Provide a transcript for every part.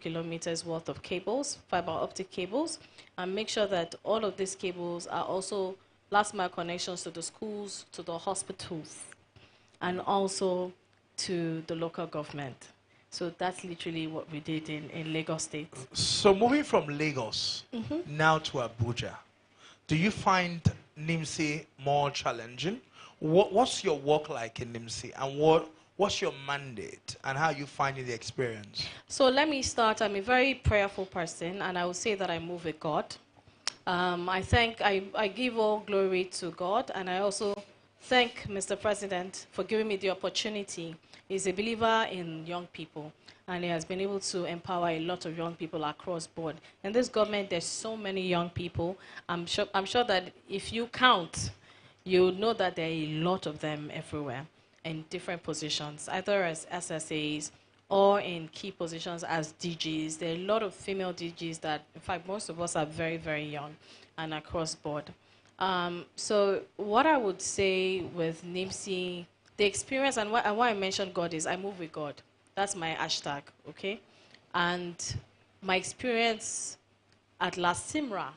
kilometers worth of cables, fiber optic cables, and make sure that all of these cables are also last mile connections to the schools, to the hospitals, and also to the local government. So that's literally what we did in Lagos State. So moving from Lagos now to Abuja, do you find NIMC more challenging? What's your work like in NIMC, and what's your mandate, and how are you finding the experience? So let me start. I'm a very prayerful person, and I would say that I move with God. I give all glory to God, and I also thank Mr. President for giving me the opportunity. He's a believer in young people, and he has been able to empower a lot of young people across board. In this government, there's so many young people. I'm sure that if you count, you know that there are a lot of them everywhere in different positions, either as SSAs or in key positions as DGs. There are a lot of female DGs that, in fact, most of us are very, very young and across board. So what I would say with NIMC, the experience, and why I mentioned God is I move with God. That's my hashtag, okay? And my experience at La Simra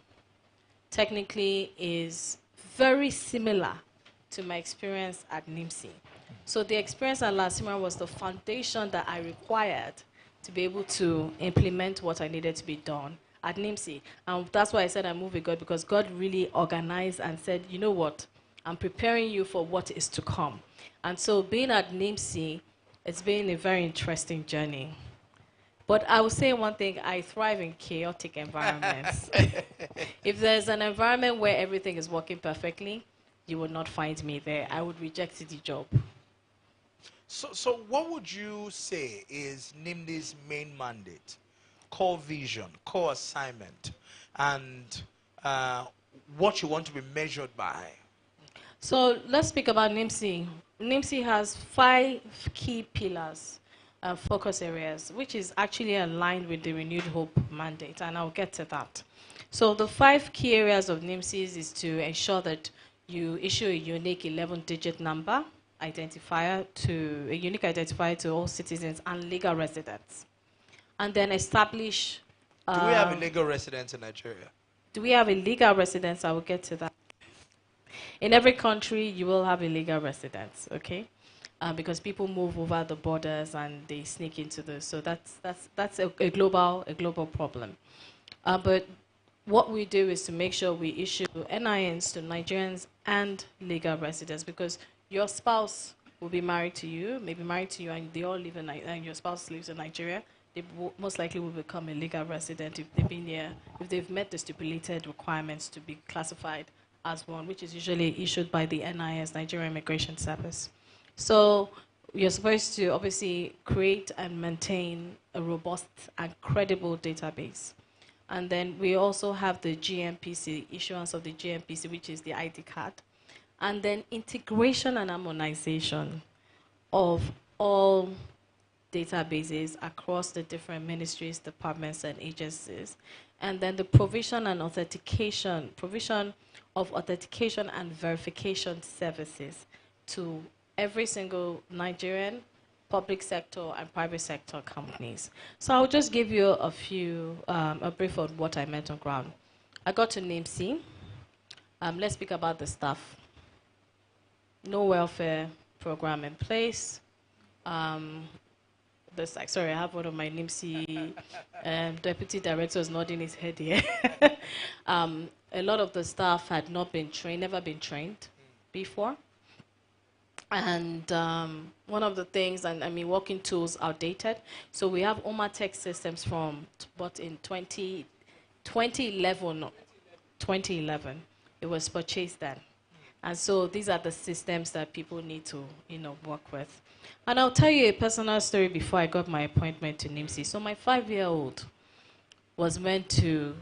technically is very similar to my experience at NIMC. So the experience at La Simra was the foundation that I required to be able to implement what I needed to be done at NIMC. And that's why I said I move with God, because God really organized and said, you know what, I'm preparing you for what is to come. And so being at NIMC, it's been a very interesting journey. But I will say one thing, I thrive in chaotic environments. If there's an environment where everything is working perfectly, you will not find me there. I would reject the job. So what would you say is NIMD's main mandate, core vision, core assignment, and what you want to be measured by? So let's speak about NIMC. NIMC has 5 key pillars, focus areas, which is actually aligned with the Renewed Hope mandate, and I'll get to that. So the 5 key areas of NIMC is to ensure that you issue a unique 11-digit number identifier to a unique identifier to all citizens and legal residents, and then establish. Do we have a legal resident in Nigeria? Do we have a legal residence? I will get to that. In every country, you will have illegal residents, okay? Because people move over the borders and they sneak into this. So that's a global problem. But what we do is to make sure we issue NINs to Nigerians and legal residents, because your spouse will be married to you, maybe married to you, and they all live in Nigeria, and your spouse lives in Nigeria. They most likely will become a legal resident if they've been here, if they've met the stipulated requirements to be classified as one, which is usually issued by the NIS, Nigerian Immigration Service. So you're supposed to obviously create and maintain a robust and credible database. And then we also have the GMPC, issuance of the GMPC, which is the ID card. And then integration and harmonization of all databases across the different ministries, departments, and agencies. And then the provision of authentication and verification services to every single Nigerian public sector and private sector companies. So I'll just give you a brief of what I meant on ground. I got to NIMC. Let's speak about the staff. No welfare program in place. Sorry, I have one of my NIMC deputy directors nodding his head here. A lot of the staff had not been trained, never been trained before. And one of the things, and I mean, working tools outdated. So we have Omatech systems from what in 2011. It was purchased then. And so these are the systems that people need to, work with. And I'll tell you a personal story before I got my appointment to NIMC. So my 5-year-old was meant to,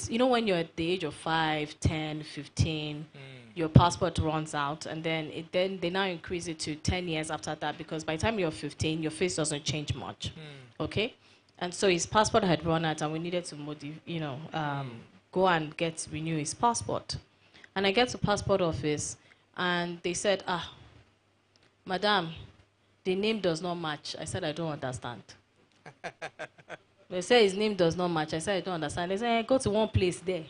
when you're at the age of 5, 10, 15, your passport runs out, and then they now increase it to 10 years after that, because by the time you're 15, your face doesn't change much, okay? And so his passport had run out, and we needed to go and renew his passport. And I get to passport office, and they said, Madam, the name does not match. I said, I don't understand. They say his name does not match. I said, I don't understand. They say, go to one place there.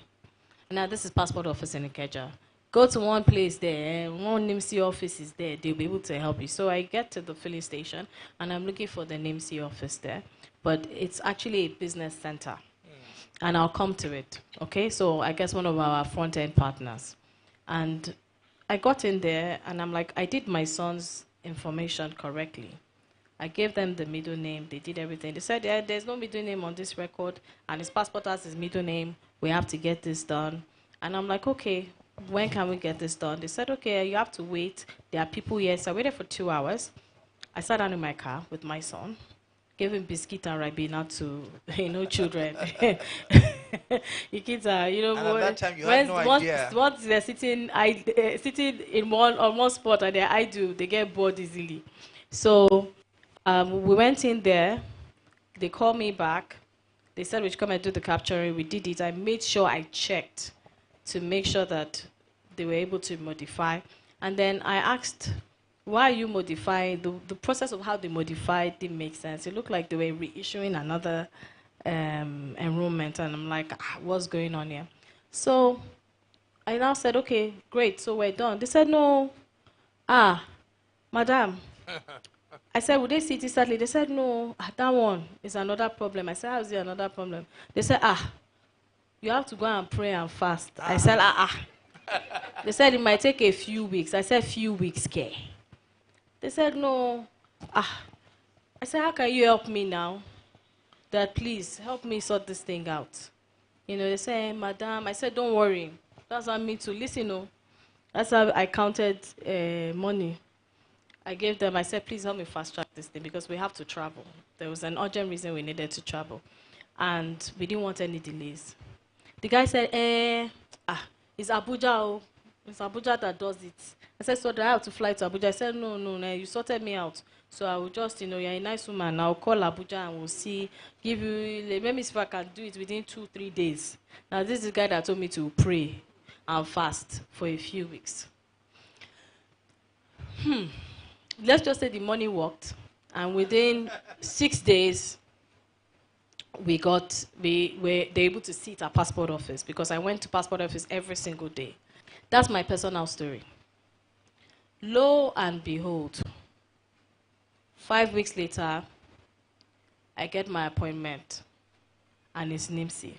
Now, this is passport office in Ikeja. Go to one place there, one NIMC office is there. They'll be able to help you. So I get to the filling station, and I'm looking for the NIMC office there. But it's actually a business center. And I'll come to it, okay? So I guess one of our front-end partners. And I got in there, and I'm like, I did my son's information correctly. I gave them the middle name. They did everything. They said, yeah, there's no middle name on this record, and his passport has his middle name. We have to get this done. And I'm like, okay, when can we get this done? They said, okay, you have to wait. There are people here. So I waited for 2 hours. I sat down in my car with my son, gave him biscuit and ribena to, children. Your kids are, And at that time, you had no idea. Once they're sitting in on one spot and they're idle, they get bored easily. So we went in there. They called me back. They said we should come and do the capturing. We did it. I made sure I checked to make sure that they were able to modify. And then I asked, why are you modifying? The process of how they modified didn't make sense. It looked like they were reissuing another enrollment. And I'm like, what's going on here? So I now said, okay, great, so we're done. They said, no. Madam. I said, would they see it sadly? They said, no, that one is another problem. I said, how is it another problem? They said, you have to go and pray and fast. I said, They said it might take a few weeks. I said, few weeks, care. They said, no. I said, how can you help me now? That please help me sort this thing out. They say, madam. I said, don't worry. That's how me too. Listen, that's how I counted money. I gave them, I said, please help me fast track this thing because we have to travel. There was an urgent reason we needed to travel. And we didn't want any delays. The guy said, it's Abuja. It's Abuja that does it. I said, so do I have to fly to Abuja? I said, no, you sorted me out. So I will just, you're a nice woman. I'll call Abuja and we'll see, let me see if I can do it within 2-3 days. Now, this is the guy that told me to pray and fast for a few weeks. Let's just say the money worked. And within 6 days, we were able to sit at passport office because I went to passport office every single day. That's my personal story. Lo and behold, 5 weeks later, I get my appointment, and it's NIMC.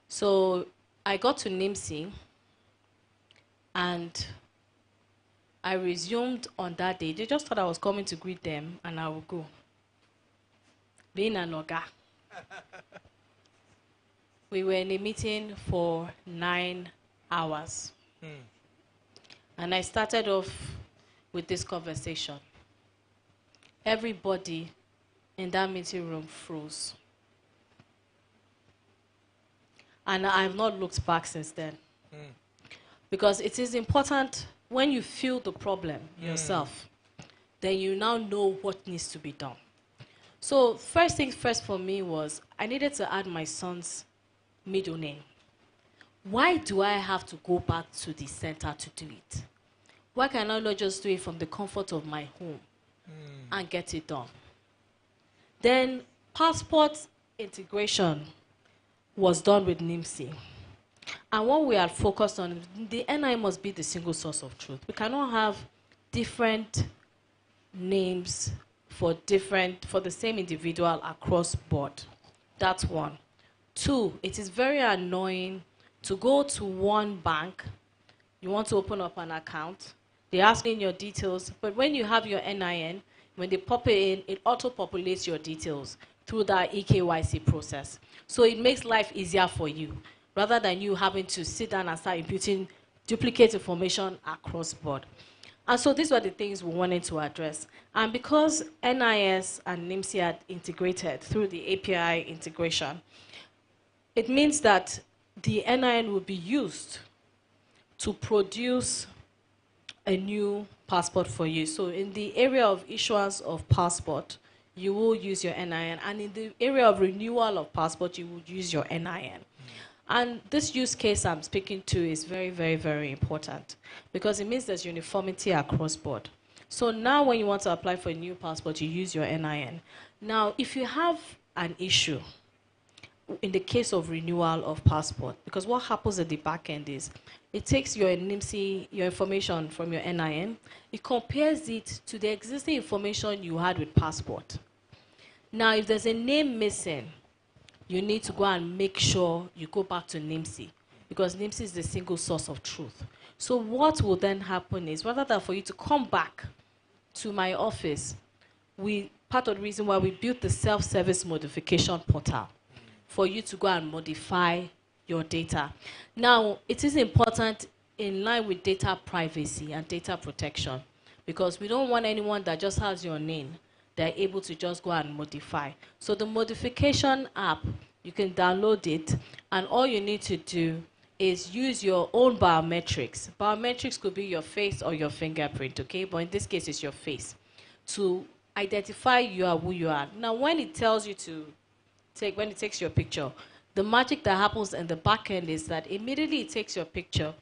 So I got to NIMC, and I resumed on that day. They just thought I was coming to greet them, and I would go. Being an oga. We were in a meeting for 9 hours. And I started off with this conversation. Everybody in that meeting room froze. And I've not looked back since then. Because it is important when you feel the problem yourself, then you now know what needs to be done. So first things first for me was I needed to add my son's middle name. Why do I have to go back to the center to do it? Why can I not just do it from the comfort of my home and get it done? Then passport integration was done with NIMC. And what we had focused on, the NI must be the single source of truth. We cannot have different names for the same individual across board. That's one. 2, it is very annoying to go to one bank. You want to open up an account. They ask in your details, but when you have your NIN, when they pop it in, it auto-populates your details through that EKYC process. So it makes life easier for you, rather than you having to sit down and start imputing duplicate information across board. And so these were the things we wanted to address. And because NIS and NIMC had integrated through the API integration, it means that the NIN will be used to produce a new passport for you. So in the area of issuance of passport, you will use your NIN. And in the area of renewal of passport, you will use your NIN. And this use case I'm speaking to is very, very, very important because it means there's uniformity across board. So now when you want to apply for a new passport, you use your NIN. Now, if you have an issue in the case of renewal of passport, because what happens at the back end is it takes your NIMC, your information from your NIN, it compares it to the existing information you had with passport. Now, if there's a name missing, you need to go and make sure you go back to NIMC, because NIMC is the single source of truth. So what will then happen is, rather than for you to come back to my office, part of the reason why we built the self-service modification portal, for you to go and modify your data. Now, it is important in line with data privacy and data protection, because we don't want anyone that just has your name, they're able to just go and modify. So the modification app, you can download it, and all you need to do is use your own biometrics. Biometrics could be your face or your fingerprint, okay? But in this case, it's your face, to identify you are who you are. Now, when it tells you to when it takes your picture, the magic that happens in the back end is that immediately it takes your picture,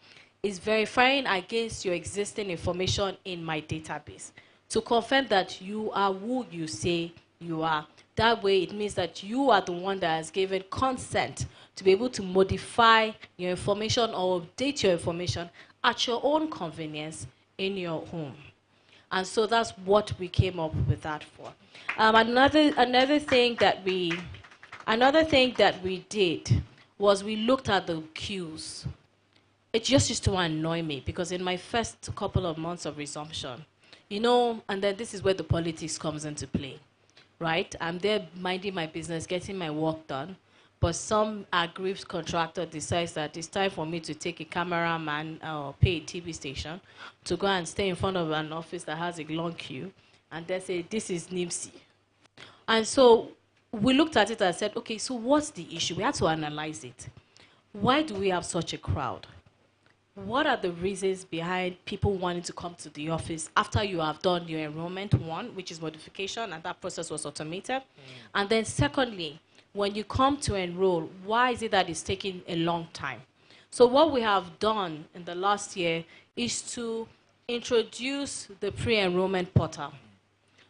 is verifying against your existing information in my database to confirm that you are who you say you are. That way, it means that you are the one that has given consent to be able to modify your information or update your information at your own convenience in your home. And so that's what we came up with that for. Another thing that we did was we looked at the queues. It just used to annoy me, because in my first couple of months of resumption, you know, and then this is where the politics comes into play, right? I'm there minding my business, getting my work done, but some aggrieved contractor decides that it's time for me to take a cameraman or pay a TV station to go and stay in front of an office that has a long queue, and they say, this is NIMC. And so we looked at it and said, okay, so what's the issue? We had to analyze it. Why do we have such a crowd? What are the reasons behind people wanting to come to the office after you have done your enrollment one, which is modification, and that process was automated? And then secondly, when you come to enroll, why is it that it's taking a long time? So what we have done in the last year is to introduce the pre-enrollment portal.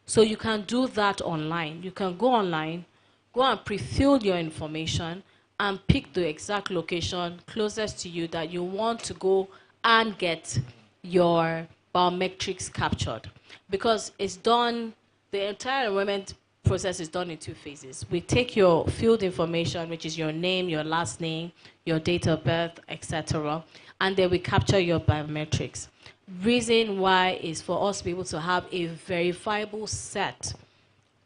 So you can do that online. You can go online, go and pre-fill your information, and pick the exact location closest to you that you want to go and get your biometrics captured. Because it's done, the entire enrollment process is done in 2 phases. We take your field information, which is your name, your last name, your date of birth, etc., and then we capture your biometrics. Reason why is for us to be able to have a verifiable set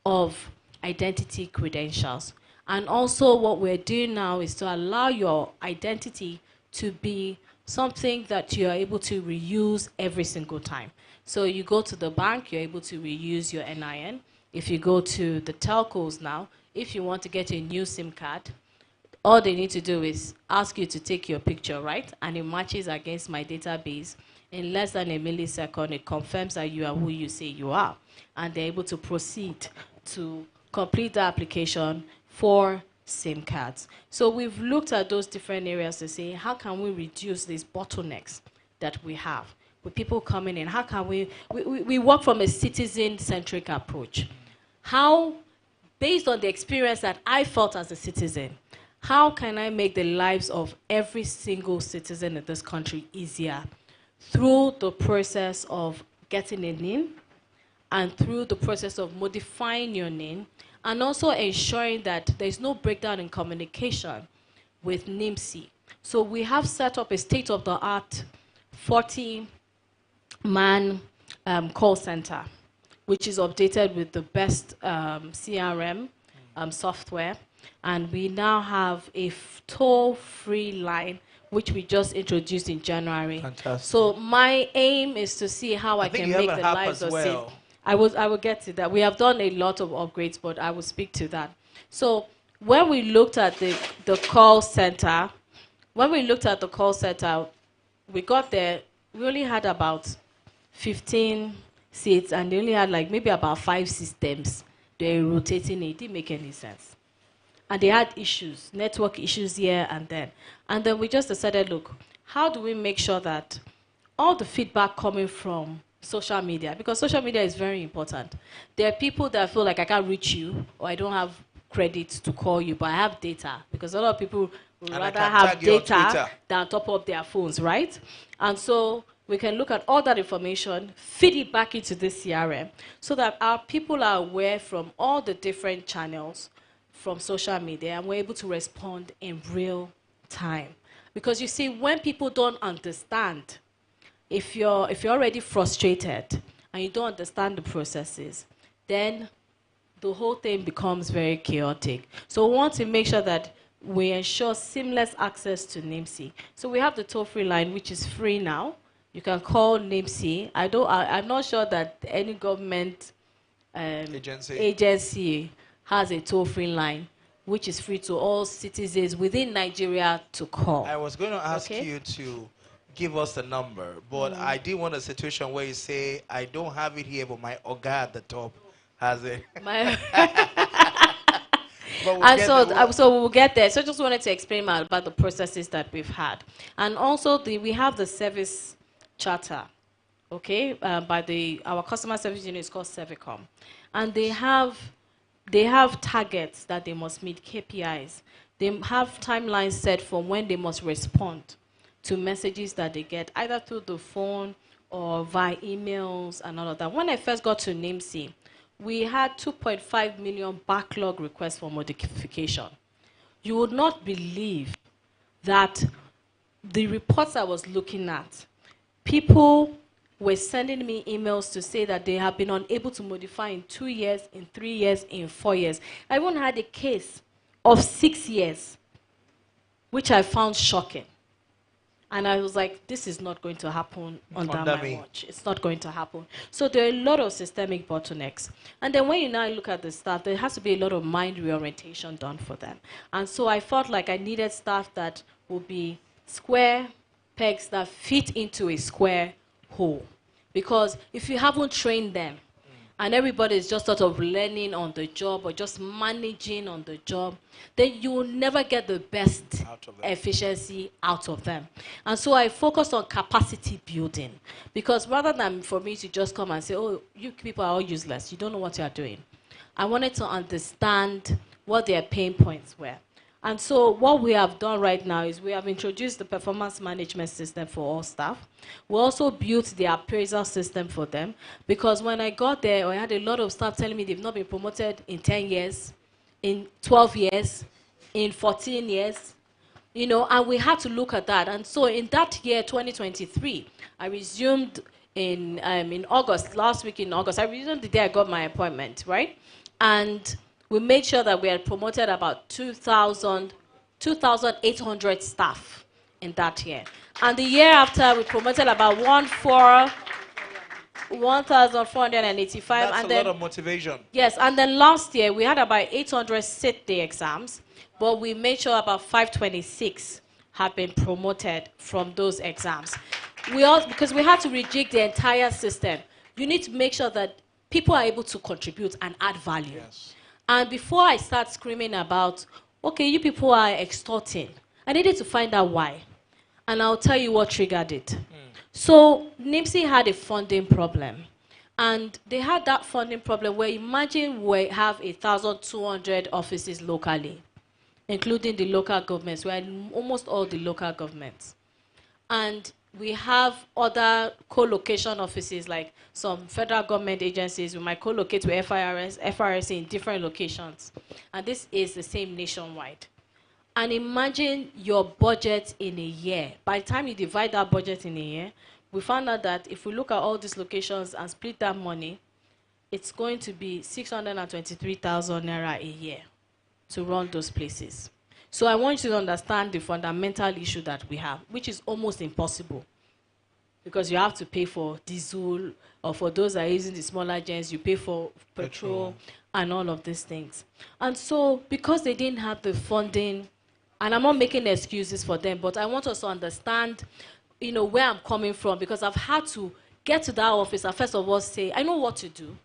of identity credentials. And also what we're doing now is to allow your identity to be something that you're able to reuse every single time. So you go to the bank, you're able to reuse your NIN. If you go to the telcos now, if you want to get a new SIM card, all they need to do is ask you to take your picture, right? And it matches against my database. In less than a millisecond, it confirms that you are who you say you are. And they're able to proceed to complete the application for SIM cards. So we've looked at those different areas to say, how can we reduce these bottlenecks that we have with people coming in? How can we work from a citizen-centric approach? How, based on the experience that I felt as a citizen, how can I make the lives of every single citizen in this country easier through the process of getting a NIN and through the process of modifying your NIN, and also ensuring that there's no breakdown in communication with NIMC. So we have set up a state-of-the-art 40-man call center, which is updated with the best CRM software. And we now have a toll-free line, which we just introduced in January. Fantastic. So my aim is to see how I can make the lives of citizens. I will get to that. We have done a lot of upgrades, but I will speak to that. So when we looked at the call center, we got there, we only had about 15 seats, and they only had like maybe about 5 systems. They were rotating it. It didn't make any sense. And they had issues, network issues here and then. And then we just decided, look, how do we make sure that all the feedback coming from social media, because social media is very important. There are people that feel like I can't reach you, or I don't have credit to call you, but I have data, because a lot of people would And I rather can have tag you on data Twitter. than top up their phones, right? And so we can look at all that information, feed it back into this CRM, so that our people are aware from all the different channels from social media, and we're able to respond in real time. Because you see, when people don't understand, if you're already frustrated and you don't understand the processes, then the whole thing becomes very chaotic. So we want to make sure that we ensure seamless access to NIMC. So we have the toll-free line, which is free now. You can call NIMC. I'm not sure that any government agency has a toll-free line, which is free to all citizens within Nigeria to call. I was going to ask you to give us the number, but I did want a situation where you say, I don't have it here, but my Oga at the top has it. And so we'll get there. So I just wanted to explain about the processes that we've had. And also we have the service charter, okay, by our customer service unit is called Servicom. And they have targets that they must meet, KPIs. They have timelines set for when they must respond to messages that they get, either through the phone or via emails and all of that. When I first got to NIMC, we had 2.5 million backlog requests for modification. You would not believe that the reports I was looking at, people were sending me emails to say that they have been unable to modify in 2 years, in 3 years, in 4 years. I even had a case of 6 years, which I found shocking. And I was like, this is not going to happen under my watch. It's not going to happen. So there are a lot of systemic bottlenecks. And then when you now look at the staff, there has to be a lot of mind reorientation done for them. And so I felt like I needed staff that would be square pegs that fit into a square hole. Because if you haven't trained them, and everybody is just sort of learning on the job or just managing on the job, then you will never get the best efficiency out of them. And so I focused on capacity building, because rather than for me to just come and say, oh, you people are all useless, you don't know what you are doing, I wanted to understand what their pain points were. And so what we have done right now is we have introduced the performance management system for all staff. We also built the appraisal system for them, because when I got there, I had a lot of staff telling me they've not been promoted in 10 years, in 12 years, in 14 years, you know, and we had to look at that. And so in that year, 2023, I resumed in August, last week in August, I resumed the day I got my appointment, right? And we made sure that we had promoted about 2,800 staff in that year. And the year after, we promoted about 1,485. That's and a lot of motivation. Yes, and then last year, we had about 800 sit-day exams, but we made sure about 526 had been promoted from those exams. Because we had to rejig the entire system. You need to make sure that people are able to contribute and add value. Yes. And before I start screaming about, okay, you people are extorting, I needed to find out why. And I'll tell you what triggered it. So NIMC had a funding problem. And they had that funding problem where, imagine we have 1,200 offices locally, including the local governments. We're in almost all the local governments. And we have other co-location offices, like some federal government agencies. We might co-locate with FRS in different locations. And this is the same nationwide. And imagine your budget in a year. By the time you divide that budget in a year, we found out that if we look at all these locations and split that money, it's going to be 623,000 naira a year to run those places. So I want you to understand the fundamental issue that we have, which is almost impossible. Because you have to pay for diesel, or for those that are using the smaller gens, you pay for petrol and all of these things. And so because they didn't have the funding, and I'm not making excuses for them, but I want us to understand, you know, where I'm coming from, because I've had to get to that office and first of all say, I know what to do,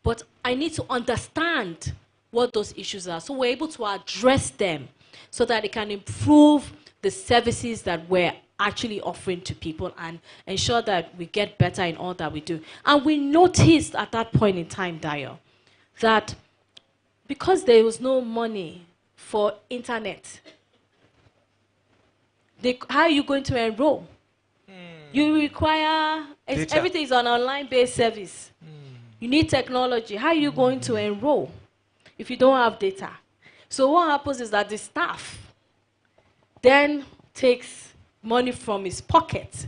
but I need to understand what those issues are, so we're able to address them so that it can improve the services that we're actually offering to people and ensure that we get better in all that we do. And we noticed at that point in time, Dio, that because there was no money for internet, how are you going to enroll? You require, everything is an online-based service. You need technology. How are you going to enroll if you don't have data? So what happens is that the staff then takes money from his pocket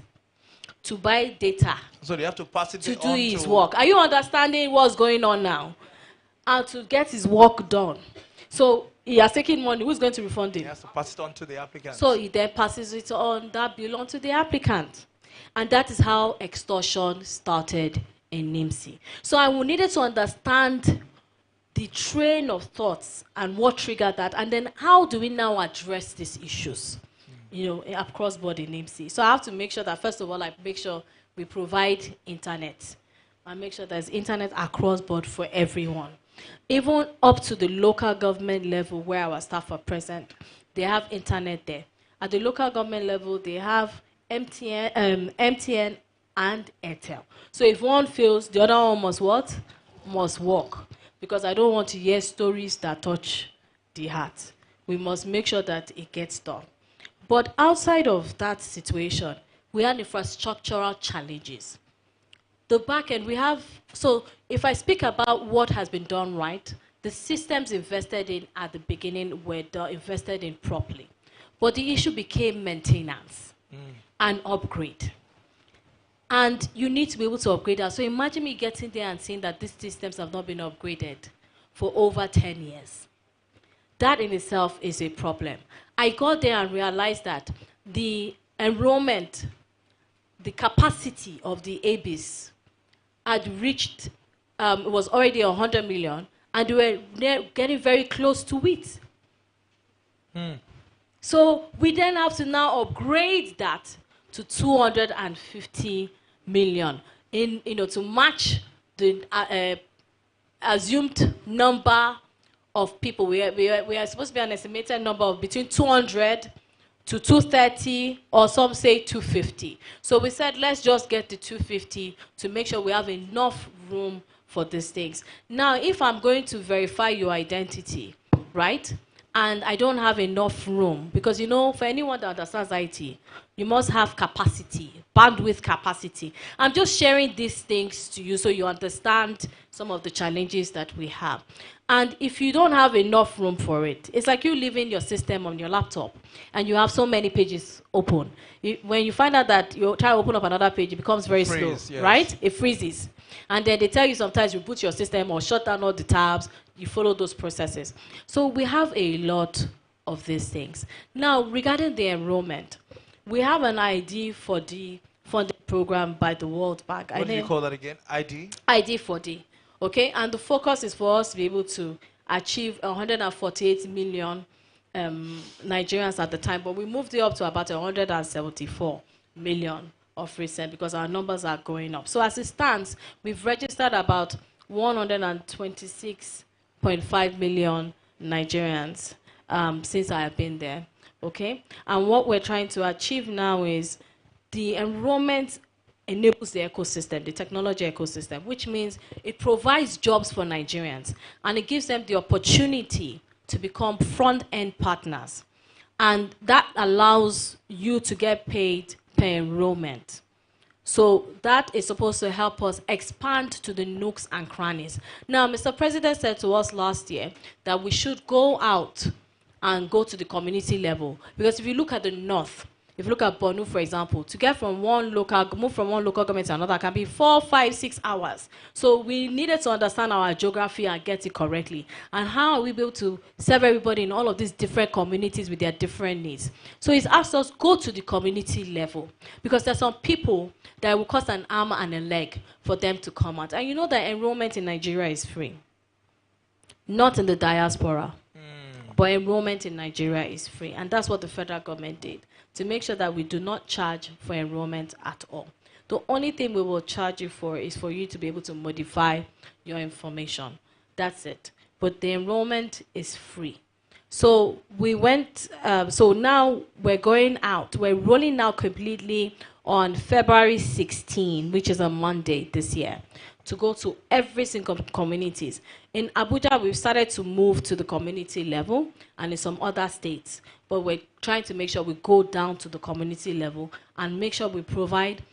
to buy data. So they have to pass it to on do his work. Are you understanding what's going on now? And to get his work done. So he has taken money. Who's going to refund him? He has to pass it on to the applicant. So he then passes it on, that bill on to the applicant. And that is how extortion started in NIMC. So I needed to understand the train of thoughts and what triggered that, and then how do we now address these issues, across board in NIMC. So I have to make sure that, first of all, I make sure we provide internet and make sure there's internet across board for everyone. Even up to the local government level where our staff are present, they have internet there. At the local government level, they have MTN and Airtel. So if one fails, the other one must what? Must work. Because I don't want to hear stories that touch the heart. We must make sure that it gets done. But outside of that situation, we have infrastructural challenges. The back end, we have, so if I speak about what has been done right, the systems invested in at the beginning were invested in properly. But the issue became maintenance and upgrade. And you need to be able to upgrade that. So imagine me getting there and seeing that these systems have not been upgraded for over 10 years. That in itself is a problem. I got there and realized that the enrollment, the capacity of the ABIS had reached, it was already 100 million, and they were getting very close to it. So we then have to now upgrade that to 250 million to match the assumed number of people. We are supposed to be an estimated number of between 200 to 230, or some say 250. So we said, let's just get the 250 to make sure we have enough room for these things. Now, if I'm going to verify your identity, right, and I don't have enough room, because for anyone that understands IT, you must have capacity, bandwidth capacity. I'm just sharing these things to you so you understand some of the challenges that we have. And if you don't have enough room for it, it's like you leaving your system on your laptop and you have so many pages open. When you find out that you try to open up another page, it becomes very slow, yes. Right? It freezes. And then they tell you sometimes you boot your system or shut down all the tabs, you follow those processes. So we have a lot of these things. Now, regarding the enrollment, we have an ID for the funding program by the World Bank. What do you call that again? ID? ID for D. Okay, and the focus is for us to be able to achieve 148 million Nigerians at the time, but we moved it up to about 174 million of recent because our numbers are going up. So as it stands, we've registered about 126.5 million Nigerians since I have been there. Okay, and what we're trying to achieve now is the enrollment enables the ecosystem, the technology ecosystem, which means it provides jobs for Nigerians and it gives them the opportunity to become front-end partners. And that allows you to get paid per enrollment. So that is supposed to help us expand to the nooks and crannies. Now, Mr. President said to us last year that we should go out and go to the community level. Because if you look at the north, if you look at Borno, for example, to get from move from one local government to another can be 4, 5, 6 hours. So we needed to understand our geography and get it correctly. And how are we able to serve everybody in all of these different communities with their different needs? So he's asked us go to the community level. Because there's some people that will cost an arm and a leg for them to come out. And you know that enrollment in Nigeria is free. Not in the diaspora. But enrollment in Nigeria is free. And that's what the federal government did, to make sure that we do not charge for enrollment at all. The only thing we will charge you for is for you to be able to modify your information. That's it. But the enrollment is free. So we went, so now we're going out. We're rolling out completely on February 16, which is a Monday this year, to go to every single communities. In Abuja, we've started to move to the community level and in some other states. But we're trying to make sure we go down to the community level and make sure we provide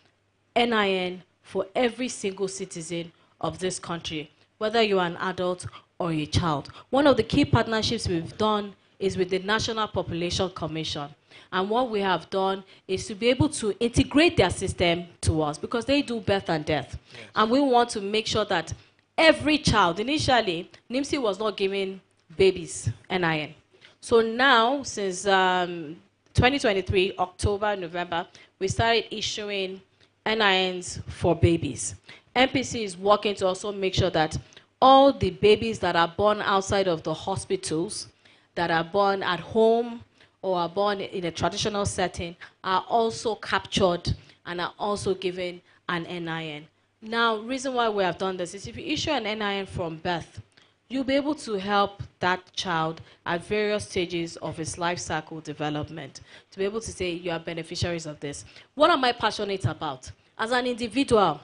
NIN for every single citizen of this country, whether you're an adult or a child. One of the key partnerships we've done is with the National Population Commission. And what we have done is to be able to integrate their system to us because they do birth and death. Yes. And we want to make sure that every child, initially, NIMC was not giving babies NIN. So now, since 2023, October, November, we started issuing NINs for babies. MPC is working to also make sure that all the babies that are born outside of the hospitals, that are born at home or are born in a traditional setting, are also captured and are also given an NIN. Now, reason why we have done this is if you issue an NIN from birth, you'll be able to help that child at various stages of his life cycle development to be able to say, you are beneficiaries of this. What am I passionate about? As an individual,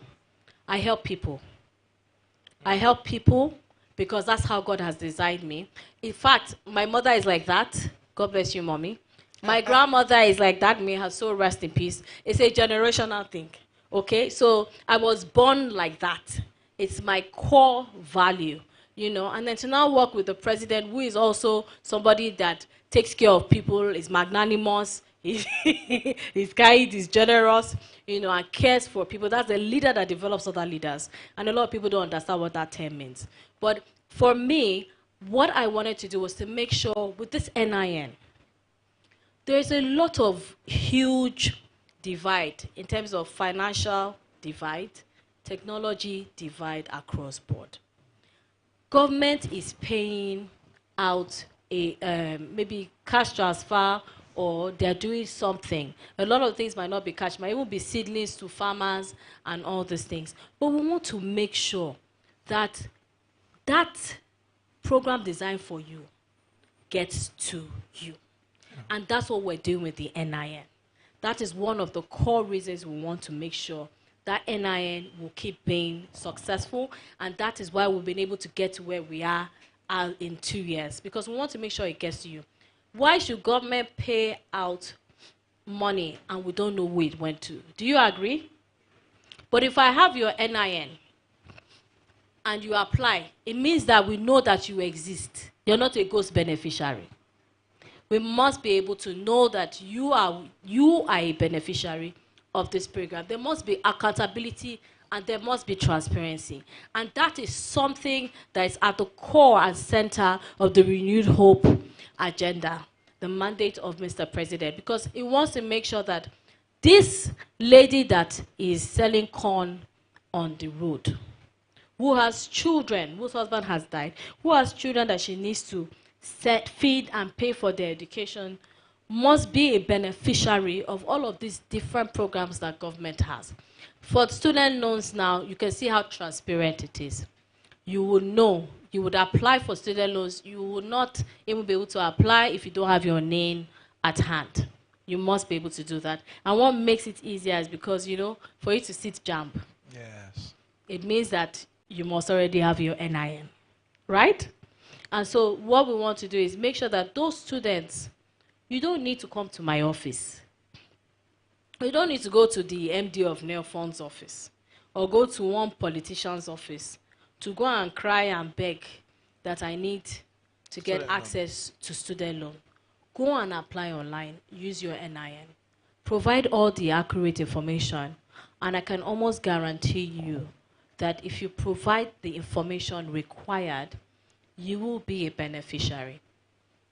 I help people. I help people because that's how God has designed me. In fact, my mother is like that. God bless you, mommy. My grandmother is like that. May her soul rest in peace. It's a generational thing. Okay? So I was born like that. It's my core value. You know, and then to now work with the president, who is also somebody that takes care of people, is magnanimous, he's kind, he's generous, you know, and cares for people. That's a leader that develops other leaders. And a lot of people don't understand what that term means. But for me, what I wanted to do was to make sure with this NIN, there's a lot of huge divide in terms of financial divide, technology divide across board. Government is paying out a maybe cash transfer or they're doing something. A lot of things might not be cash, might even be seedlings to farmers and all these things. But we want to make sure that that program designed for you gets to you. And that's what we're doing with the NIN. That is one of the core reasons we want to make sure that NIN will keep being successful, and that is why we've been able to get to where we are in 2 years, because we want to make sure it gets to you. Why should government pay out money and we don't know who it went to? Do you agree? But if I have your NIN and you apply, it means that we know that you exist. You're not a ghost beneficiary. We must be able to know that you are a beneficiary of this program. There must be accountability and there must be transparency. And that is something that is at the core and center of the Renewed Hope agenda, the mandate of Mr. President, because he wants to make sure that this lady that is selling corn on the road, who has children, whose husband has died, who has children that she needs to feed and pay for their education, must be a beneficiary of all of these different programs that government has. For student loans now, you can see how transparent it is. You will know, you would apply for student loans, you will not even be able to apply if you don't have your name at hand. You must be able to do that. And what makes it easier is because, you know, for you to sit jump, yes, it means that you must already have your NIN, right? And so what we want to do is make sure that those students, you don't need to come to my office. You don't need to go to the MD of Neofon's office or go to one politician's office to go and cry and beg that I need to get access to student loan. Go and apply online, use your NIN. Provide all the accurate information, and I can almost guarantee you that if you provide the information required, you will be a beneficiary.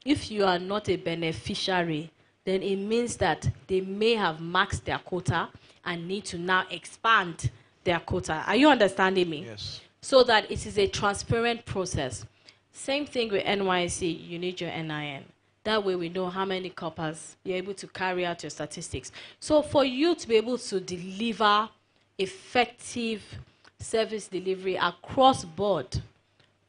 If you are not a beneficiary, then it means that they may have maxed their quota and need to now expand their quota. Are you understanding me? Yes. So that it is a transparent process. Same thing with NYC, you need your NIN. That way we know how many coppers you're able to carry out your statistics. So for you to be able to deliver effective service delivery across board,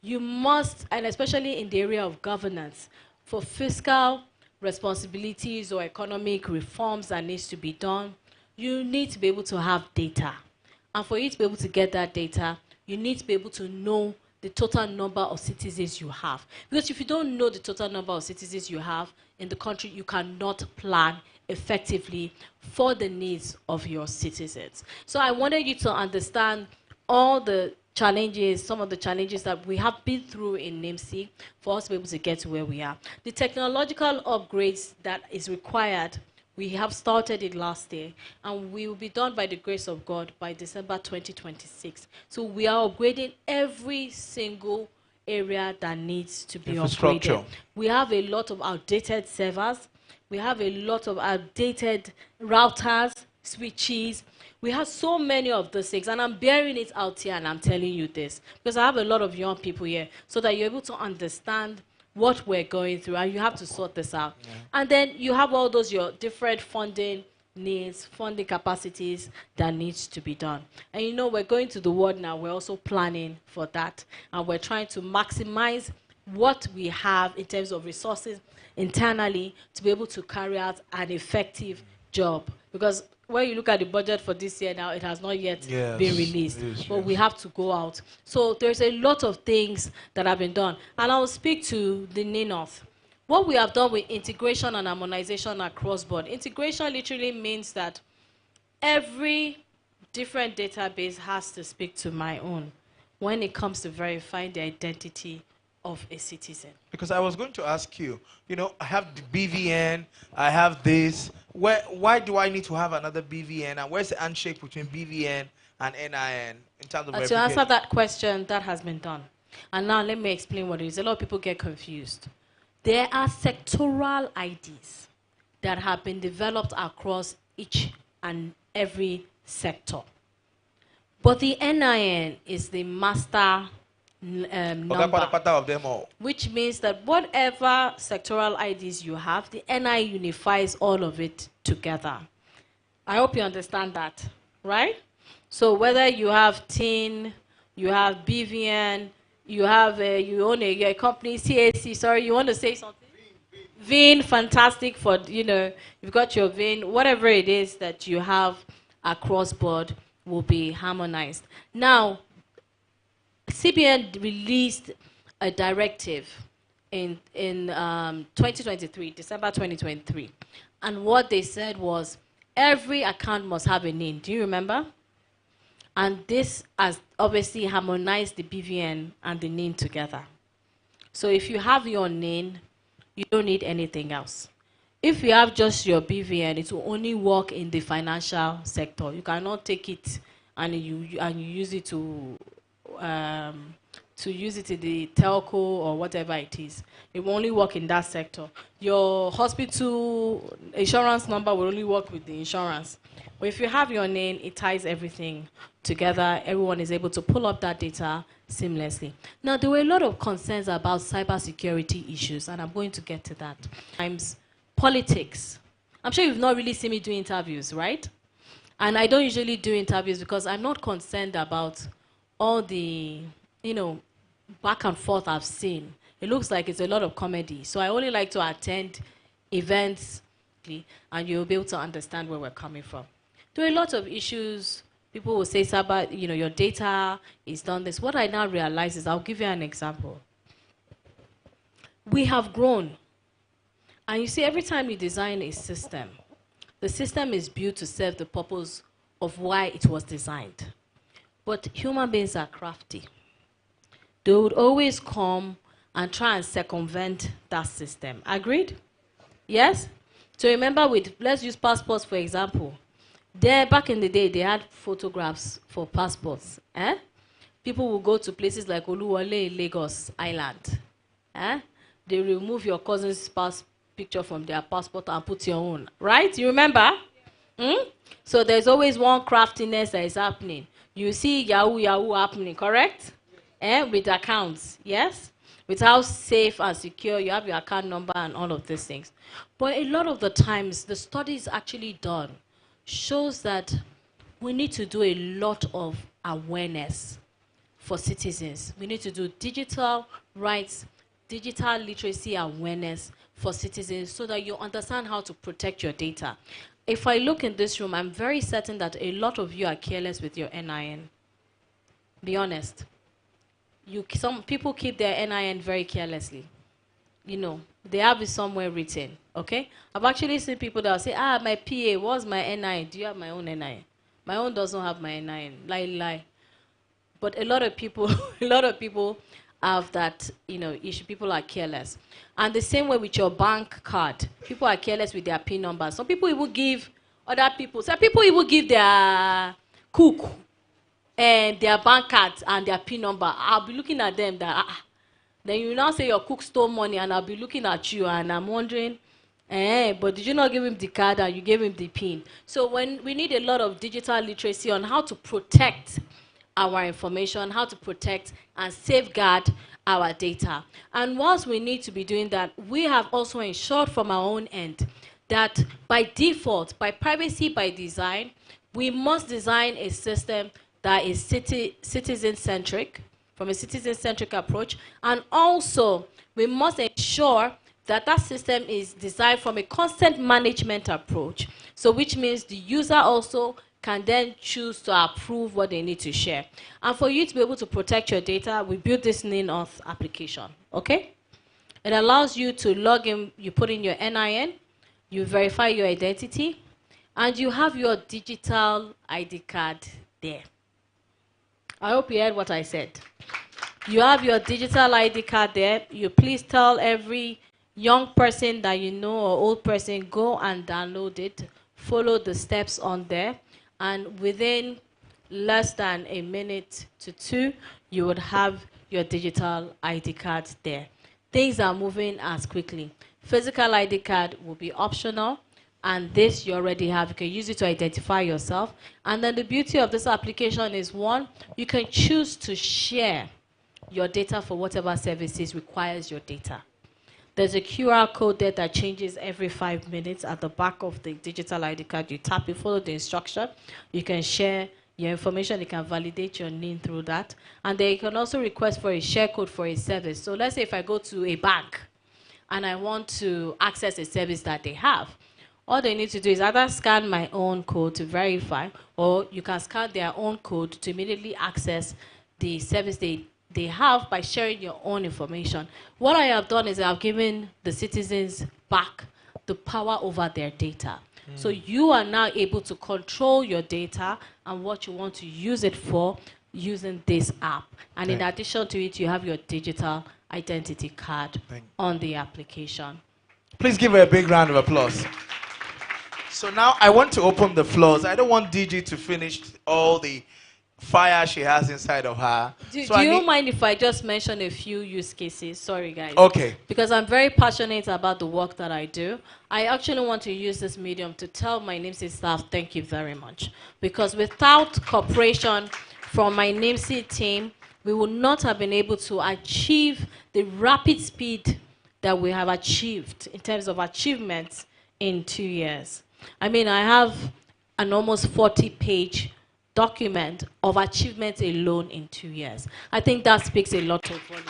you must, and especially in the area of governance, for fiscal responsibilities or economic reforms that needs to be done, you need to be able to have data. And for you to be able to get that data, you need to be able to know the total number of citizens you have. Because if you don't know the total number of citizens you have in the country, you cannot plan effectively for the needs of your citizens. So I wanted you to understand all the challenges, some of the challenges that we have been through in NIMC for us to be able to get to where we are. The technological upgrades that is required, we have started it last year, and we will be done by the grace of God by December 2026. So we are upgrading every single area that needs to be upgraded. We have a lot of outdated servers. We have a lot of outdated routers, switches. We have so many of those things, and I'm bearing it out here and I'm telling you this because I have a lot of young people here so that you're able to understand what we're going through, and you have to sort this out. Yeah. And then you have all those your different funding needs, funding capacities that needs to be done. And you know, we're going to the world now, we're also planning for that, and we're trying to maximize what we have in terms of resources internally to be able to carry out an effective job. Because when you look at the budget for this year now, it has not yet been released. But we have to go out. So there's a lot of things that have been done. And I will speak to the NINOF. What we have done with integration and harmonization across board. Integration literally means that every different database has to speak to my own when it comes to verifying the identity of a citizen. Because I was going to ask you, you know, I have the BVN, I have this. Why do I need to have another BVN? And where's the handshake between BVN and NIN in terms of to answer that question, that has been done. And now let me explain what it is. A lot of people get confused. There are sectoral IDs that have been developed across each and every sector. But the NIN is the master number, of them all. Which means that whatever sectoral IDs you have, the NI unifies all of it together. I hope you understand that, right? So whether you have TIN, you have BVN, you have you own a company, CAC, sorry, you want to say something? VIN, fantastic for, you know, you've got your VIN, whatever it is that you have across board will be harmonized. Now, CBN released a directive in 2023, December 2023. And what they said was, every account must have a NIN. Do you remember? And this has obviously harmonized the BVN and the NIN together. So if you have your NIN, you don't need anything else. If you have just your BVN, it will only work in the financial sector. You cannot take it and you use it to use it in the telco or whatever it is. It will only work in that sector. Your hospital insurance number will only work with the insurance. But if you have your name, it ties everything together. Everyone is able to pull up that data seamlessly. Now, there were a lot of concerns about cybersecurity issues, and I'm going to get to that. Times politics. I'm sure you've not really seen me do interviews, right? And I don't usually do interviews because I'm not concerned about all the, you know, back and forth I've seen. It looks like it's a lot of comedy. So I only like to attend events, and you'll be able to understand where we're coming from. There are a lot of issues. People will say, Saba, you know, your data is done this. What I now realize is, I'll give you an example. We have grown. And you see, every time you design a system, the system is built to serve the purpose of why it was designed. But human beings are crafty. They would always come and try and circumvent that system. Agreed? Yes? So remember, let's use passports for example. There, back in the day, they had photographs for passports. People will go to places like Oluwole, Lagos Island. They remove your cousin's picture from their passport and put your own. Right? You remember? So there's always one craftiness that is happening. You see Yahoo happening, correct? With accounts, yes? With how safe and secure you have your account number and all of these things. But a lot of the times, the studies actually done shows that we need to do a lot of awareness for citizens. We need to do digital rights, digital literacy awareness for citizens so that you understand how to protect your data. If I look in this room, I'm very certain that a lot of you are careless with your NIN. Be honest. Some people keep their NIN very carelessly. You know, they have it somewhere written, okay? I've actually seen people that will say, my PA, what's my NIN? Do you have my own NIN? My own doesn't have my NIN. Lie. But a lot of people, a lot of people have that, issue. People are careless. And the same way with your bank card. People are careless with their PIN numbers. Some people even give other people, some people even give their cook and their bank cards and their PIN number. I'll be looking at them that, then you now say your cook stole money and I'll be looking at you and I'm wondering, but did you not give him the card and you gave him the PIN? So when we need a lot of digital literacy on how to protect our information, how to protect and safeguard our data. And whilst we need to be doing that, we have also ensured from our own end that by default, by privacy by design, we must design a system that is citizen-centric, from a citizen-centric approach, and also we must ensure that that system is designed from a consent management approach. So which means the user also can then choose to approve what they need to share. And for you to be able to protect your data, we built this NINOS application, okay? It allows you to log in, you put in your NIN, you verify your identity, and you have your digital ID card there. I hope you heard what I said. You have your digital ID card there. You please tell every young person that you know or old person, go and download it, follow the steps on there, and within less than a minute to two, you would have your digital ID card there. Things are moving as quickly. Physical ID card will be optional, and this you already have. You can use it to identify yourself. And then the beauty of this application is, one, you can choose to share your data for whatever services requires your data. There's a QR code there that changes every 5 minutes at the back of the digital ID card. You tap it, follow the instruction. You can share your information. You can validate your NIN through that. And then you can also request for a share code for a service. So let's say if I go to a bank and I want to access a service that they have, all they need to do is either scan my own code to verify, or you can scan their own code to immediately access the service they have by sharing your own information. What I have done is I've given the citizens back the power over their data. So you are now able to control your data and what you want to use it for using this app. And in addition to it, you have your digital identity card on the application. Please give her a big round of applause. So now I want to open the floors. I don't want DG to finish all the fire she has inside of her. Do you mind if I just mention a few use cases? Sorry, guys. Okay. Because I'm very passionate about the work that I do. I actually want to use this medium to tell my NIMC staff thank you very much. Because without cooperation from my NIMC team, we would not have been able to achieve the rapid speed that we have achieved in terms of achievements in 2 years. I mean, I have an almost 40-page document of achievements alone in 2 years. I think that speaks a lot of volume.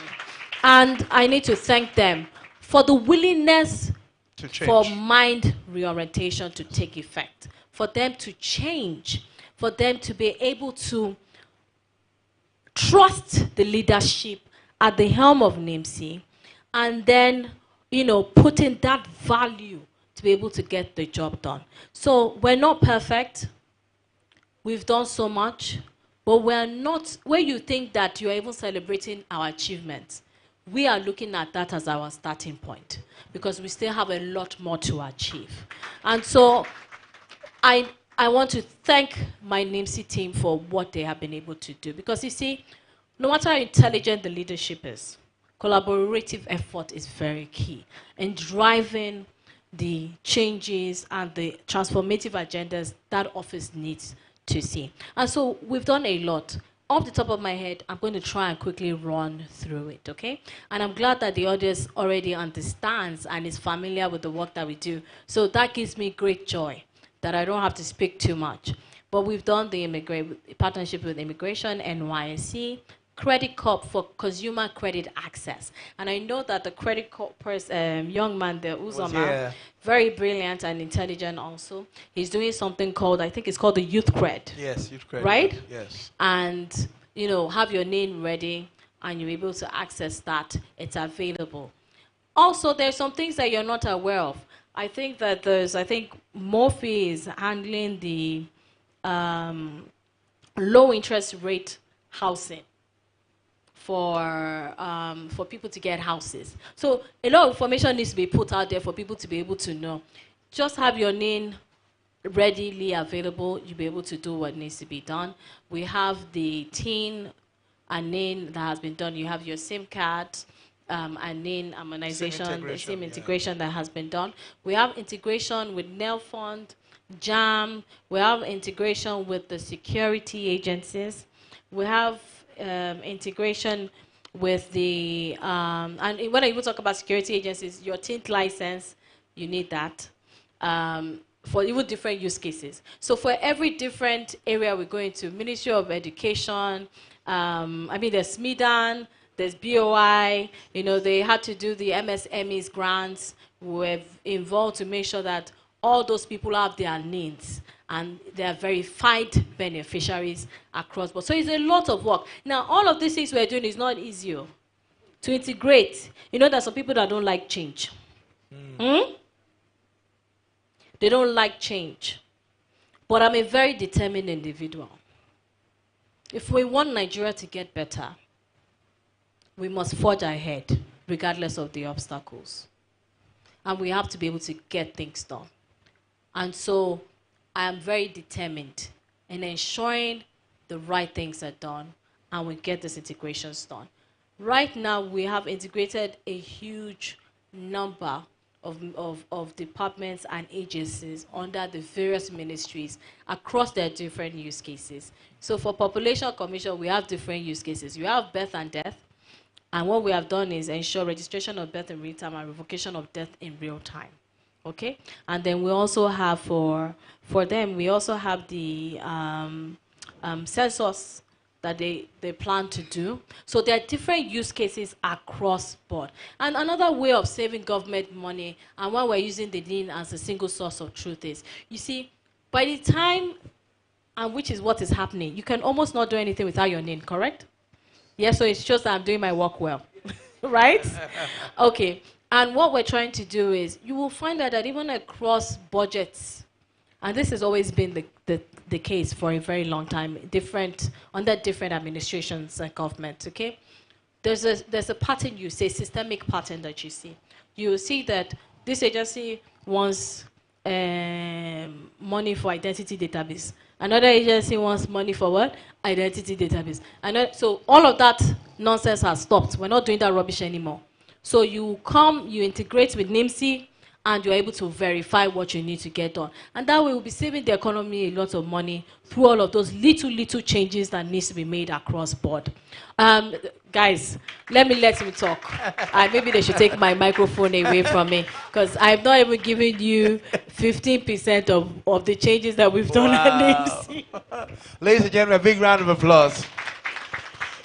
And I need to thank them for the willingness for mind reorientation to take effect, for them to change, for them to be able to trust the leadership at the helm of NIMC, and then, put in that value to be able to get the job done. So we're not perfect. We've done so much, but we're not, where you think that you're even celebrating our achievements, we are looking at that as our starting point, because we still have a lot more to achieve. And so I want to thank my NIMC team for what they have been able to do, because you see, no matter how intelligent the leadership is, collaborative effort is very key in driving the changes and the transformative agendas that office needs to see. And so we've done a lot. Off the top of my head, I'm going to try and quickly run through it, okay? And I'm glad that the audience already understands and is familiar with the work that we do. So that gives me great joy that I don't have to speak too much. But we've done the partnership with Immigration, NYSC, Credit Corp for consumer credit access. And I know that the Credit Corp young man there, Uzoma, very brilliant and intelligent also. He's doing something called, I think it's called the Youth Cred. Yes, Youth Cred. Right? Yes. And have your name ready and you're able to access that. It's available. Also, there's some things that you're not aware of. I think that Morphe is handling the low interest rate housing for people to get houses. So a lot of information needs to be put out there for people to be able to know. Just have your name readily available. You'll be able to do what needs to be done. We have the TIN and NIN that has been done. You have your SIM card and NIN harmonization, the SIM integration that has been done. We have integration with NEL Fund, JAM. We have integration with the security agencies. We have integration with the, and when I even talk about security agencies, your TINT license, you need that for even different use cases. So for every different area we go into, Ministry of Education, there's SMIDAN, there's BOI, they had to do the MSMEs grants. We're involved to make sure that all those people have their needs and they are verified beneficiaries across board. So it's a lot of work. Now, all of these things we're doing is not easy to integrate. There's some people that don't like change. They don't like change. But I'm a very determined individual. If we want Nigeria to get better, we must forge ahead, regardless of the obstacles. And we have to be able to get things done. And so I am very determined in ensuring the right things are done and we get these integrations done. Right now, we have integrated a huge number of departments and agencies under the various ministries across their different use cases. So for Population Commission, we have different use cases. You have birth and death. And what we have done is ensure registration of birth in real time and revocation of death in real time. Okay? And then we also have for them, we also have the census that they plan to do. So there are different use cases across board. And another way of saving government money, and why we're using the NIN as a single source of truth is, you see, by the time, and which is what is happening, you can almost not do anything without your NIN, correct? Yes, so it shows that I'm doing my work well, right? Okay, and what we're trying to do is, you will find out that even across budgets, and this has always been the case for a very long time, under different administrations and governments, okay? There's a pattern you see, systemic pattern that you see. You will see that this agency wants money for identity database. Another agency wants money for what? Identity database. So all of that nonsense has stopped. We're not doing that rubbish anymore. So you come, you integrate with NIMC, and you're able to verify what you need to get done. And that way we'll be saving the economy a lot of money through all of those little changes that needs to be made across board. Guys, let me talk. Maybe they should take my microphone away from me, because I've not even given you 15% of the changes that we've done at NIMC. Ladies and gentlemen, a big round of applause.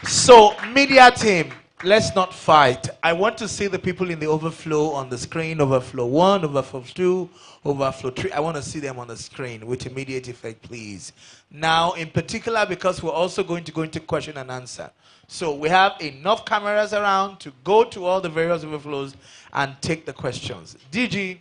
So, media team, let's not fight. I want to see the people in the overflow on the screen, overflow 1, overflow 2, overflow 3. I want to see them on the screen with immediate effect, please. Now, in particular, because we're also going to go into question and answer. So we have enough cameras around to go to all the various overflows and take the questions. DG,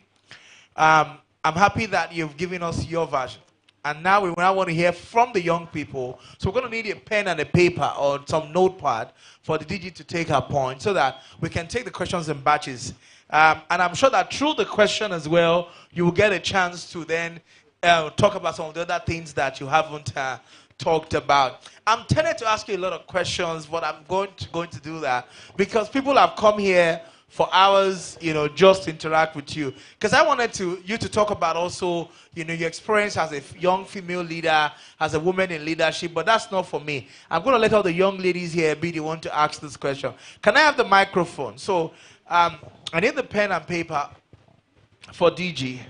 I'm happy that you've given us your version. And now we want to hear from the young people. So we're going to need a pen and a paper or some notepad for the DG to take her point so that we can take the questions in batches. And I'm sure that through the question as well, you will get a chance to then talk about some of the other things that you haven't talked about. I'm tempted to ask you a lot of questions, but I'm going to do that because people have come here for hours, just to interact with you. Because I wanted you to talk about also, your experience as a young female leader, as a woman in leadership, but that's not for me. I'm going to let all the young ladies here be the one to ask this question. Can I have the microphone? So I need the pen and paper for DG.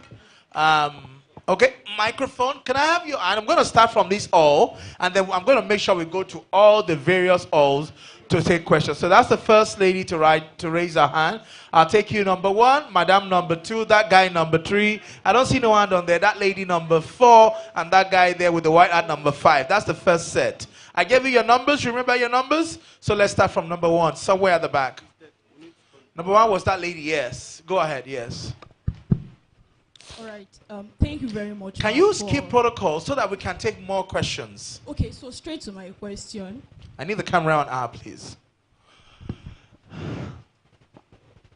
Okay, microphone. Can I have you? And I'm going to start from this all, and then I'm going to make sure we go to all the various alls to take questions. So that's the first lady to raise her hand. I'll take you number 1, Madam number 2, that guy number 3. I don't see no hand on there. That lady number 4, and that guy there with the white hat number 5. That's the first set. I gave you your numbers. Remember your numbers? So let's start from number 1, somewhere at the back. Number 1 was that lady, yes. Go ahead, yes. All right. Thank you very much. Can you skip protocol so that we can take more questions? Okay, so straight to my question. I need the camera on R, please.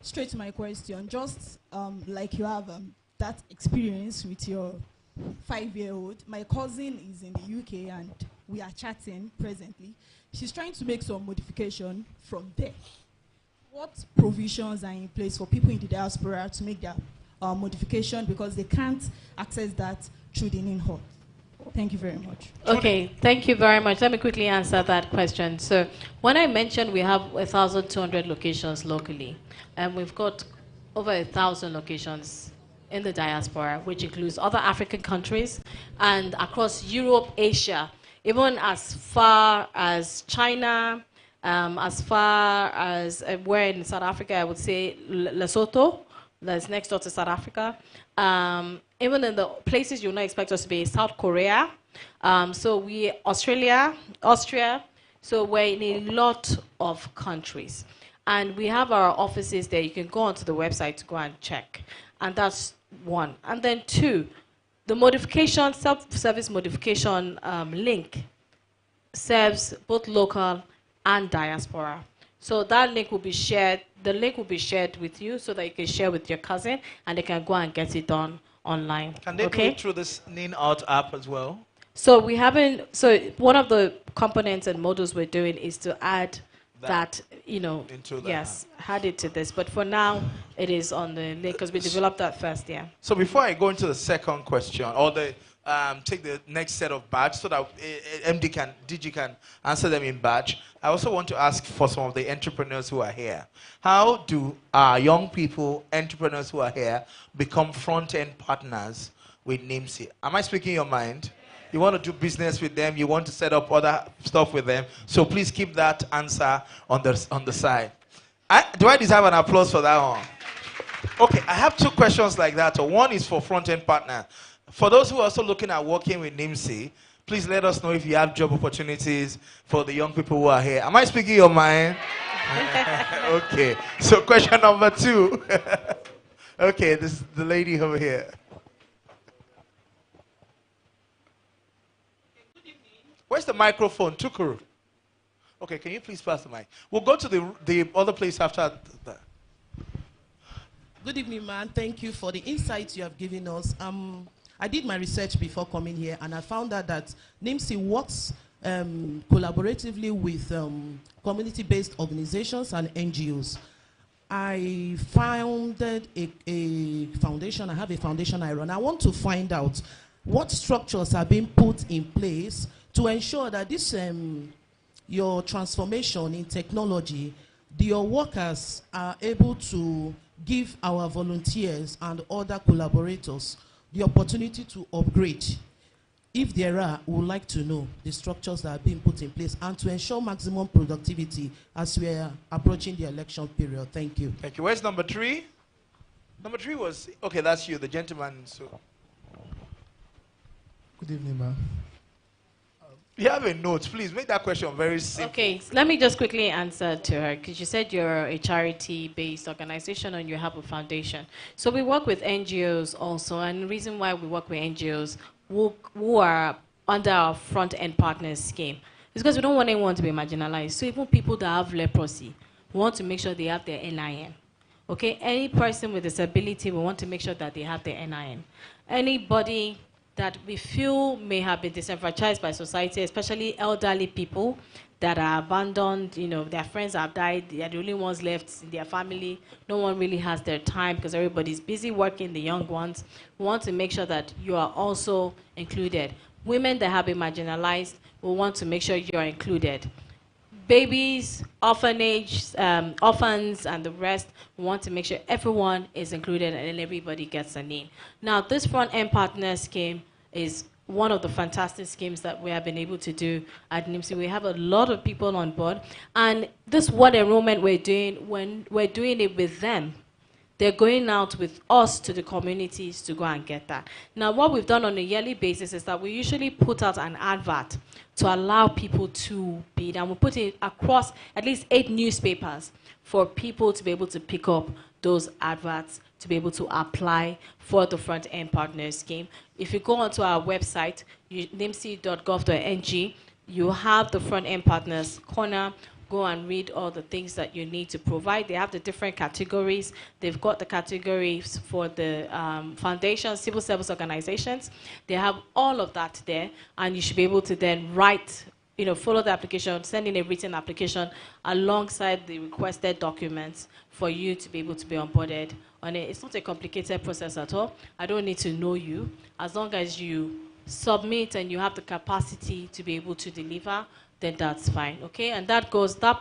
Straight to my question. Just like you have that experience with your 5-year-old. My cousin is in the UK and we are chatting presently. She's trying to make some modification from there. What provisions are in place for people in the diaspora to make their modification because they can't access that through the NIMC? Thank you very much. Okay, thank you very much. Let me quickly answer that question. So when I mentioned we have 1,200 locations locally, and we've got over 1,000 locations in the diaspora, which includes other African countries and across Europe, Asia, even as far as China, as far as where in South Africa, I would say Lesotho, that's next door to South Africa. Even in the places you would not expect us to be, South Korea. Austria. So we're in a lot of countries. And we have our offices there. You can go onto the website to go and check. And that's 1. And then 2, the modification, self-service modification link serves both local and diaspora. So that link will be shared. The link will be shared with you so that you can share with your cousin and they can go and get it done online. Can they do it through this NIN-Out app as well? So we haven't, so one of the components and modules we're doing is to add that into yes, add it to this. But for now, it is on the link because we developed that first, yeah. So before I go into the second question, or the take the next set of batch so that DG can answer them in batch, I also want to ask for some of the entrepreneurs who are here. How do young people, entrepreneurs who are here, become front-end partners with NIMC? Am I speaking your mind? You want to do business with them, you want to set up other stuff with them, so please keep that answer on the side. Do I deserve an applause for that one? Okay, I have 2 questions like that. One is for front-end partner. For those who are also looking at working with NIMC, please let us know if you have job opportunities for the young people who are here. Am I speaking your mind? Okay, so question number 2. Okay, this is the lady over here. Where's the microphone? Tukuru. Okay, can you please pass the mic? We'll go to the other place after that. Good evening, man. Thank you for the insights you have given us. I did my research before coming here, and I found out that NIMC works collaboratively with community-based organizations and NGOs. I founded a foundation. I have a foundation I run. I want to find out what structures are being put in place to ensure that this your transformation in technology, your workers are able to give our volunteers and other collaborators the opportunity to upgrade. If there are, we would like to know the structures that are being put in place and to ensure maximum productivity as we are approaching the election period. Thank you. Thank you. Where's number 3? Number 3 was, okay, that's you, the gentleman. So. Good evening, ma'am. You have a note. Please make that question very simple. Okay, so let me just quickly answer to her because you said you're a charity-based organization and you have a foundation. So we work with NGOs also, and the reason why we work with NGOs who are under our front-end partners scheme is because we don't want anyone to be marginalized. So even people that have leprosy, we want to make sure they have their NIN. Okay, any person with disability, we want to make sure that they have their NIN. Anybody that we feel may have been disenfranchised by society, especially elderly people that are abandoned, their friends have died, they are the only ones left in their family, no one really has their time because everybody's busy working, the young ones. We want to make sure that you are also included. Women that have been marginalized, we want to make sure you are included. Babies, orphans, and the rest, we want to make sure everyone is included and everybody gets a name. Now, this front-end partner scheme is one of the fantastic schemes that we have been able to do at NIMC. We have a lot of people on board, and this what enrollment we're doing, when we're doing it with them, they're going out with us to the communities to go and get that. Now, what we've done on a yearly basis is that we usually put out an advert to allow people to bid, and we put it across at least 8 newspapers for people to be able to pick up those adverts, to be able to apply for the front-end partner scheme. If you go onto our website, nimc.gov.ng, you have the front-end partners corner. Go and read all the things that you need to provide. They have the different categories. They've got the categories for the foundations, civil service organizations. They have all of that there, and you should be able to then write, follow the application, send in a written application alongside the requested documents for you to be able to be onboarded on it. It's not a complicated process at all. I don't need to know you. As long as you submit and you have the capacity to be able to deliver, then that's fine, okay? And that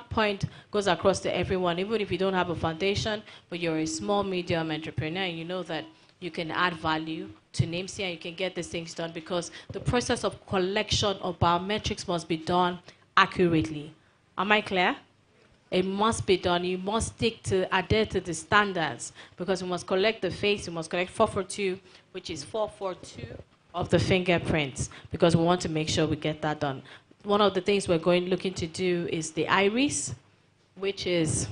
point goes across to everyone, even if you don't have a foundation, but you're a small, medium entrepreneur, and you know that you can add value to NIMC and you can get these things done, because the process of collection of biometrics must be done accurately. Am I clear? It must be done. You must adhere to the standards, because we must collect the face, we must collect 442, which is 442 of the fingerprints, because we want to make sure we get that done. One of the things we're looking to do is the iris, which is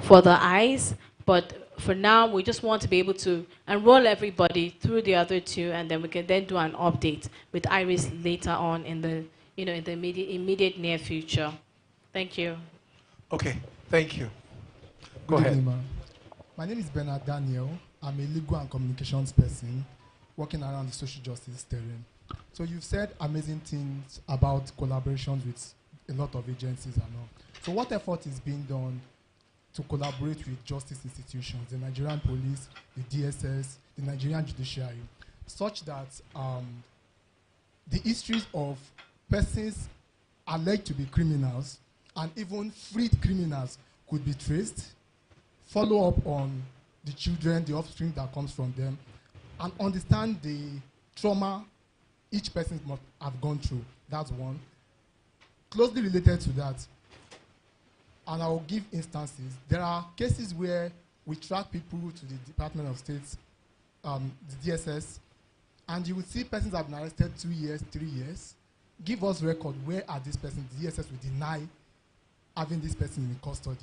for the eyes. But for now, we just want to be able to enroll everybody through the other 2, and then we can then do an update with iris later on in the, in the immediate near future. Thank you. Okay, thank you. Go Good ahead. evening, ma'am. My name is Bernard Daniel. I'm a legal and communications person working around the social justice terrain. So you've said amazing things about collaborations with a lot of agencies and all. So what effort is being done to collaborate with justice institutions, the Nigerian police, the DSS, the Nigerian judiciary, such that the histories of persons alleged to be criminals and even freed criminals could be traced, follow up on the children, the offspring that comes from them, and understand the trauma each person must have gone through. That's one. Closely related to that, and I will give instances, there are cases where we track people to the Department of State, the DSS, and you will see persons have been arrested 2 years, 3 years. Give us record, where are these persons? The DSS will deny having this person in custody.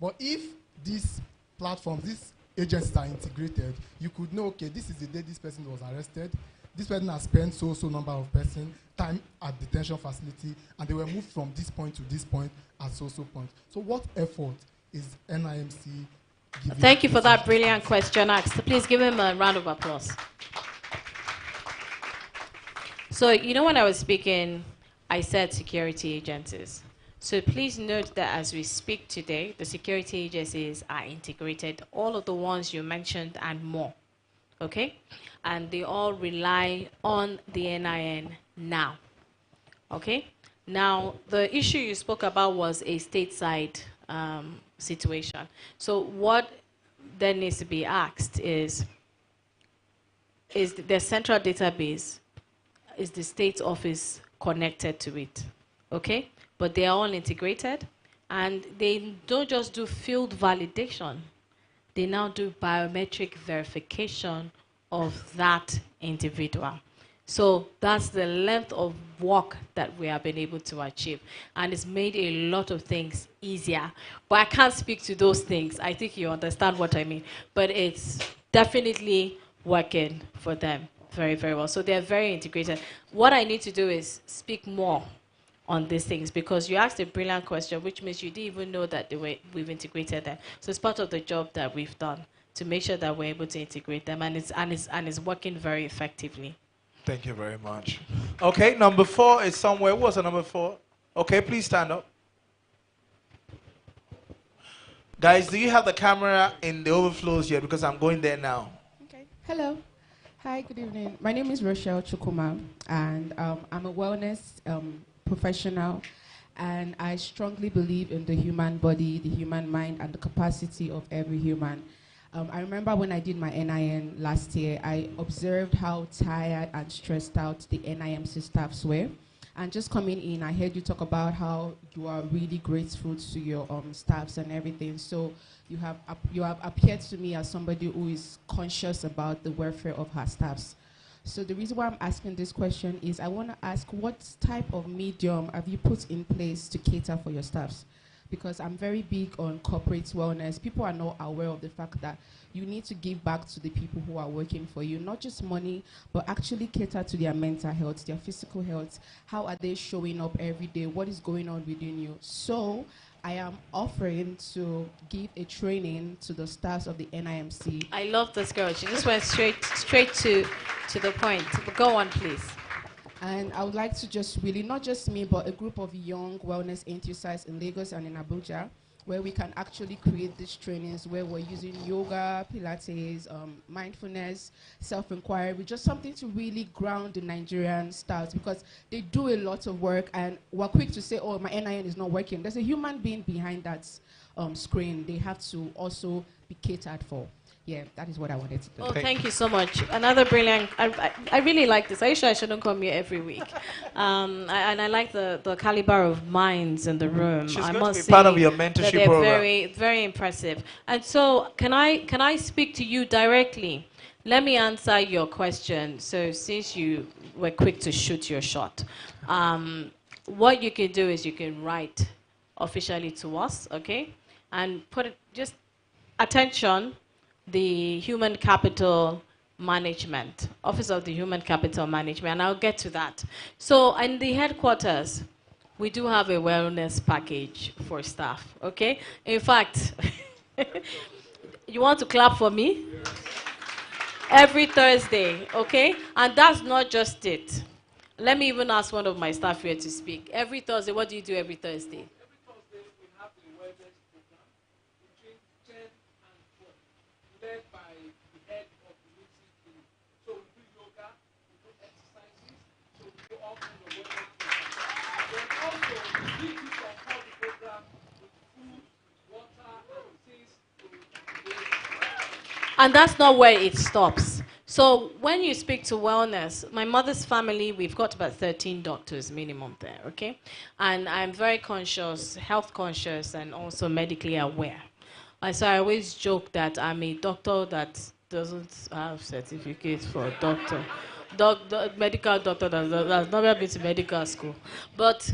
But if these platforms, these agencies are integrated, you could know, okay, this is the day this person was arrested, this person has spent so number of person time at detention facility, and they were moved from this point to this point at so point. So what effort is NIMC giving? Thank you for that brilliant question asked. Please give him a round of applause. So, when I was speaking, I said security agencies. So please note that as we speak today, the security agencies are integrated, all of the ones you mentioned and more, okay? And they all rely on the NIN now, okay? Now, the issue you spoke about was a stateside situation. So what then needs to be asked is the central database, is the state office connected to it, okay? But they are all integrated, and they don't just do field validation. They now do biometric verification of that individual. So that's the length of work that we have been able to achieve. And it's made a lot of things easier. But I can't speak to those things. I think you understand what I mean. But it's definitely working for them very, very well. So they're very integrated. What I need to do is speak more on these things, because you asked a brilliant question, which means you didn't even know that we've integrated them. So it's part of the job that we've done to make sure that we're able to integrate them, and it's working very effectively. Thank you very much. Okay, number 4 is somewhere. What's the number 4? Okay, please stand up. Guys, do you have the camera in the overflows yet? Because I'm going there now. Okay. Hello. Hi, good evening. My name is Rochelle Chukuma, and I'm a wellness professional, and I strongly believe in the human body, the human mind, and the capacity of every human. I remember when I did my NIN last year, I observed how tired and stressed out the NIMC staffs were. And just coming in, I heard you talk about how you are really grateful to your staffs and everything. So you have appeared to me as somebody who is conscious about the welfare of her staffs. So the reason why I'm asking this question is I want to ask, what type of medium have you put in place to cater for your staffs? Because I'm very big on corporate wellness. People are not aware of the fact that you need to give back to the people who are working for you, not just money, but actually cater to their mental health, their physical health. How are they showing up every day? What is going on within you? So I am offering to give a training to the staffs of the NIMC. I love this girl. She just went straight to the point. Go on, please. And I would like to just really, not just me, but a group of young wellness enthusiasts in Lagos and in Abuja, where we can actually create these trainings where we're using yoga, Pilates, mindfulness, self-inquiry, just something to really ground the Nigerian staffs, because they do a lot of work and we're quick to say, oh, my NIN is not working. There's a human being behind that screen. They have to also be catered for. Yeah, that is what I wanted to do. Oh, thank you so much. Another brilliant. I really like this. Are you sure I shouldn't come here every week? And I like the caliber of minds in the room. She's I going must to be part of say your that mentorship they're program. very, very impressive. And so, can I speak to you directly? Let me answer your question. So, since you were quick to shoot your shot, what you can do is you can write officially to us, okay, and put it just attention. The Human Capital Management, Office of the Human Capital Management, and I'll get to that. So in the headquarters, we do have a wellness package for staff, okay? In fact, you want to clap for me? Every Thursday, okay? And that's not just it. Let me even ask one of my staff here to speak. Every Thursday, what do you do every Thursday? And that's not where it stops. So when you speak to wellness, my mother's family, we've got about 13 doctors minimum there, okay? And I'm very conscious, health conscious, and also medically aware. And so I always joke that I'm a doctor that doesn't have certificates for a doctor. Medical doctor that's never been to medical school. But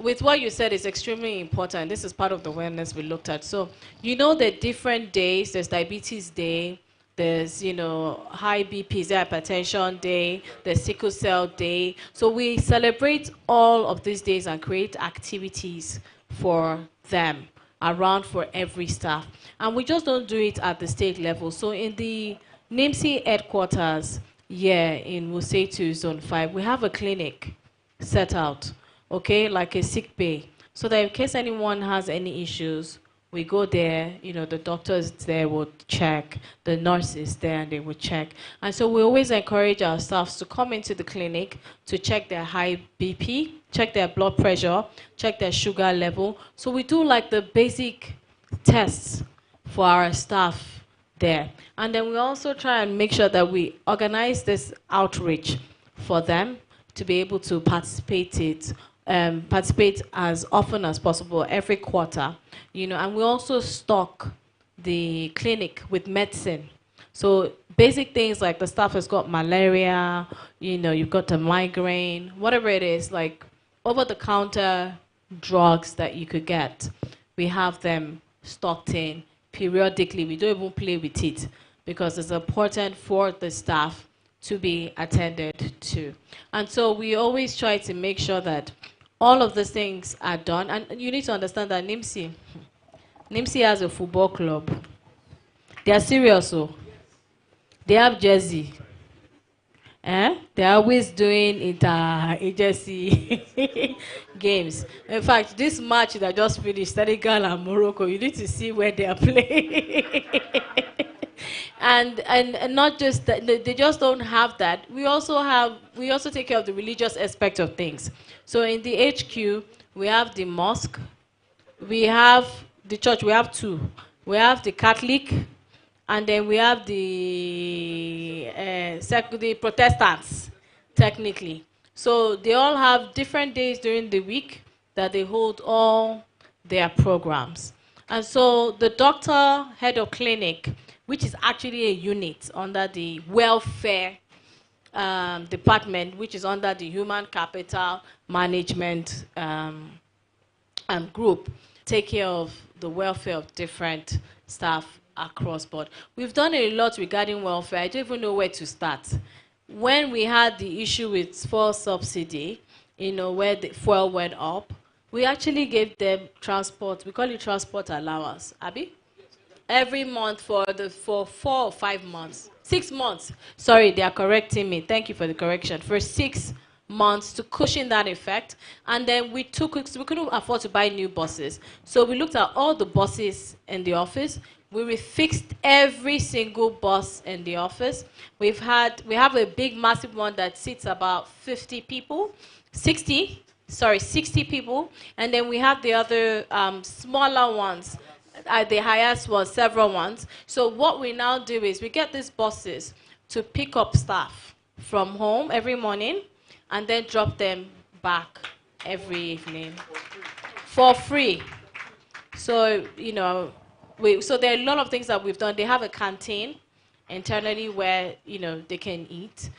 with what you said is extremely important. This is part of the wellness we looked at. So, you know the different days, there's diabetes day, there's, high BP, hypertension day, there's sickle cell day. So we celebrate all of these days and create activities for them, around for every staff. And we just don't do it at the state level. So in the NIMC headquarters, in Wuseitu Zone 5, we have a clinic set out, okay, like a sick bay, so that in case anyone has any issues, we go there, the doctors there will check, the nurse is there and they will check. And so we always encourage our staff to come into the clinic to check their high BP, check their blood pressure, check their sugar level. So we do like the basic tests for our staff there. And then we also try and make sure that we organize this outreach for them to be able to participate as often as possible every quarter, and we also stock the clinic with medicine. So basic things like the staff has got malaria, you've got a migraine, whatever it is, like over-the-counter drugs that you could get. We have them stocked in periodically. We don't even play with it because it's important for the staff to be attended to. And so we always try to make sure that all of these things are done. And you need to understand that NIMC has a football club. They are serious, so they have jersey. They're always doing inter-agency games. In fact, this match that just finished, Senegal and Morocco, you need to see where they are playing. And not just that, they just don't have that. We also take care of the religious aspect of things. So in the HQ, we have the mosque, we have the church, we have two. We have the Catholic, and then we have the Protestants, technically. So they all have different days during the week that they hold all their programs. And so the doctor, head of clinic, which is actually a unit under the welfare department, which is under the human capital management group, take care of the welfare of different staff across board. We've done a lot regarding welfare. I don't even know where to start. When we had the issue with fuel subsidy, you know, where the fuel went up, we actually gave them transport. We call it transport allowance, Abby? Every month for 4 or 5 months. 6 months. Sorry, they are correcting me. Thank you for the correction. For 6 months to cushion that effect. And then we couldn't afford to buy new buses. So we looked at all the buses in the office. We refixed every single bus in the office. We have a big, massive one that seats about 50 people, 60 people. And then we have the other smaller ones. The highest was several ones. So what we now do is we get these buses to pick up staff from home every morning and then drop them back every evening for free. So, you know, so there are a lot of things that we've done. They have a canteen internally where, you know, they can eat.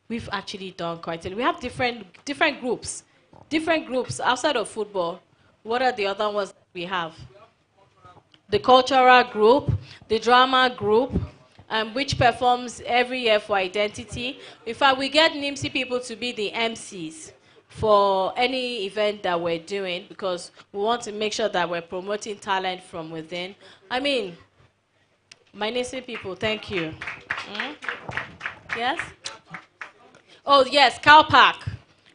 We've actually done quite a lot. We have different groups outside of football. What are the other ones we have? The cultural group, the drama group, which performs every year for identity. In fact, we get NIMC people to be the MCs for any event that we're doing because we want to make sure that we're promoting talent from within. I mean, my NIMC people, thank you. Yes? Oh, yes, car park.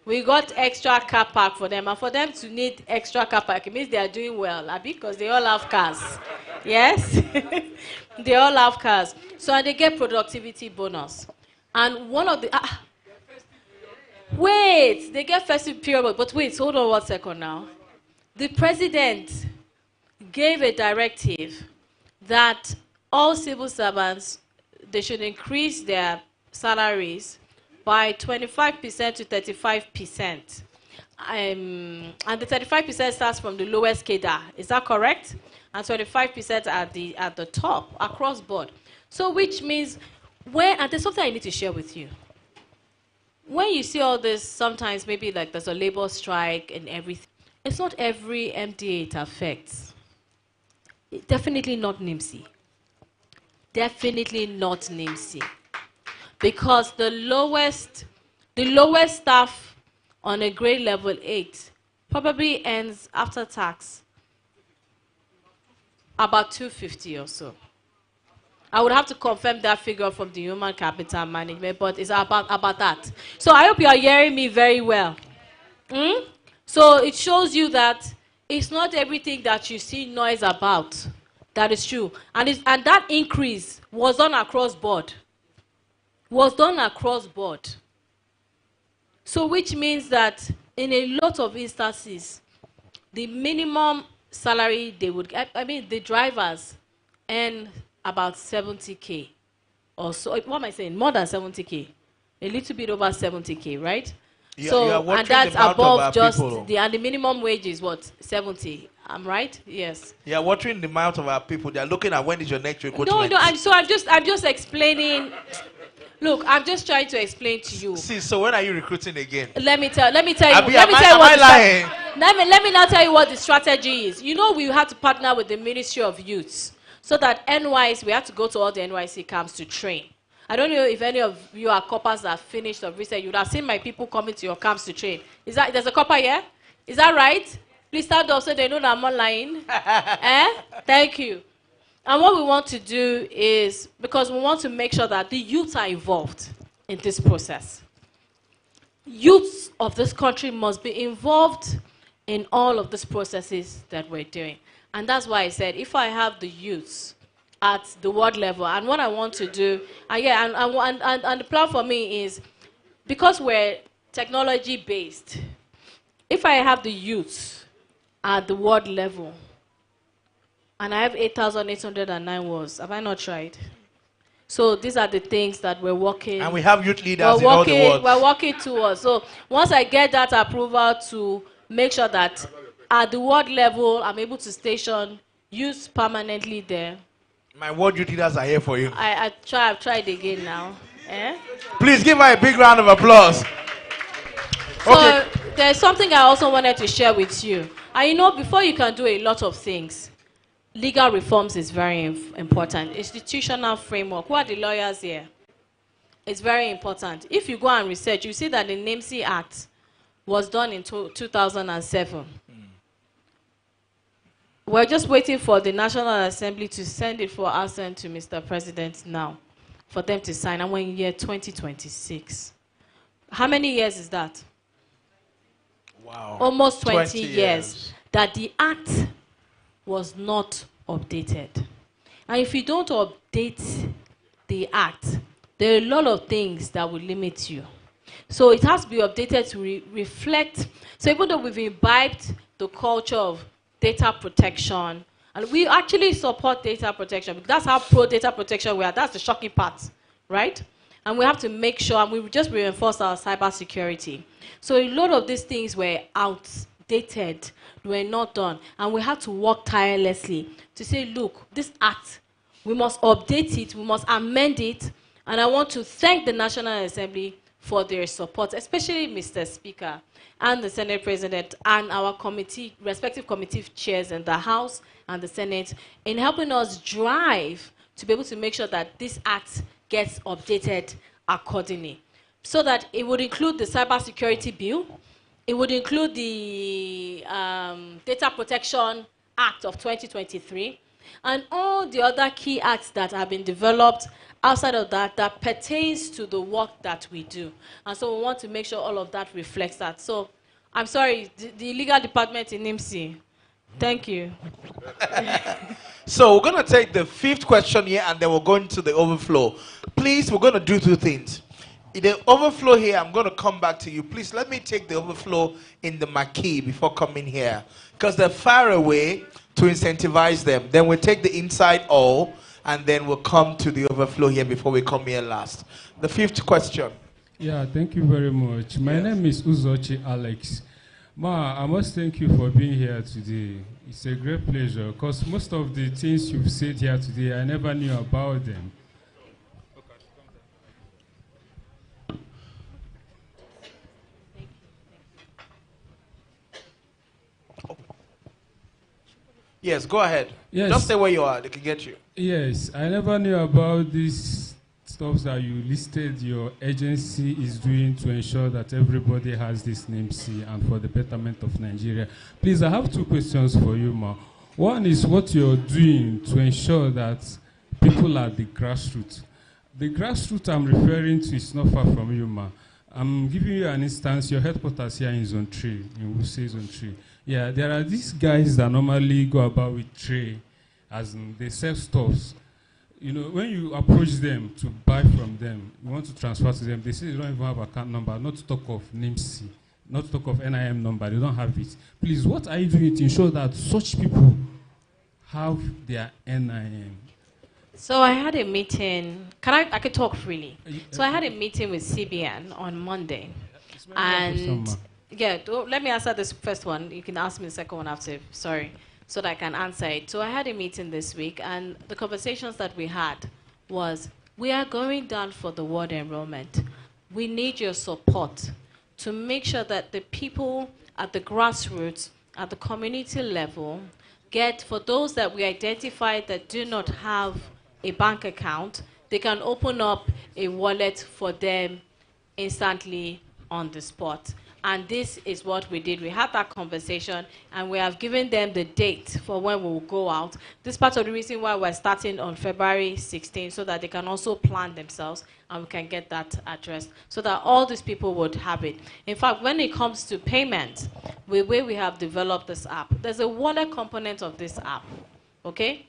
We got extra car park for them. And for them to need extra car park, it means they are doing well, because they all have cars. Yes? They all have cars. So they get productivity bonus. And one of the... wait, they get festive period. But wait, hold on 1 second now. The president gave a directive that all civil servants, they should increase their salaries by 25% to 35%. And the 35% starts from the lowest cadre. Is that correct? And 25% at the top, across board. So which means, and there's something I need to share with you. When you see all this, sometimes maybe like there's a labor strike and everything, it's not every MDA it affects. Definitely not NIMC. Definitely not NIMC. Because the lowest staff on a grade level 8 probably earns after tax about 250 or so. I would have to confirm that figure from the human capital management, but it's about that. So I hope you are hearing me very well. So it shows you that it's not everything that you see noise about that is true. And that increase was done across board. So which means that in a lot of instances, the minimum salary they would get, the drivers earn about 70K or so. What am I saying? More than 70K. A little bit over 70K, right? Yeah, so, and that's above just and the minimum wage is what? 70. I'm right? Yes. Yeah, watering the mouth of our people. They're looking at when is your next recruitment. No, I'm just explaining. Look, I'm just trying to explain to you. See, so when are you recruiting again? Let me tell you. Let me now tell you what the strategy is. You know, we had to partner with the Ministry of Youth so that NYC, we had to go to all the NYC camps to train. I don't know if any of you are coppers that finished or recent. You would have seen my people coming to your camps to train. There's a copper here? Is that right? Please stand up so they know that I'm online. Thank you. And what we want to do is, because we want to make sure that the youth are involved in this process. Youths of this country must be involved in all of these processes that we're doing. And that's why I said, if I have the youths at the ward level, and what I want to do, and the plan for me is, because we're technology-based, if I have the youths at the ward level, and I have 8,809 wards. Have I not tried? So these are the things that we're working. And we have youth leaders in all the world. We're working towards. So once I get that approval to make sure that at the ward level, I'm able to station youth permanently there. My ward youth leaders are here for you. I've tried again now. Eh? Please give her a big round of applause. So Okay. there's something I also wanted to share with you. And you know, before you can do a lot of things, legal reforms is very important. Institutional framework. Who are the lawyers here? It's very important. If you go and research, you see that the NIMC Act was done in 2007. We're just waiting for the National Assembly to send it for assent to Mr. President now, for them to sign. And we're in year 2026. How many years is that? Wow. Almost 20 years that the act was not updated. And if you don't update the act, there are a lot of things that will limit you. So it has to be updated to reflect. So even though we've imbibed the culture of data protection, and we actually support data protection, because that's how pro data protection we are. That's the shocking part, right? And we have to make sure, and we just reinforce our cybersecurity. So a lot of these things were outdated, were not done, and we had to work tirelessly to say, look, this act, we must update it, we must amend it, and I want to thank the National Assembly for their support, especially Mr. Speaker and the Senate President and our committee, respective committee chairs in the House and the Senate, in helping us drive to be able to make sure that this act gets updated accordingly. So that it would include the Cybersecurity Bill, it would include the Data Protection Act of 2023, and all the other key acts that have been developed outside of that, that pertains to the work that we do. And so we want to make sure all of that reflects that. So I'm sorry, the legal department in NIMC, thank you. So we're going to take the 5th question here, and then we're going to the overflow. Please, we're going to do 2 things. In the overflow here, I'm going to come back to you. Please let me take the overflow in the marquee before coming here, because they're far away, to incentivize them. Then we'll take the inside all, and then we'll come to the overflow here before we come here last. The 5th question. Yeah, thank you very much. My name is Uzochi Alex. Ma, I must thank you for being here today. It's a great pleasure, because most of the things you've said here today, I never knew about them. Yes, go ahead. Yes. Just stay where you are. They can get you. Yes, I never knew about these stuff that you listed your agency is doing to ensure that everybody has this NIMC and for the betterment of Nigeria. Please, I have 2 questions for you, Ma. One is what you're doing to ensure that people are the grassroots. The grassroots I'm referring to is not far from you, Ma. I'm giving you an instance. Your headquarters here in Zone 3, in Wuse Zone 3. Yeah, there are these guys that normally go about with tray, as in they sell stuffs. You know, when you approach them to buy from them, you want to transfer to them, they say they don't even have account number, not to talk of NIMC, not to talk of NIM number, they don't have it. Please, what are you doing to ensure that such people have their NIM? So I had a meeting, I could talk freely. So I had a meeting with CBN on Monday. And yeah, let me answer this first one. You can ask me the second one after, sorry, so that I can answer it. So I had a meeting this week, and the conversations that we had was, we are going down for the ward enrollment. We need your support to make sure that the people at the grassroots, at the community level, get, for those that we identify that do not have a bank account, they can open up a wallet for them instantly on the spot. And this is what we did. We had that conversation, and we have given them the date for when we will go out. This is part of the reason why we're starting on February 16, so that they can also plan themselves, and we can get that addressed, so that all these people would have it. In fact, when it comes to payment, the way we have developed this app, there's a wallet component of this app, okay,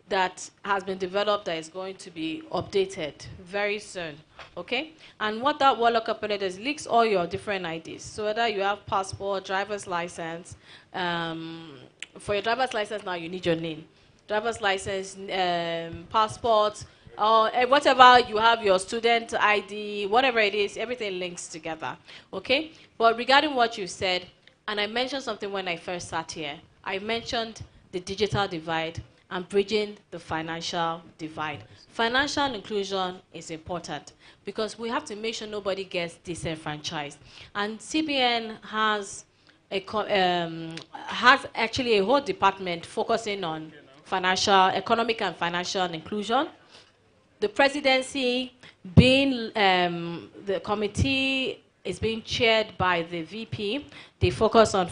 that has been developed that is going to be updated very soon, okay? And what that wallet component is, links all your different IDs. So whether you have passport, driver's license, for your driver's license now you need your name. Driver's license, passport, or whatever you have, your student ID, whatever it is, everything links together. Okay? But regarding what you said, and I mentioned something when I first sat here, I mentioned the digital divide and bridging the financial divide. Financial inclusion is important because we have to make sure nobody gets disenfranchised. And CBN has actually a whole department focusing on economic and financial inclusion. The presidency, being the committee is being chaired by the VP. They focus on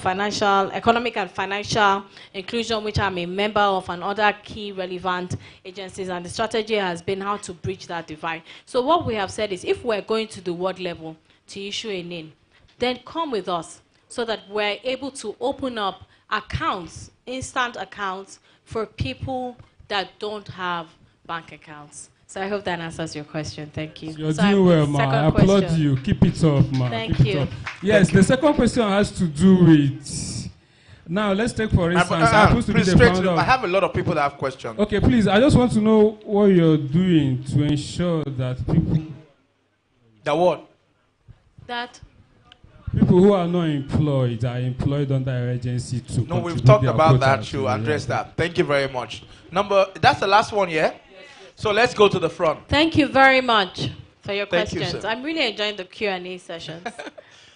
economic and financial inclusion, which I'm a member of, and other key relevant agencies. And the strategy has been how to bridge that divide. So what we have said is, if we're going to the world level to issue a NIN, then come with us so that we're able to open up accounts, instant accounts, for people that don't have bank accounts. So I hope that answers your question. Thank you. You're doing well, ma. I applaud you. Keep it up, ma. Thank you. Yes, the second question has to do with... Now, let's take, for instance, I have a lot of people that have questions. Okay, please, I just want to know what you're doing to ensure that people... The what? That... People who are not employed are employed under an agency too. No, we've talked about that to address that. Thank you very much. That's the last one, yeah? So let's go to the front. Thank you very much for your questions. Thank you, I'm really enjoying the Q&A sessions.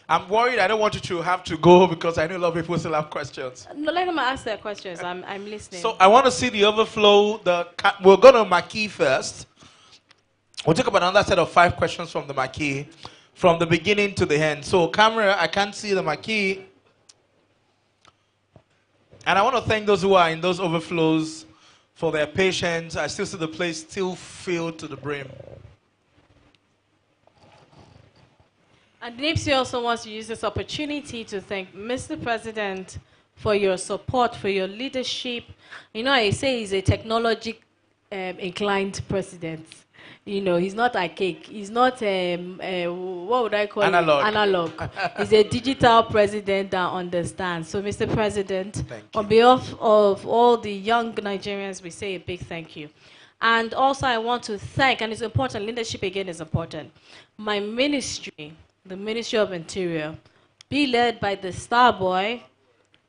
I'm worried I don't want you to have to go because I know a lot of people still have questions. No, let them ask their questions. I'm listening. So I want to see the overflow. We're going to Marquis first. We'll talk about another set of 5 questions from the Marquis, from the beginning to the end. So camera, I can't see the Marquis. And I want to thank those who are in those overflows for their patience. I still see the place still filled to the brim. And NIMC also wants to use this opportunity to thank Mr. President for your support, for your leadership. You know, I say he's a technology inclined president. You know, he's not archaic. He's not, what would I call it? Analog. He's a digital president that understands. So, Mr. President, on behalf of all the young Nigerians, we say a big thank you. And also, I want to thank, and it's important, leadership again is important, my ministry, the Ministry of Interior, be led by the star boy,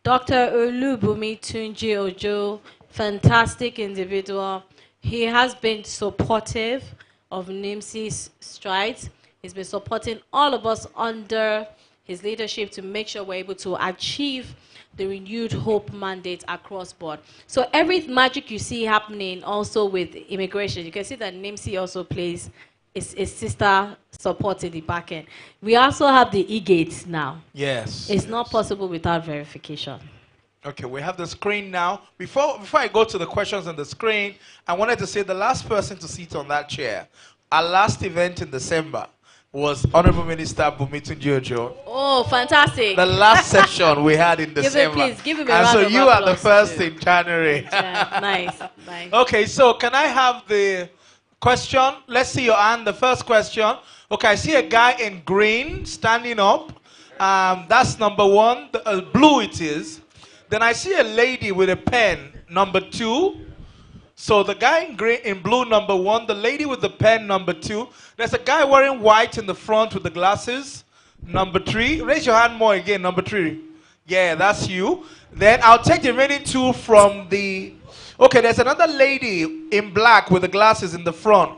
Dr. Olubumi Tunji Ojo, fantastic individual. He has been supportive of NIMC's strides. He's been supporting all of us under his leadership to make sure we're able to achieve the renewed hope mandate across board. So every magic you see happening also with immigration, you can see that NIMC also plays its sister support in the back end. We also have the e-gates now. Yes. It's not possible without verification. Okay, we have the screen now. Before I go to the questions on the screen, I wanted to say the last person to sit on that chair, our last event in December, was Honorable Minister Bumitunji Ojo. Oh, fantastic. The last session we had in December. Give him a round of applause. And so you are the first in January. Yeah, nice. Okay, so can I have the question? Let's see your hand. The first question. Okay, I see a guy in green standing up. That's number 1. Blue it is. Then I see a lady with a pen, number 2. So the guy in green, in blue, number 1. The lady with the pen, number 2. There's a guy wearing white in the front with the glasses, number 3. Raise your hand more again, number 3. Yeah, that's you. Then I'll take the remaining 2 from the... Okay, there's another lady in black with the glasses in the front.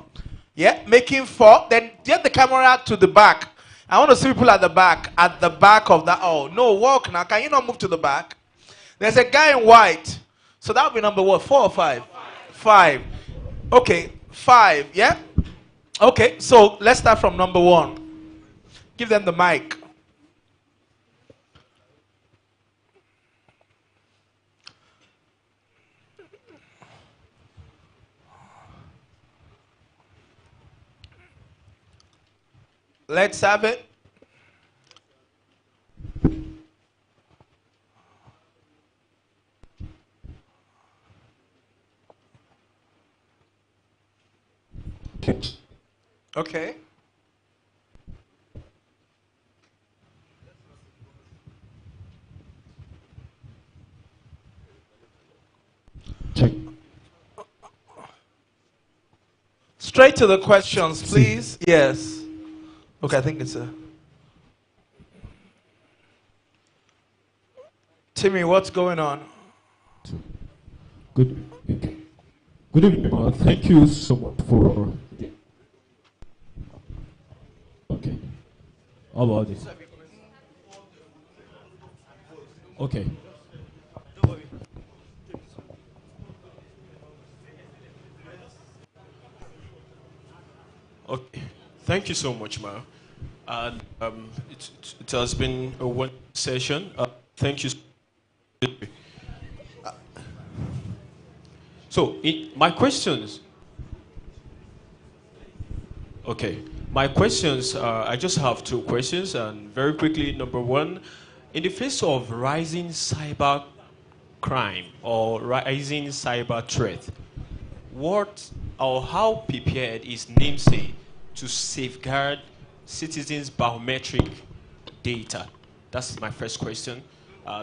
Yeah, making 4. Then get the camera to the back. I want to see people at the back of that. Oh, no, walk now. Can you not move to the back? There's a guy in white. So that would be number what? 4 or 5? 5. Okay, 5, yeah? Okay, so let's start from number 1. Give them the mic. Let's have it. Okay. Straight to the questions, please. Yes. Okay, I think it's a... Timmy, what's going on? Good evening. Thank you so much for... Okay. How about this? Okay. Okay. Thank you so much, Ma. And it has been a one session. Thank you. So, my questions. Okay. My questions, I just have two questions, and very quickly, number one, in the face of rising cyber crime or rising cyber threat, what or how prepared is NIMC to safeguard citizens' biometric data? That's my first question,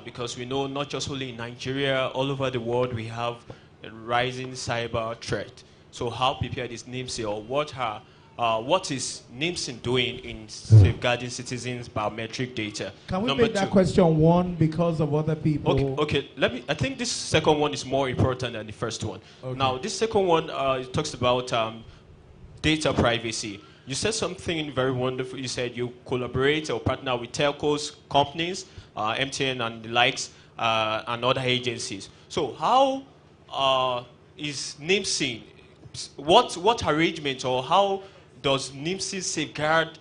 because we know not just only in Nigeria, all over the world we have a rising cyber threat. So how prepared is NIMC, or what is NIMC doing in safeguarding citizens' biometric data? Can we Number make that two. question one because of other people? Okay. I think this second one is more important than the first one. Okay. Now, this second one it talks about data privacy. You said something very wonderful. You said you collaborate or partner with telcos, companies, MTN and the likes, and other agencies. So how is NIMC, what arrangement or how does NIMC safeguard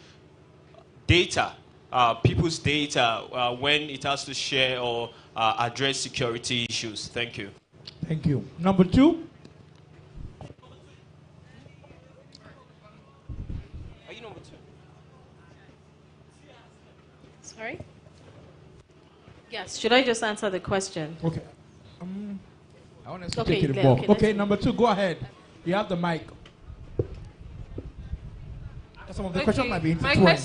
data, people's data, when it has to share or address security issues? Thank you. Thank you. Number two. Are you number two? Sorry? Yes, should I just answer the question? Okay. I want to Okay, take it okay, involved. okay, Okay, number two, go ahead. You have the mic. Some of the questions might be intertwined.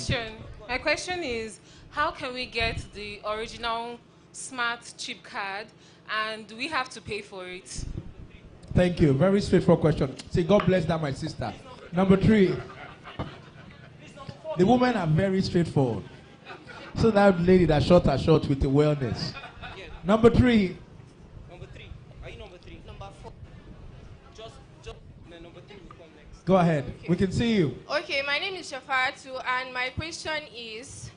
My question is, how can we get the original smart chip card, and do we have to pay for it? Thank you. Very straightforward question. Say, God bless that, my sister. Number three. The women are very straightforward. So that lady that shot her shot with the wellness. Yeah. Number three. Number three. Are you number three? Number four. Just no, number three will come next. Go ahead. Okay. We can see you. Okay, my name is Shafaratu, and my question is,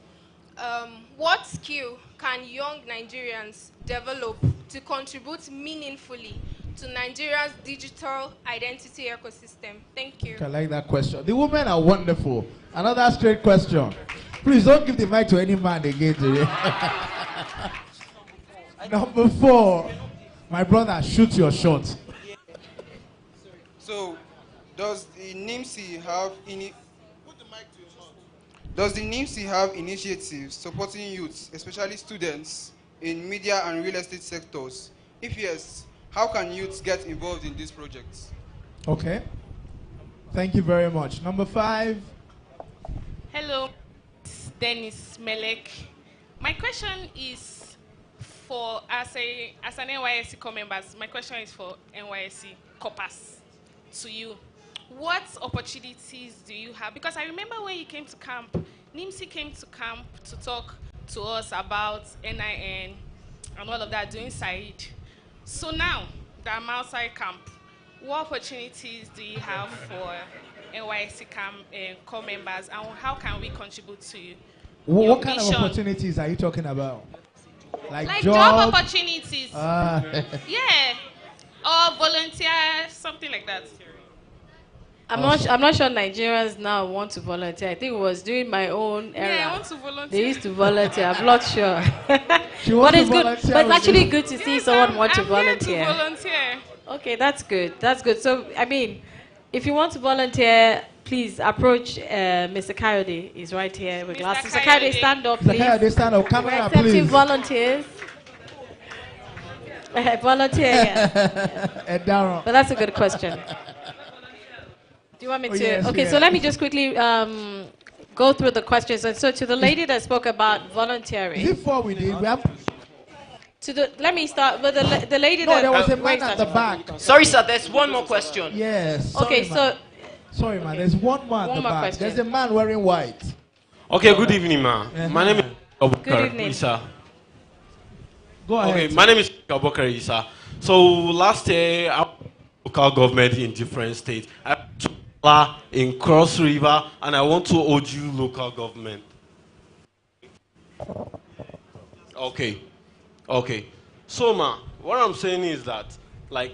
what skill can young Nigerians develop to contribute meaningfully to Nigeria's digital identity ecosystem? Thank you. I like that question. The women are wonderful. Another straight question. Please don't give the mic to any man again today. Number four. My brother, shoot your shot. So, does the NIMC have initiatives supporting youths, especially students, in media and real estate sectors? If yes, how can youths get involved in these projects? Okay. Thank you very much. Number five. Hello, it's Dennis Melek. My question is for, as an NYSC core member, my question is for NYSC corpus to you. What opportunities do you have? Because I remember when you came to camp, NIMC came to camp to talk to us about NIN and all of that doing side. So now that I'm outside camp, what opportunities do you have for NYSC camp core members, and how can we contribute to you? What kind of opportunities are you talking about? Like job opportunities. Yeah. Or volunteer, something like that. I'm not sure Nigerians now want to volunteer. I think it was during my own era. Yeah, I want to volunteer. They used to volunteer. I'm not sure. But it's good. But it's actually good to see someone want to volunteer. To volunteer. Okay, that's good. That's good. So, I mean, if you want to volunteer, please approach Mr. Coyote. He's right here with glasses. Mr. Coyote, stand up, please. Mr. Coyote, stand up. Camera, We're accepting please. volunteers. Volunteer, yeah. But that's a good question. Do you want me to? Yes, okay, yes. so let me just quickly go through the questions. And so to the lady that spoke about volunteering. Before we did, we have... Let me start with the lady No, that there was a raised man at her the back. Sorry, sir, there's one more question. Yes. Okay, sorry, so Sorry, man. There's one man at the back. Question. There's a man wearing white. Okay, good evening, ma. My name is Good evening. Isa. Go ahead. Okay, my name is Abubakar Isa. So last year, I local government in different states. I went to Ala in Cross River, and I went to Oju local government. Okay, okay. So, ma, what I'm saying is that, like,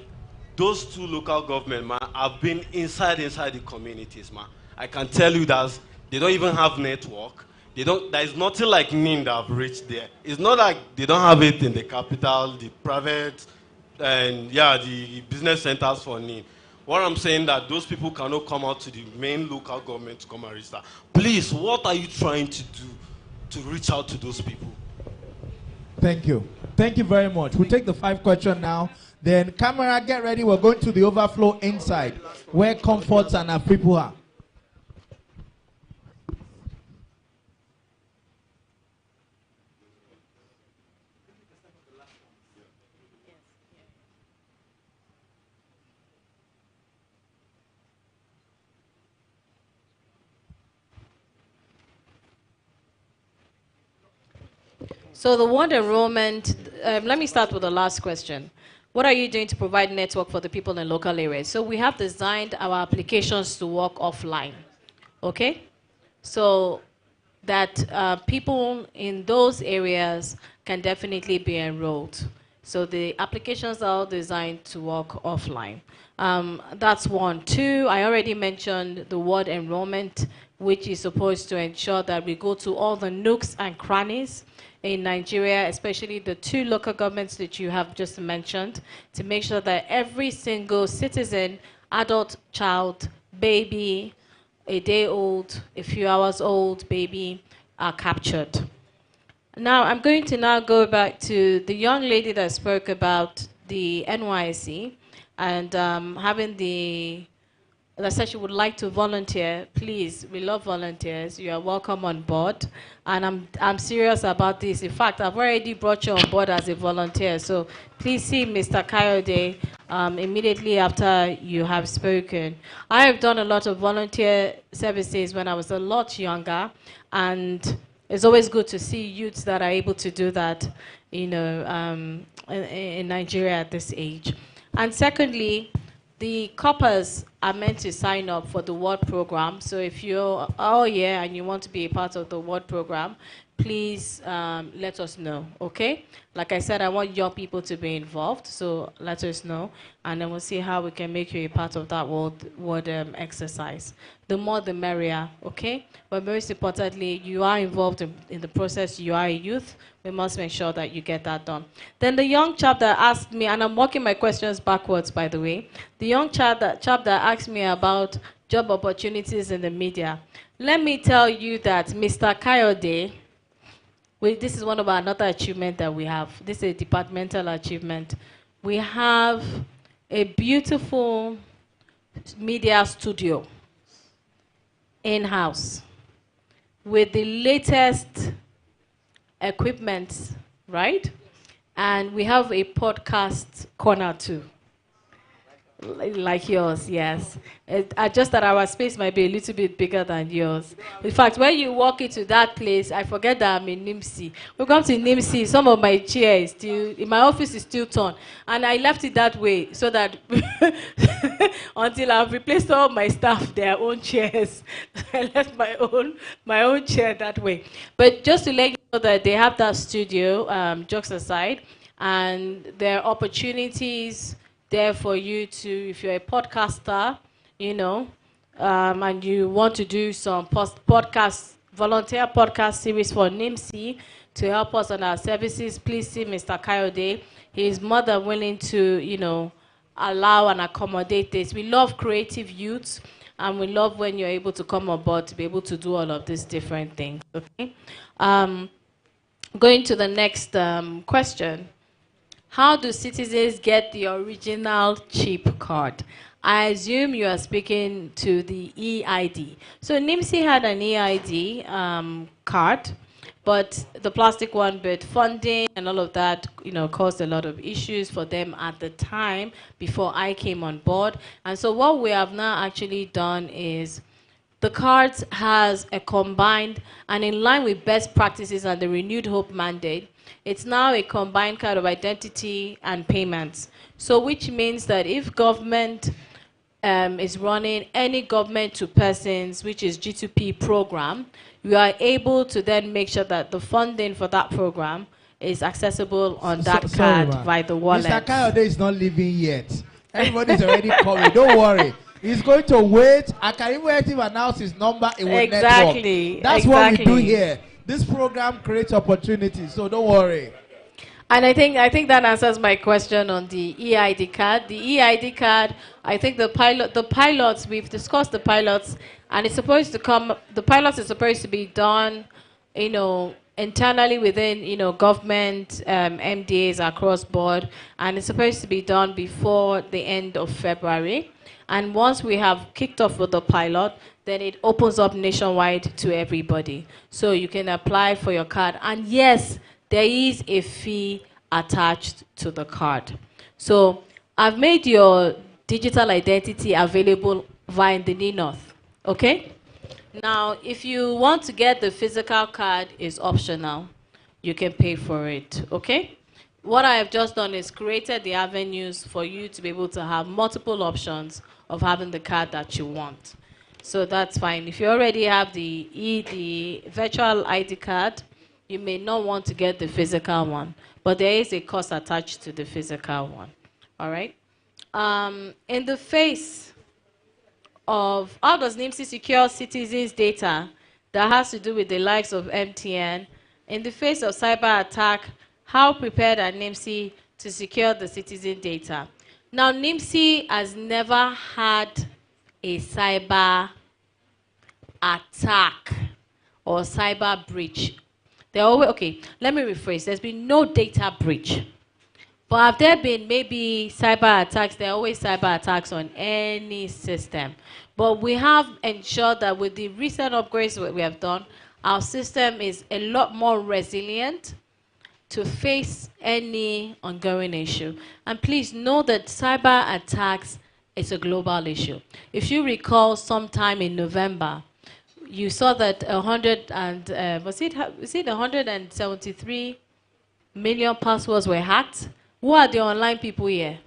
those two local government, ma, have been inside the communities, ma. I can tell you that they don't even have network. There is nothing like NIM that have reached there. It's not like they don't have it in the capital, the private, and yeah, the business centers for NIM. What I'm saying that those people cannot come out to the main local government to come and register. Please, what are you trying to do to reach out to those people? Thank you. Thank you very much. We'll take the 5 questions now. Then, camera, get ready. We're going to the overflow inside, where Comforts and our people are. So the ward enrollment, let me start with the last question. What are you doing to provide network for the people in local areas? So we have designed our applications to work offline, okay? So that people in those areas can definitely be enrolled. So the applications are all designed to work offline. That's 1. 2, I already mentioned the ward enrollment, which is supposed to ensure that we go to all the nooks and crannies in Nigeria, especially the 2 local governments that you have just mentioned, to make sure that every single citizen, adult, child, baby, a day old, a few hours old baby are captured. Now, I'm going to now go back to the young lady that spoke about the NYC and having that said she would like to volunteer. Please, we love volunteers. You are welcome on board. And I'm serious about this. In fact, I've already brought you on board as a volunteer. So please see Mr. Kayode immediately after you have spoken. I have done a lot of volunteer services when I was a lot younger. And it's always good to see youths that are able to do that, you know, in Nigeria at this age. And secondly, the coppers are meant to sign up for the ward program. So if you're all here and you want to be a part of the ward program, please let us know, okay? Like I said, I want young people to be involved, so let us know, and then we'll see how we can make you a part of that ward exercise. The more the merrier, okay? But most importantly, you are involved in the process, you are a youth, we must make sure that you get that done. Then the young chap that asked me, and I'm working my questions backwards, by the way, the young chap that asked me about job opportunities in the media. Let me tell you that Mr. Kayode, this is one of our another achievement that we have. This is a departmental achievement. We have a beautiful media studio in-house with the latest equipment, right? And we have a podcast corner too. Like yours, yes. Just that our space might be a little bit bigger than yours. In fact, when you walk into that place, I forget that I'm in NIMC. We come to NIMC, some of my chairs still, in my office is still torn. And I left it that way so that until I've replaced all my staff their own chairs. I left my own chair that way. But just to let you know that they have that studio, jokes aside, and there are opportunities there for you to, if you're a podcaster, you know, and you want to do some volunteer podcast series for NIMC to help us on our services, please see Mr. Kayode. He is more than willing to, you know, allow and accommodate this. We love creative youths, and we love when you're able to come on board to be able to do all of these different things, okay? Going to the next question. How do citizens get the original chip card? I assume you are speaking to the EID. So NIMC had an EID card, But the plastic one, but funding and all of that, caused a lot of issues for them at the time before I came on board. And so what we have now actually done is the cards has a combined, and in line with best practices and the Renewed Hope mandate, it's now a combined card of identity and payments. So which means that if government is running any government to persons, which is G2P program, we are able to then make sure that the funding for that program is accessible on that card by the wallet. Mr. Kayode is not leaving yet. Everybody's already coming. Don't worry. He's going to wait. I can even let him announce his number. It will network. That's what we do here. This program creates opportunities, so don't worry. And I think that answers my question on the EID card. The EID card, I think the pilots, we've discussed the pilots, and it's supposed to come, the pilots are supposed to be done, internally within, government, MDAs across board, and it's supposed to be done before the end of February. And once we have kicked off with the pilot, then it opens up nationwide to everybody. So you can apply for your card. And yes, there is a fee attached to the card. So I've made your digital identity available via the NINORTH, okay? Now, if you want to get the physical card, it's optional. You can pay for it, okay? What I have just done is created the avenues for you to be able to have multiple options of having the card that you want. So that's fine. If you already have the virtual ID card, you may not want to get the physical one, but there is a cost attached to the physical one. All right? In the face of how does NIMC secure citizens' data that has to do with the likes of MTN, in the face of cyber attack, how prepared are NIMC to secure the citizen data? Now, NIMC has never had a cyber attack or cyber breach. Okay, let me rephrase. There's been no data breach. But have there been maybe cyber attacks? There are always cyber attacks on any system. But we have ensured that with the recent upgrades that we have done, our system is a lot more resilient to face any ongoing issue. And please know that cyber attacks is a global issue. If you recall, sometime in November, you saw that 173 million passwords were hacked. Who are the online people here?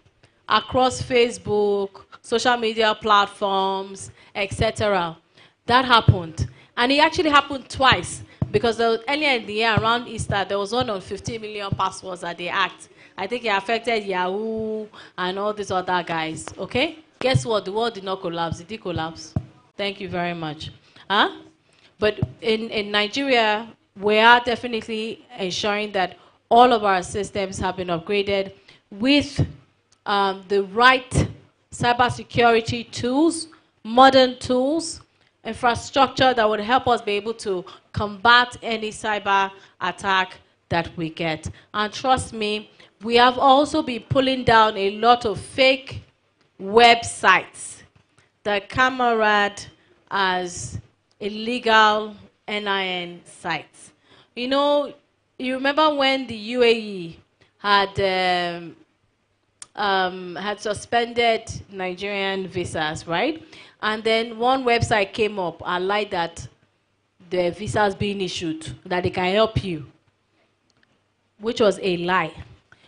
Across Facebook, social media platforms, etc. That happened. And it actually happened twice. Because earlier in the year, around Easter, there was one on 15 million passwords that they hacked. I think it affected Yahoo and all these other guys. Okay? Guess what? The world did not collapse. It did collapse. Thank you very much. Huh? But in Nigeria, we are definitely ensuring that all of our systems have been upgraded with the right cybersecurity tools, modern tools, infrastructure that would help us be able to combat any cyber attack that we get. And trust me, we have also been pulling down a lot of fake websites that camarade as illegal NIN sites. You remember when the UAE had suspended Nigerian visas, right? And then one website came up and lied that the visas being issued, that they can help you, which was a lie.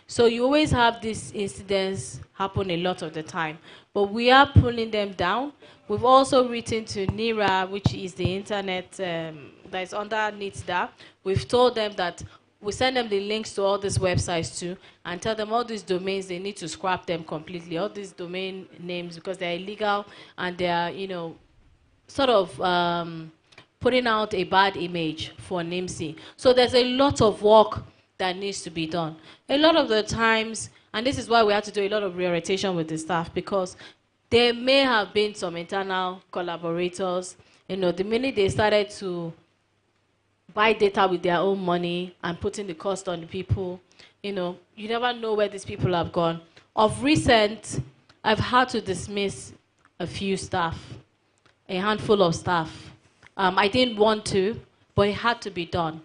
So you always have these incidents happen a lot of the time. But we are pulling them down. We've also written to NIRA, which is the internet that is under NITSDA. We've told them that we send them the links to all these websites too, and tell them all these domains, they need to scrap them completely, all these domain names, because they're illegal and they're, sort of putting out a bad image for NIMC. So there's a lot of work that needs to be done. A lot of the times, and this is why we have to do a lot of reorientation with the staff, because there may have been some internal collaborators, the minute they started to buy data with their own money and putting the cost on the people, you never know where these people have gone. Of recent, I've had to dismiss a few staff, a handful of staff. I didn't want to, but it had to be done.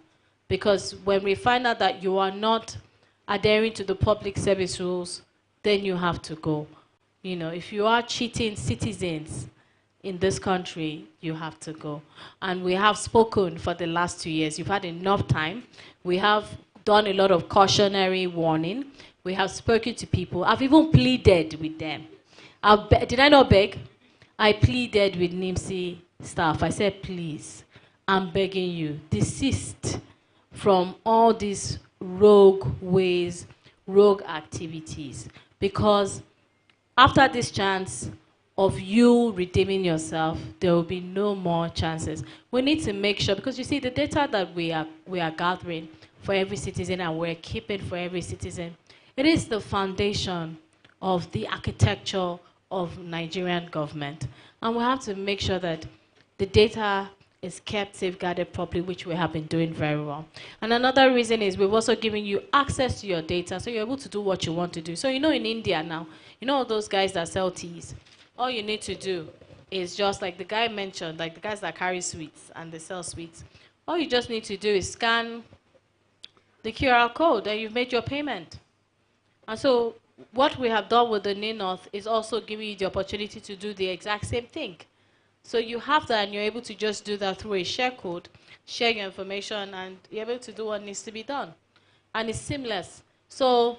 Because when we find out that you are not adhering to the public service rules, then you have to go. You know, if you are cheating citizens in this country, you have to go. And we have spoken for the last 2 years. You've had enough time. We have done a lot of cautionary warning. We have spoken to people. I've even pleaded with them. Did I not beg? I pleaded with NIMC staff. I said, please, I'm begging you, desist from all these rogue ways, rogue activities. Because after this chance of you redeeming yourself, there will be no more chances. We need to make sure, because you see, the data that we are gathering for every citizen and we're keeping for every citizen, it is the foundation of the architecture of Nigerian government. And we have to make sure that the data is kept safeguarded properly, which we have been doing very well. And another reason is we've also given you access to your data, so you're able to do what you want to do. So you know, in India now, you know all those guys that sell teas, all you need to do is just like the guy mentioned, like the guys that carry sweets and they sell sweets. All you just need to do is scan the QR code and you've made your payment. And so what we have done with the NINORTH is also giving you the opportunity to do the exact same thing. So you have that and you're able to just do that through a share code, share your information, and you're able to do what needs to be done. And it's seamless. So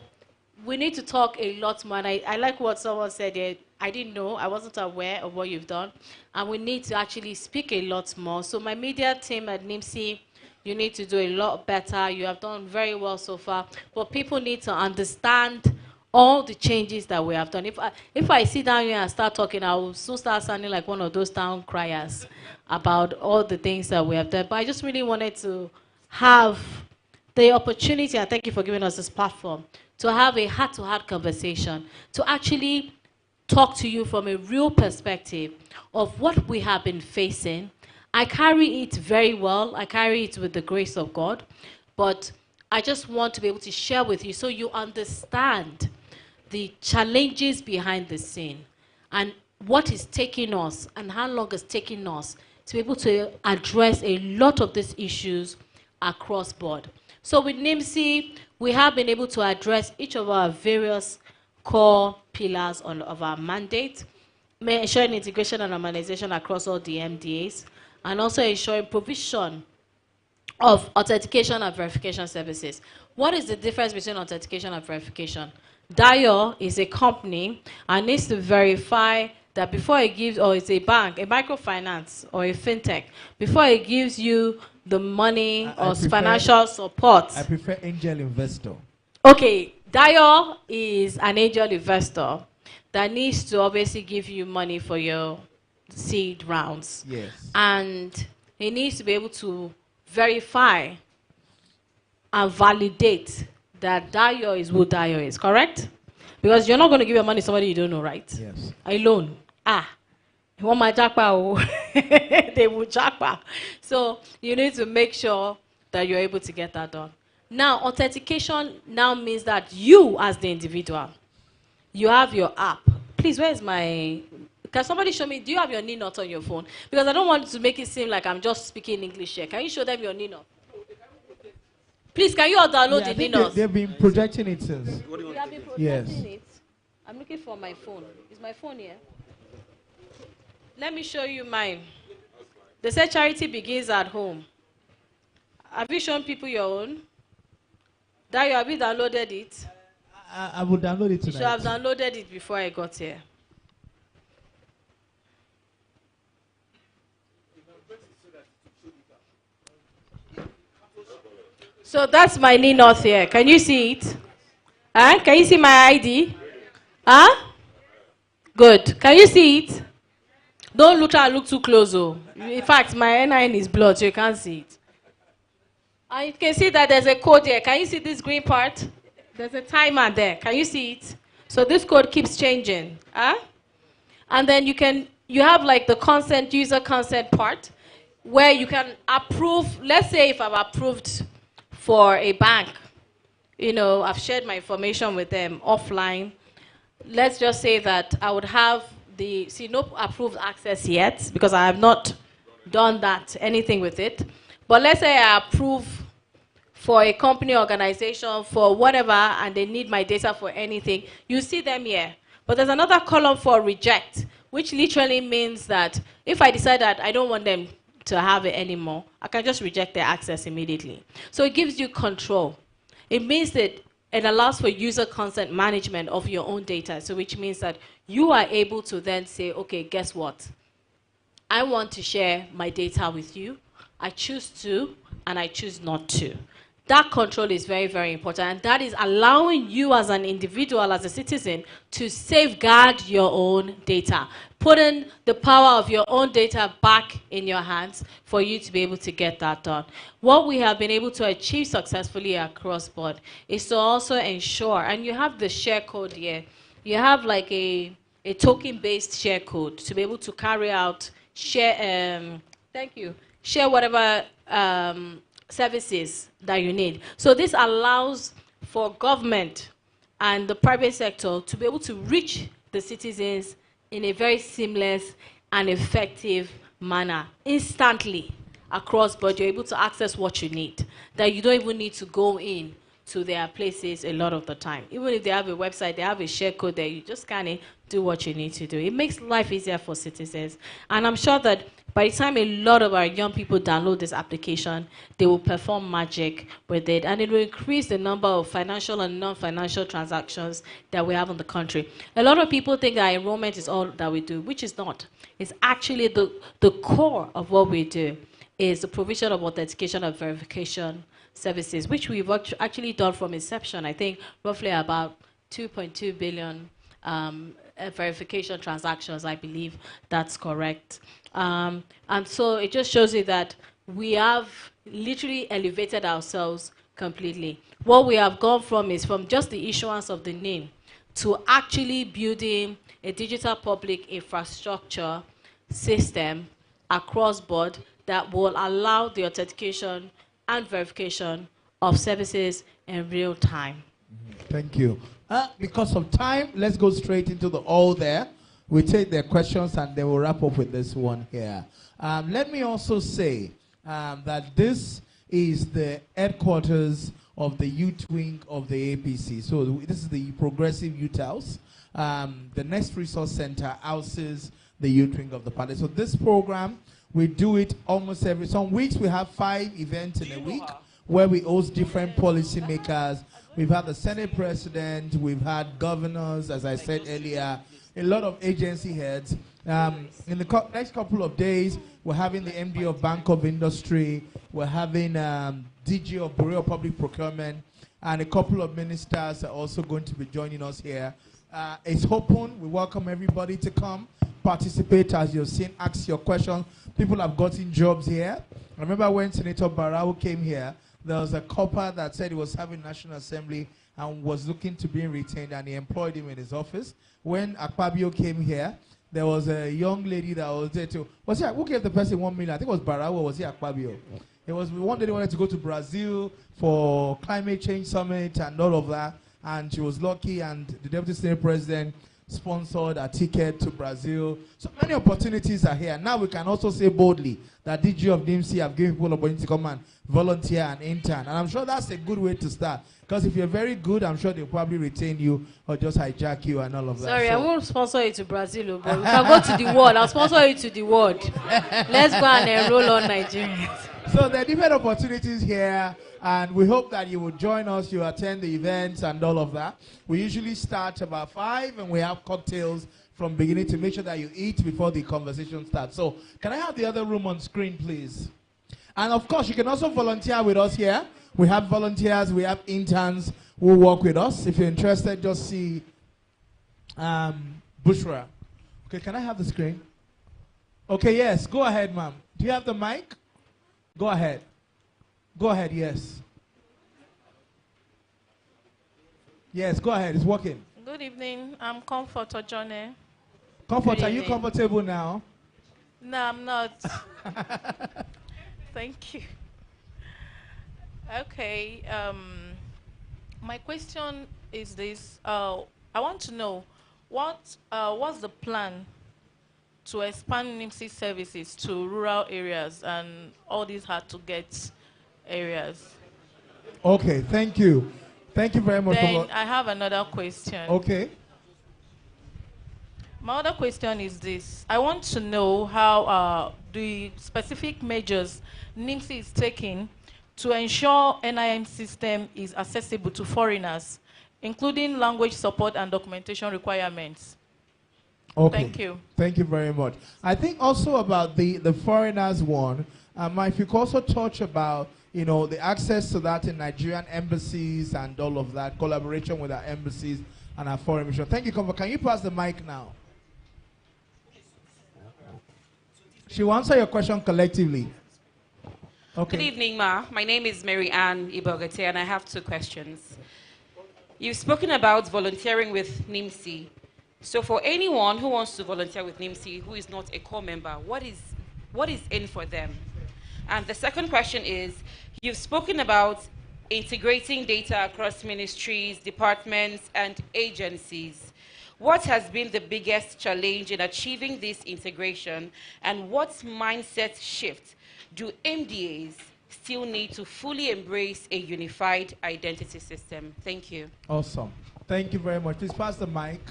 we need to talk a lot more. And I like what someone said here. I didn't know, I wasn't aware of what you've done. And we need to actually speak a lot more. So my media team at NIMC, you need to do a lot better. You have done very well so far. But people need to understand all the changes that we have done. If I sit down here and start talking, I will soon start sounding like one of those town criers about all the things that we have done. But I just really wanted to have the opportunity, and thank you for giving us this platform, to have a heart-to-heart conversation, to actually talk to you from a real perspective of what we have been facing. I carry it very well. I carry it with the grace of God. But I just want to be able to share with you so you understand the challenges behind the scene and what is taking us and how long it's taking us to be able to address a lot of these issues across board. So with NIMC, we have been able to address each of our various core pillars of our mandate, ensuring integration and harmonization across all the MDAs, and also ensuring provision of authentication and verification services. What is the difference between authentication and verification? Dio is a company and needs to verify that before it gives, or it's a bank, a microfinance or a fintech, before it gives you the money or financial support. I prefer angel investor. Okay, Dio is an angel investor that needs to obviously give you money for your seed rounds. Yes. And he needs to be able to verify and validate that Dio is who Dio is, correct? Because you're not going to give your money to somebody you don't know, right? Yes. Alone. You want my jackpot? They will jackpot. So you need to make sure that you're able to get that done. Now, authentication now means that you, as the individual, you have your app. Please, where is my... Can somebody show me, do you have your NINORTH on your phone? Because I don't want to make it seem like I'm just speaking English here. Can you show them your NINORTH? Please, can you all download the NINORTH? They've been projecting it since. You have been projecting it? I'm looking for my phone. Is my phone here? Let me show you mine. They said charity begins at home. Have you shown people your own? Dayo, have you downloaded it? I will download it tonight. You should have downloaded it before I got here. So that's my NINORTH here. Can you see it? Huh? Can you see my ID? Huh? Good. Can you see it? Don't look too close, oh. In fact, my NIN is blood, so you can't see it. And you can see that there's a code here. Can you see this green part? There's a timer there. Can you see it? So this code keeps changing. Huh? And then you have like the consent, user consent part, where you can approve. Let's say if I've approved for a bank, you know, I've shared my information with them offline. Let's just say that I would have no approved access yet because I have not done anything with it. But let's say I approve for a company, organization, for whatever, and they need my data for anything, you see them here. But there's another column for reject, which literally means that if I decide that I don't want them to have it anymore, I can just reject their access immediately. So it gives you control. It means that it allows for user consent management of your own data, so which means that you are able to then say, okay, guess what? I want to share my data with you. I choose to, and I choose not to. That control is very, very important, and that is allowing you as an individual, as a citizen, to safeguard your own data, putting the power of your own data back in your hands for you to be able to get that done. What we have been able to achieve successfully across board is to also ensure, and you have the share code here, you have like a token-based share code to be able to carry out, share, share whatever services that you need. So this allows for government and the private sector to be able to reach the citizens in a very seamless and effective manner, instantly across board. You're able to access what you need, that you don't even need to go in to their places a lot of the time. Even if they have a website, they have a share code there, you just kind of do what you need to do. It makes life easier for citizens. And I'm sure that by the time a lot of our young people download this application, they will perform magic with it, and it will increase the number of financial and non-financial transactions that we have in the country. A lot of people think that enrollment is all that we do, which is not. It's actually the core of what we do is the provision of authentication and verification services, which we've actually done from inception. I think roughly about 2.2 billion verification transactions, I believe that's correct. And so it just shows you that we have literally elevated ourselves completely. What we have gone from is from just the issuance of the name to actually building a digital public infrastructure system across board that will allow the authentication and verification of services in real time. Thank you. Because of time, let's go straight into the all there. We take their questions and then we'll wrap up with this one here. Let me also say that this is the headquarters of the youth wing of the APC. So this is the Progressive Youth House. The Next Resource Center houses the youth wing of the party. So this program, we do it almost some weeks we have 5 events in a week where we host different policymakers. We've had the Senate President, we've had governors, as I said earlier, a lot of agency heads. In the next couple of days, we're having the MD of Bank of Industry, we're having DG of Bureau of Public Procurement, and a couple of ministers are also going to be joining us here. It's open. We welcome everybody to come, participate as you've seen, ask your questions. People have gotten jobs here. I remember when Senator Barau came here, there was a copper that said he was having National Assembly and was looking to be retained, and he employed him in his office. When Akpabio came here, there was a young lady that was there too. Who gave the person 1 million? I think it was Barau, or was he Akpabio? It was one day they wanted to go to Brazil for climate change summit and all of that, and she was lucky, and the Deputy Senate President sponsored a ticket to Brazil. So many opportunities are here. Now we can also say boldly that DG of NIMC have given people opportunity to come and volunteer and intern. And I'm sure that's a good way to start. Because if you're very good, I'm sure they'll probably retain you or just hijack you and all of that. Sorry, I won't sponsor you to Brazil, but we can go to the world. I'll sponsor you to the world. Let's go and enroll on Nigerians. So there are different opportunities here, and we hope that you will join us, you attend the events and all of that. We usually start about 5, and we have cocktails from beginning to make sure that you eat before the conversation starts. So can I have the other room on screen, please? And of course, you can also volunteer with us here. We have volunteers, we have interns who work with us. If you're interested, just see Bushra. Okay, can I have the screen? Okay, yes, go ahead, ma'am. Do you have the mic? Go ahead. Go ahead, yes. Yes, go ahead, it's working. Good evening, I'm Comforter Johnny. Comfort, are you comfortable now? No, I'm not. Thank you. Okay, my question is this. I want to know what's the plan to expand NIMC services to rural areas and all these hard to get areas? Okay, yes, go ahead. Thank you. Okay, can I have the other room on screen, please? And of course, you can also volunteer with us here. We have volunteers, we have interns who work with us. If you're interested, just see Bushra. Okay, can I have the screen? Okay, yes, go ahead, ma'am. Do you have the mic? Go ahead. No, I'm not. Thank you. Okay, Okay, thank you. Thank you very much. Then I have another question. Okay. My other question is this. I want to know how the specific measures NIMC is taking to ensure NIM system is accessible to foreigners, including language support and documentation requirements. Okay. Thank you. Thank you very much. I think also about the foreigners one, if you could also touch about, you know, the access to that in Nigerian embassies and all of that, collaboration with our embassies and our foreign mission. Thank you, Comfort. Can you pass the mic now? She will answer your question collectively. Okay. Good evening, Ma. My name is Mary Ann Ibogate, and I have two questions. You've spoken about volunteering with NIMC. So for anyone who wants to volunteer with NIMC who is not a core member, what is in for them? And the second question is, you've spoken about integrating data across ministries, departments, and agencies. What has been the biggest challenge in achieving this integration, and what mindset shift do MDAs still need to fully embrace a unified identity system? Thank you. Awesome. Thank you very much. Please pass the mic.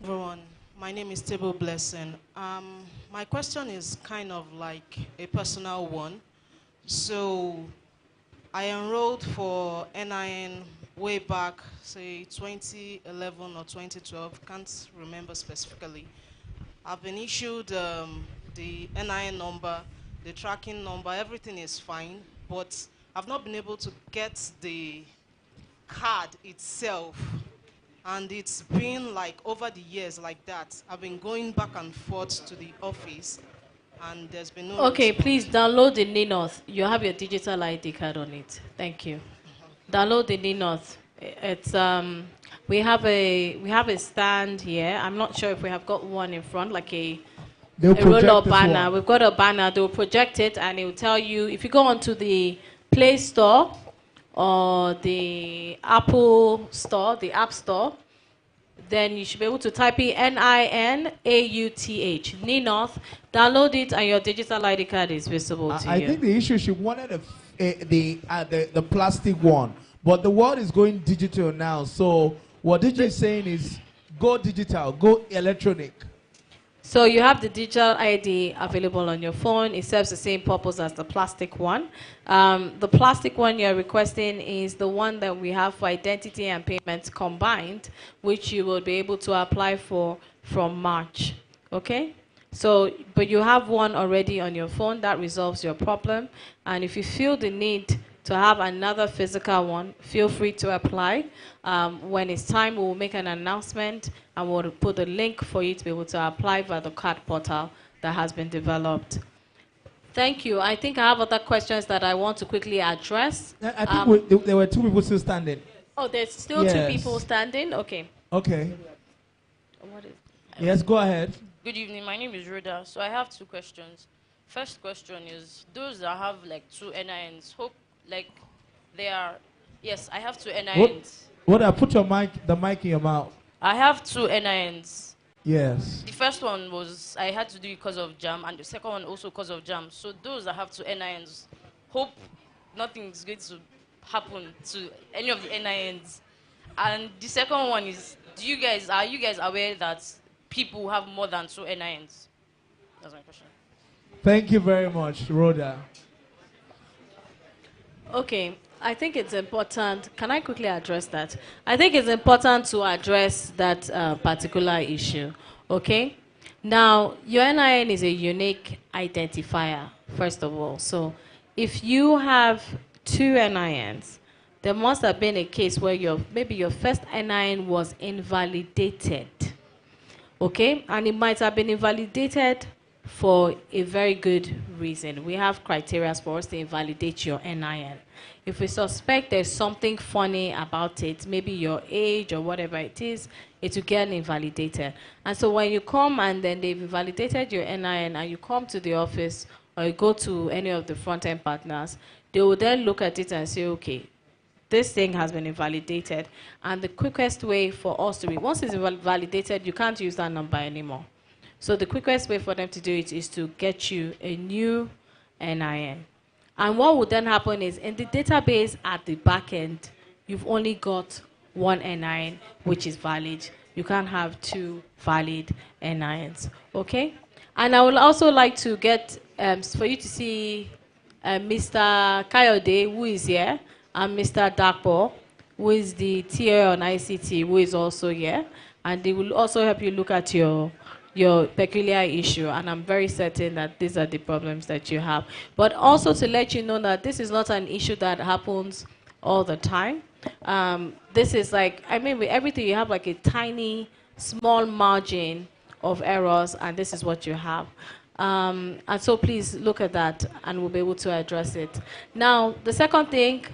Everyone, my name is Table Blessing. My question is kind of like a personal one. So I enrolled for NIN way back, say 2011 or 2012, can't remember specifically. I've been issued the NIN number, the tracking number, everything is fine, but I've not been able to get the card itself. And it's been like over the years like that. I've been going back and forth to the office, and there's been no Okay, response. please download the NINOS. You have your digital ID card on it. Thank you. Download the NINOS. It's we have a stand here. I'm not sure if we have got one in front, like a roll-up banner. We've got a banner. They'll project it, and it will tell you if you go onto the Play Store or the Apple Store, the App Store, then you should be able to type in NINAUTH, NINOS, download it, and your digital ID card is visible to you. I think the issue, she wanted the plastic one, but the world is going digital now. So what digital is saying is go digital, go electronic. So you have the digital ID available on your phone. It serves the same purpose as the plastic one. The plastic one you're requesting is the one that we have for identity and payments combined, which you will be able to apply for from March. Okay? So, but you have one already on your phone. That resolves your problem. And if you feel the need to have another physical one, feel free to apply. When it's time, we'll make an announcement and we'll put a link for you to be able to apply via the card portal that has been developed. Thank you. I think I have other questions that I want to quickly address. I think there were two people still standing. Oh, there's still two people standing? Okay. Okay. What is, yes, go ahead. Good evening. My name is Rhoda. So I have two questions. First question is, those that have like two NINs, hope like they are, yes, I have two NINs. What? Put the mic in your mouth. I have two NINs. Yes. The first one was I had to do it because of JAM, and the second one also because of JAM. So those that have two NINs, hope nothing is going to happen to any of the NINs. And the second one is, are you guys aware that people have more than two NINs? That's my question. Thank you very much, Rhoda. Okay, I think it's important. Can I quickly address that? I think it's important to address that particular issue. Okay? Now, your NIN is a unique identifier, first of all. So, if you have two NINs, there must have been a case where maybe your first NIN was invalidated. Okay? And it might have been invalidated for a very good reason. We have criteria for us to invalidate your NIN. If we suspect there's something funny about it, maybe your age or whatever it is, it will get invalidated. And so when you come and then they've invalidated your NIN and you come to the office or you go to any of the front-end partners, they will then look at it and say, okay, this thing has been invalidated. And the quickest way for us to once it's invalidated, you can't use that number anymore. So the quickest way for them to do it is to get you a new NIN. And what would then happen is in the database at the back end, you've only got one NIN which is valid. You can't have two valid NINs. Okay? And I would also like to get for you to see Mr. Kayode, who is here, and Mr. Dakpo, who is the TA on ICT, who is also here. And they will also help you look at your peculiar issue, and I'm very certain that these are the problems that you have. But also to let you know that this is not an issue that happens all the time. This is like, I mean, with everything you have like a tiny, small margin of errors, and this is what you have. And so please look at that, and we'll be able to address it. Now, the second thing,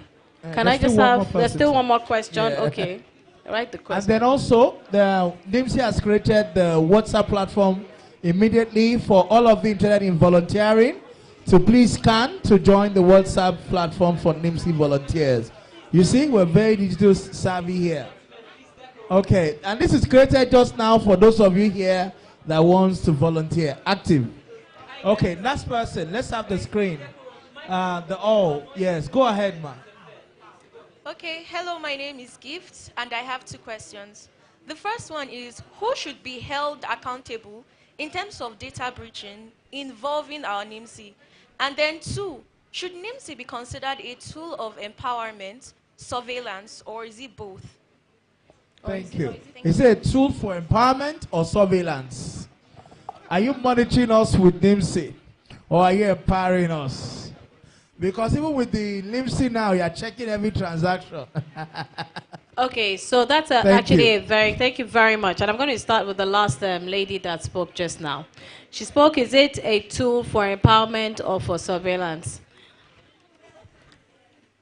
can I just have, there's still one more question? Yeah. Okay. Right, the question. And then also, the NIMC has created the WhatsApp platform immediately for all of the interested in volunteering to please scan to join the WhatsApp platform for NIMC volunteers. You see, we're very digital savvy here. Okay, and this is created just now for those of you here that wants to volunteer. Active. Okay, next person. Let's have the screen. Yes, go ahead, ma. Okay, hello, my name is Gift, and I have two questions. The first one is, who should be held accountable in terms of data breaching involving our NIMC? And then two, should NIMC be considered a tool of empowerment, surveillance, or is it both? Thank you. Is it a tool for empowerment or surveillance? Are you monitoring us with NIMC, or are you empowering us? Because even with the NIMC now, you are checking every transaction. Okay, so that's thank you very much. And I'm going to start with the last lady that spoke just now. She spoke, is it a tool for empowerment or for surveillance?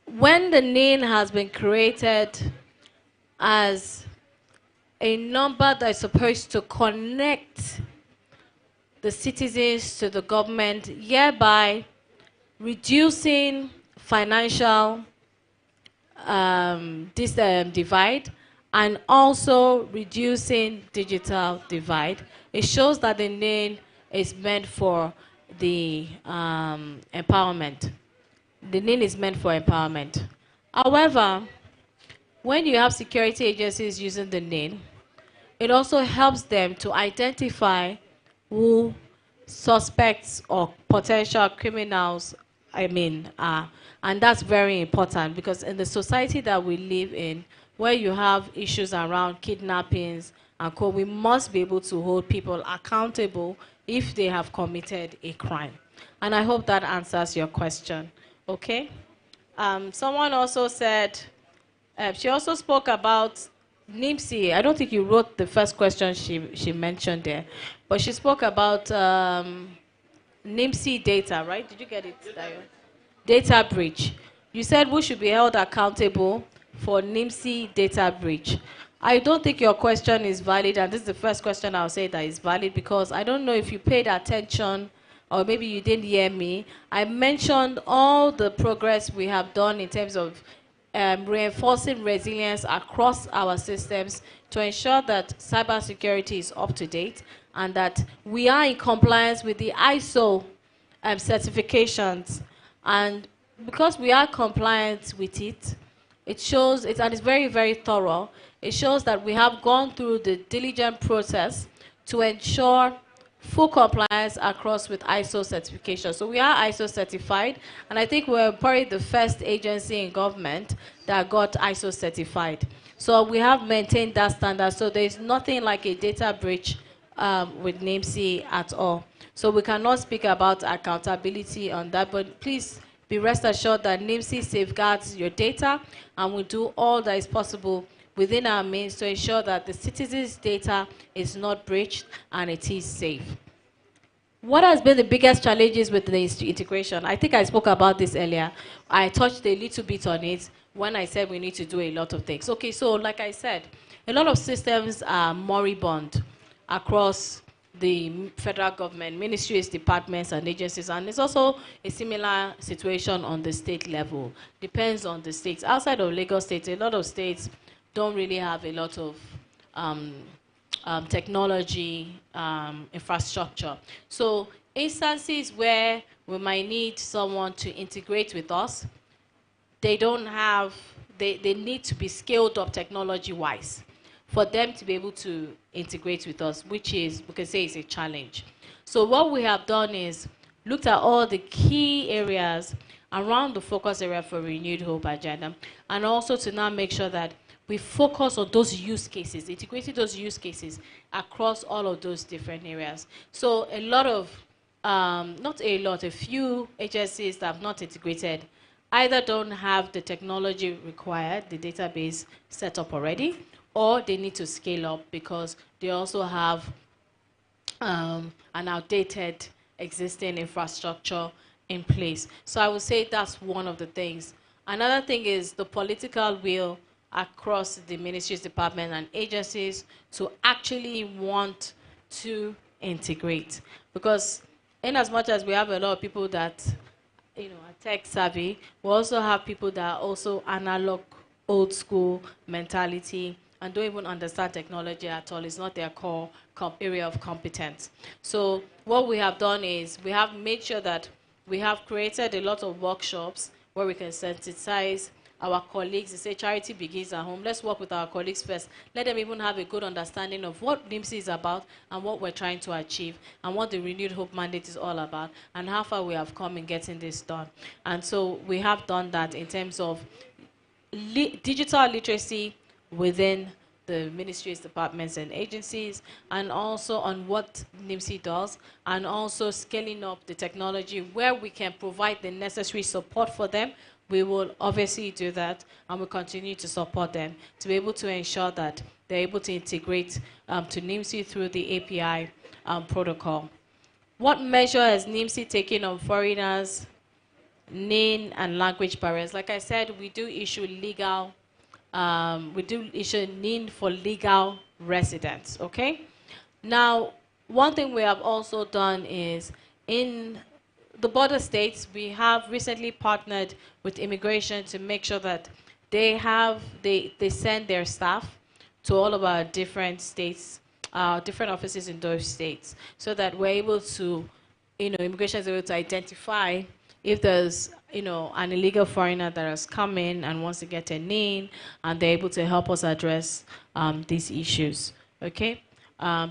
When the NIN has been created as a number that is supposed to connect the citizens to the government, hereby reducing financial divide and also reducing digital divide. It shows that the NIN is meant for the empowerment. The NIN is meant for empowerment. However, when you have security agencies using the NIN, it also helps them to identify who suspects or potential criminals and that's very important, because in the society that we live in, where you have issues around kidnappings and we must be able to hold people accountable if they have committed a crime. And I hope that answers your question. Okay? Someone also said, she also spoke about NIMC. I don't think you wrote the first question she mentioned there, but she spoke about NIMC data, right? Did you get it, Dayo? Data breach. You said who should be held accountable for NIMC data breach. I don't think your question is valid, and this is the first question I'll say that is valid, because I don't know if you paid attention or maybe you didn't hear me. I mentioned all the progress we have done in terms of reinforcing resilience across our systems to ensure that cybersecurity is up to date and that we are in compliance with the ISO certifications. And because we are compliant with it, it shows, and it's very, very thorough, it shows that we have gone through the diligent process to ensure full compliance across with ISO certification. So we are ISO certified, and I think we're probably the first agency in government that got ISO certified. So we have maintained that standard, so there's nothing like a data breach with NIMC at all. So we cannot speak about accountability on that, but please be rest assured that NIMC safeguards your data, and we do all that is possible within our means to ensure that the citizens' data is not breached and it is safe. What has been the biggest challenges with the integration? I think I spoke about this earlier. I touched a little bit on it when I said we need to do a lot of things. Okay, so like I said, a lot of systems are moribund across the federal government, ministries, departments, and agencies, and it's also a similar situation on the state level. Depends on the states. Outside of Lagos State, a lot of states don't really have a lot of technology infrastructure. So instances where we might need someone to integrate with us. They don't have, they need to be scaled up technology-wise for them to be able to integrate with us, which is, we can say, is a challenge. So what we have done is looked at all the key areas around the focus area for Renewed Hope Agenda, and also to now make sure that we focus on those use cases, integrating those use cases across all of those different areas. So a lot of, not a lot, a few agencies that have not integrated either don't have the technology required, the database set up already, or they need to scale up because they also have an outdated existing infrastructure in place. So I would say that's one of the things. Another thing is the political will across the ministries, departments, and agencies to actually want to integrate. Because in as much as we have a lot of people that are tech savvy, we also have people that are also analog, old school mentality and don't even understand technology at all. It's not their core area of competence. So what we have done is we have made sure that we have created a lot of workshops where we can sensitize our colleagues. They say charity begins at home. Let's work with our colleagues first. Let them even have a good understanding of what NIMC is about and what we're trying to achieve and what the Renewed Hope Mandate is all about and how far we have come in getting this done. And so we have done that in terms of digital literacy within the ministries, departments, and agencies, and also on what NIMC does, and also scaling up the technology where we can provide the necessary support for them. We will obviously do that, and we'll continue to support them to be able to ensure that they're able to integrate to NIMC through the API protocol. What measure has NIMC taken on foreigners, name and language barriers? Like I said, we do issue legal, we do issue NIN for legal residents, okay? Now, one thing we have also done is in the border states, we have recently partnered with immigration to make sure that they send their staff to all of our different states, different offices in those states, so that we're able to, immigration is able to identify if there's, an illegal foreigner that has come in and wants to get a name, and they're able to help us address these issues, okay?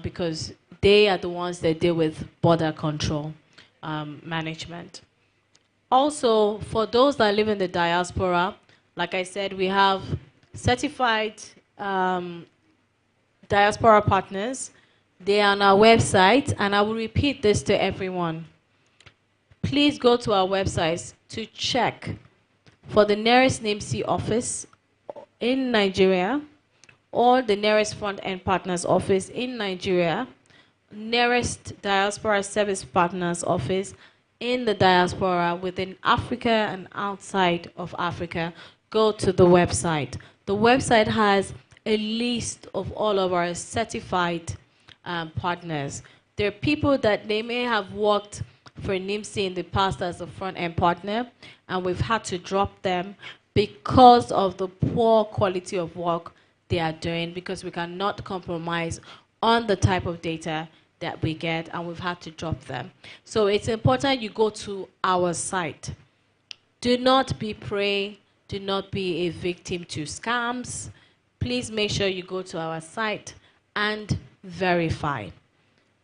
Because they are the ones that deal with border control. Management. Also, for those that live in the diaspora, like I said, we have certified diaspora partners. They are on our website, and I will repeat this to everyone. Please go to our website to check for the nearest NIMC office in Nigeria or the nearest front-end partners office in Nigeria, nearest diaspora service partners office in the diaspora within Africa and outside of Africa. Go to the website. The website has a list of all of our certified partners. There are people that they may have worked for NIMC in the past as a front-end partner, and we've had to drop them because of the poor quality of work they are doing, because we cannot compromise on the type of data that we get, and we've had to drop them. So it's important you go to our site. Do not be prey, do not be a victim to scams. Please make sure you go to our site and verify.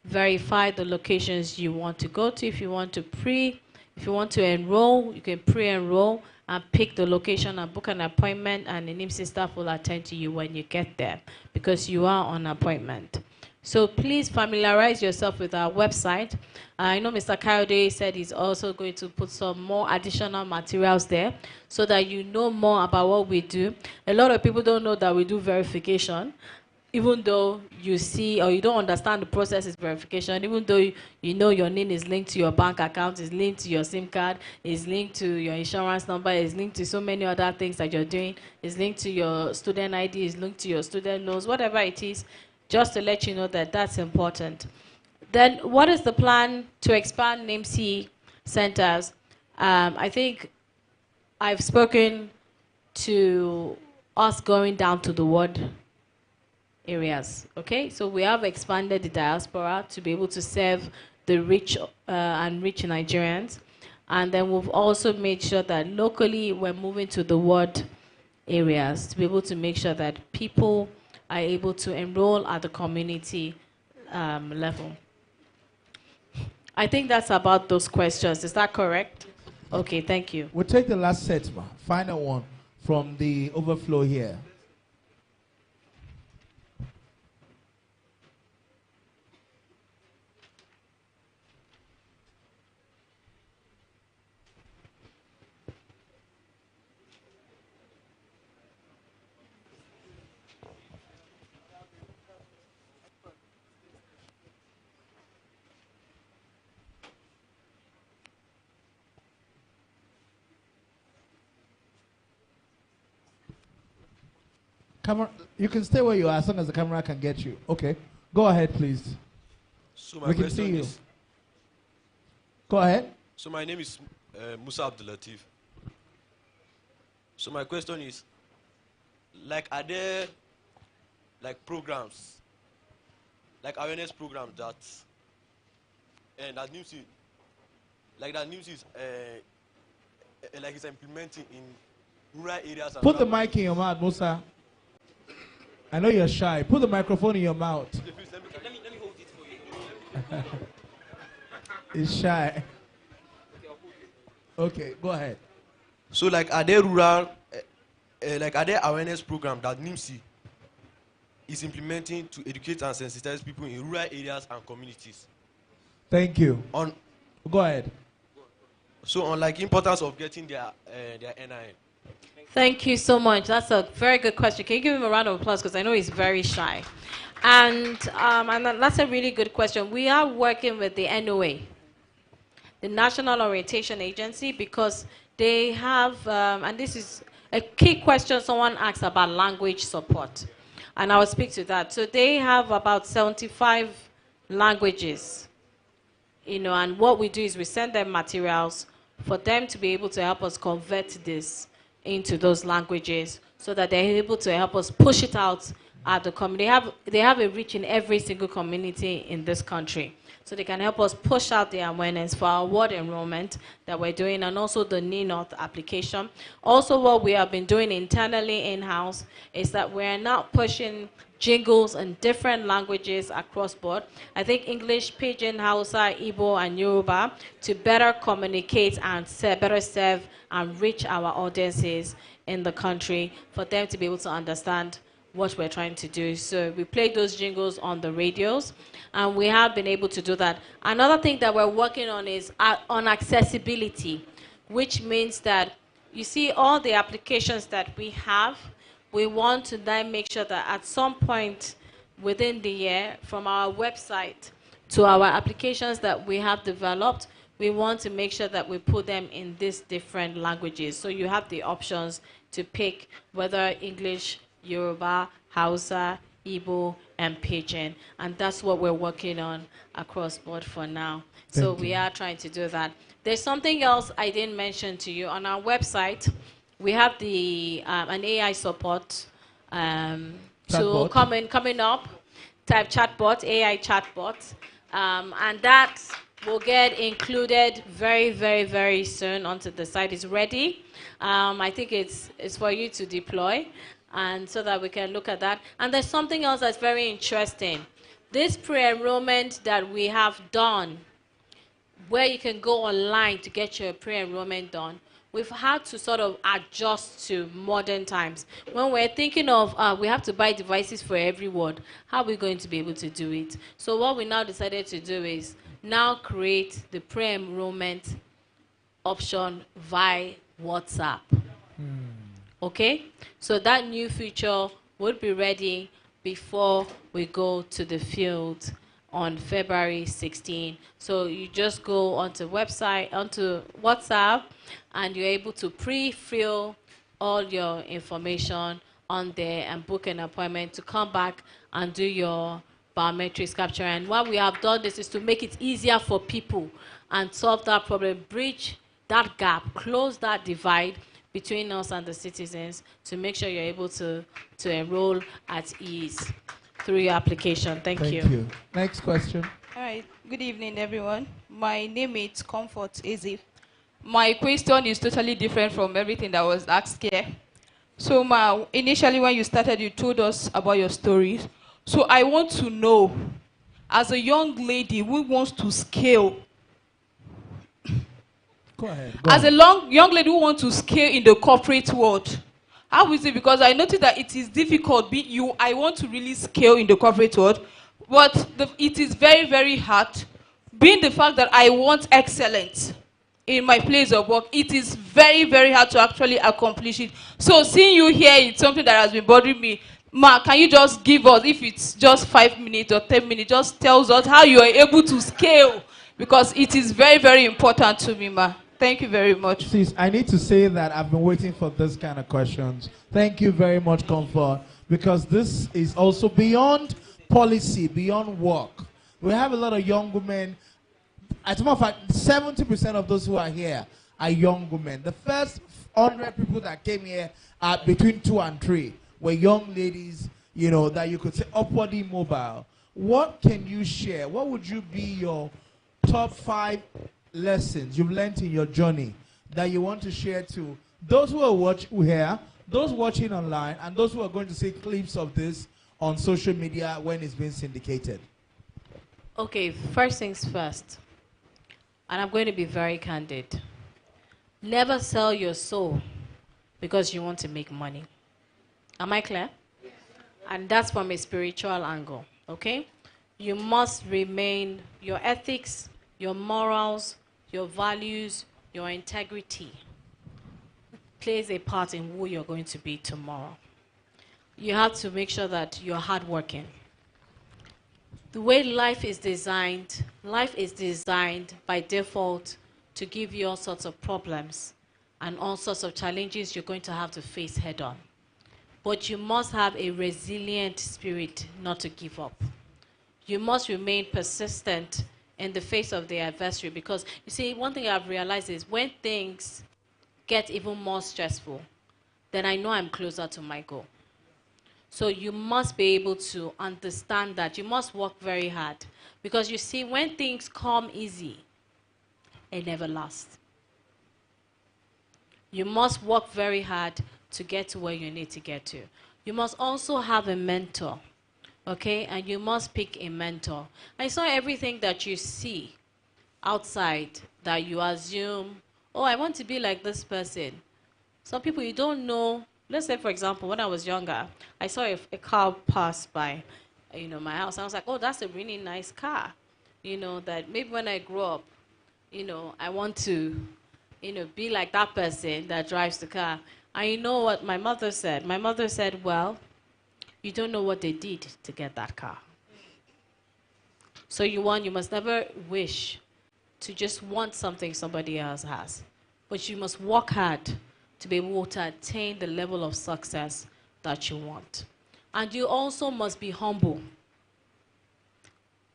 Verify the locations you want to go to. If you want to enroll, you can pre-enroll and pick the location and book an appointment, and the NIMC staff will attend to you when you get there because you are on appointment. So please familiarize yourself with our website. I know Mr. Kayode said he's also going to put some more additional materials there so that you know more about what we do. A lot of people don't know that we do verification, even though you see or you don't understand the process is verification, even though you know your name is linked to your bank account, is linked to your SIM card, is linked to your insurance number, is linked to so many other things that you're doing, is linked to your student ID, is linked to your student loans, whatever it is, just to let you know that that's important. Then what is the plan to expand NIMC centers? I think I've spoken to us going down to the ward areas, okay? So we have expanded the diaspora to be able to serve the rich and rich Nigerians. And then we've also made sure that locally we're moving to the ward areas to be able to make sure that people are able to enroll at the community level. I think that's about those questions. Is that correct? Okay, thank you. We'll take the last set, ma. Final one from the overflow here. Camera, you can stay where you are as long as the camera can get you. Okay. Go ahead, please. So my We can question see you. is, Go ahead. so my name is Musa Abdulatif. So my question is, like, are there like programs, like awareness programs that, and that NIMC, like that NIMC is like is implementing in rural areas? And Put the rural mic in your mouth, Musa. I know you're shy. Put the microphone in your mouth. Let me hold it for you. He's shy. Okay, go ahead. So, like, are there rural, like, are there awareness programs that NIMC is implementing to educate and sensitize people in rural areas and communities? Thank you. On, go ahead. So, on like importance of getting their NIN. Thank you so much. That's a very good question. Can you give him a round of applause? Because I know he's very shy. And that's a really good question. We are working with the NOA, the National Orientation Agency, because they have, and this is a key question someone asked about language support. And I will speak to that. So they have about 75 languages, you know, and what we do is we send them materials for them to be able to help us convert this into those languages so that they're able to help us push it out at the community. They have a reach in every single community in this country. So they can help us push out the awareness for our ward enrollment that we're doing, and also the NINORTH application. Also, what we have been doing internally in-house is that we're now pushing jingles in different languages across board. I think English, Pidgin, Hausa, Igbo, and Yoruba to better communicate and better serve and reach our audiences in the country for them to be able to understand what we're trying to do. So we play those jingles on the radios, and we have been able to do that. Another thing that we're working on is on accessibility, which means that you see all the applications that we have, we want to then make sure that at some point within the year, from our website to our applications that we have developed, we want to make sure that we put them in these different languages. So you have the options to pick whether English, Yoruba, Hausa, Igbo, and Pidgin. And that's what we're working on across board for now. So we are trying to do that. There's something else I didn't mention to you. On our website, we have the an AI support tool coming up, type chatbot, AI chatbot. And that will get included very, very, very soon onto the site. It's ready. I think it's for you to deploy, and so that we can look at that. And there's something else that's very interesting. This pre-enrollment that we have done, where you can go online to get your pre-enrollment done, we've had to sort of adjust to modern times. When we're thinking of, we have to buy devices for every ward, how are we going to be able to do it? So what we now decided to do is now create the pre-enrollment option via WhatsApp. Okay? So that new feature would be ready before we go to the field on February 16. So you just go onto WhatsApp, and you're able to pre-fill all your information on there and book an appointment to come back and do your biometrics capture. And why we have done this is to make it easier for people and solve that problem, bridge that gap, close that divide between us and the citizens to make sure you're able to enroll at ease through your application. Thank you. Next question. All right. Good evening, everyone. My name is Comfort Ezif. My question is totally different from everything that was asked here. So, Ma, initially when you started, you told us about your stories. So I want to know, as a young lady who wants to scale, Go ahead. as a young lady who wants to scale in the corporate world, how is it? Because I noticed that it is difficult. I want to really scale in the corporate world, but it is very, very hard. Being the fact that I want excellence in my place of work, it is very, very hard to actually accomplish it. So seeing you here, it's something that has been bothering me. Ma, can you just give us, if it's just 5 minutes or 10 minutes, just tells us how you are able to scale? Because it is very, very important to me, Ma. Thank you very much. Sis, I need to say that I've been waiting for this kind of questions. Thank you very much, Comfort, because this is also beyond policy, beyond work. We have a lot of young women. As a matter of fact, 70% of those who are here are young women. The first 100 people that came here are between 2 and 3 were young ladies, you know, that you could say upwardly mobile. What can you share? What would you be your top 5 lessons you've learned in your journey that you want to share to those who are here, those watching online, and those who are going to see clips of this on social media when it's being syndicated? Okay, first things first. And I'm going to be very candid. Never sell your soul because you want to make money. Am I clear? And that's from a spiritual angle, okay? You must remain, your ethics, your morals, your values, your integrity plays a part in who you're going to be tomorrow. You have to make sure that you're hardworking. The way life is designed by default to give you all sorts of problems and all sorts of challenges you're going to have to face head on. But you must have a resilient spirit not to give up. You must remain persistent in the face of the adversary, because you see, one thing I've realized is when things get even more stressful, then I know I'm closer to my goal. So you must be able to understand that. You must work very hard, because you see, when things come easy, it never lasts. You must work very hard to get to where you need to get to. You must also have a mentor. Okay, and you must pick a mentor. I saw everything that you see outside that you assume, oh, I want to be like this person. Some people you don't know. Let's say, for example, when I was younger, I saw a car pass by, my house. I was like, oh, that's a really nice car. That maybe when I grow up, I want to, be like that person that drives the car. And you know what my mother said? My mother said, well, you don't know what they did to get that car. So you must never wish to just want something somebody else has. But you must work hard to be able to attain the level of success that you want. And you also must be humble.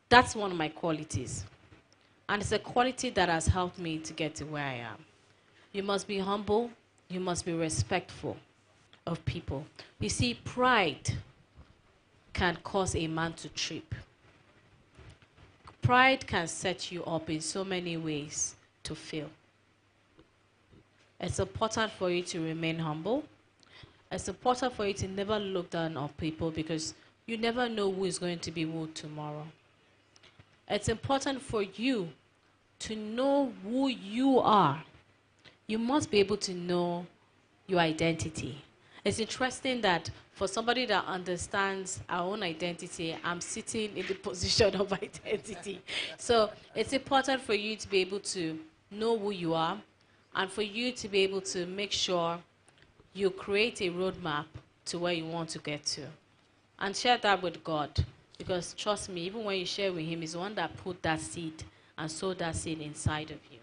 That's one of my qualities. And it's a quality that has helped me to get to where I am. You must be humble. You must be respectful of people. You see, pride can cause a man to trip. Pride can set you up in so many ways to fail. It's important for you to remain humble. It's important for you to never look down on people, because you never know who is going to be who tomorrow. It's important for you to know who you are. You must be able to know your identity. It's interesting that for somebody that understands our own identity, I'm sitting in the position of identity. So it's important for you to be able to know who you are, and for you to be able to make sure you create a roadmap to where you want to get to. And share that with God, because trust me, even when you share with Him, He's the one that put that seed and sowed that seed inside of you.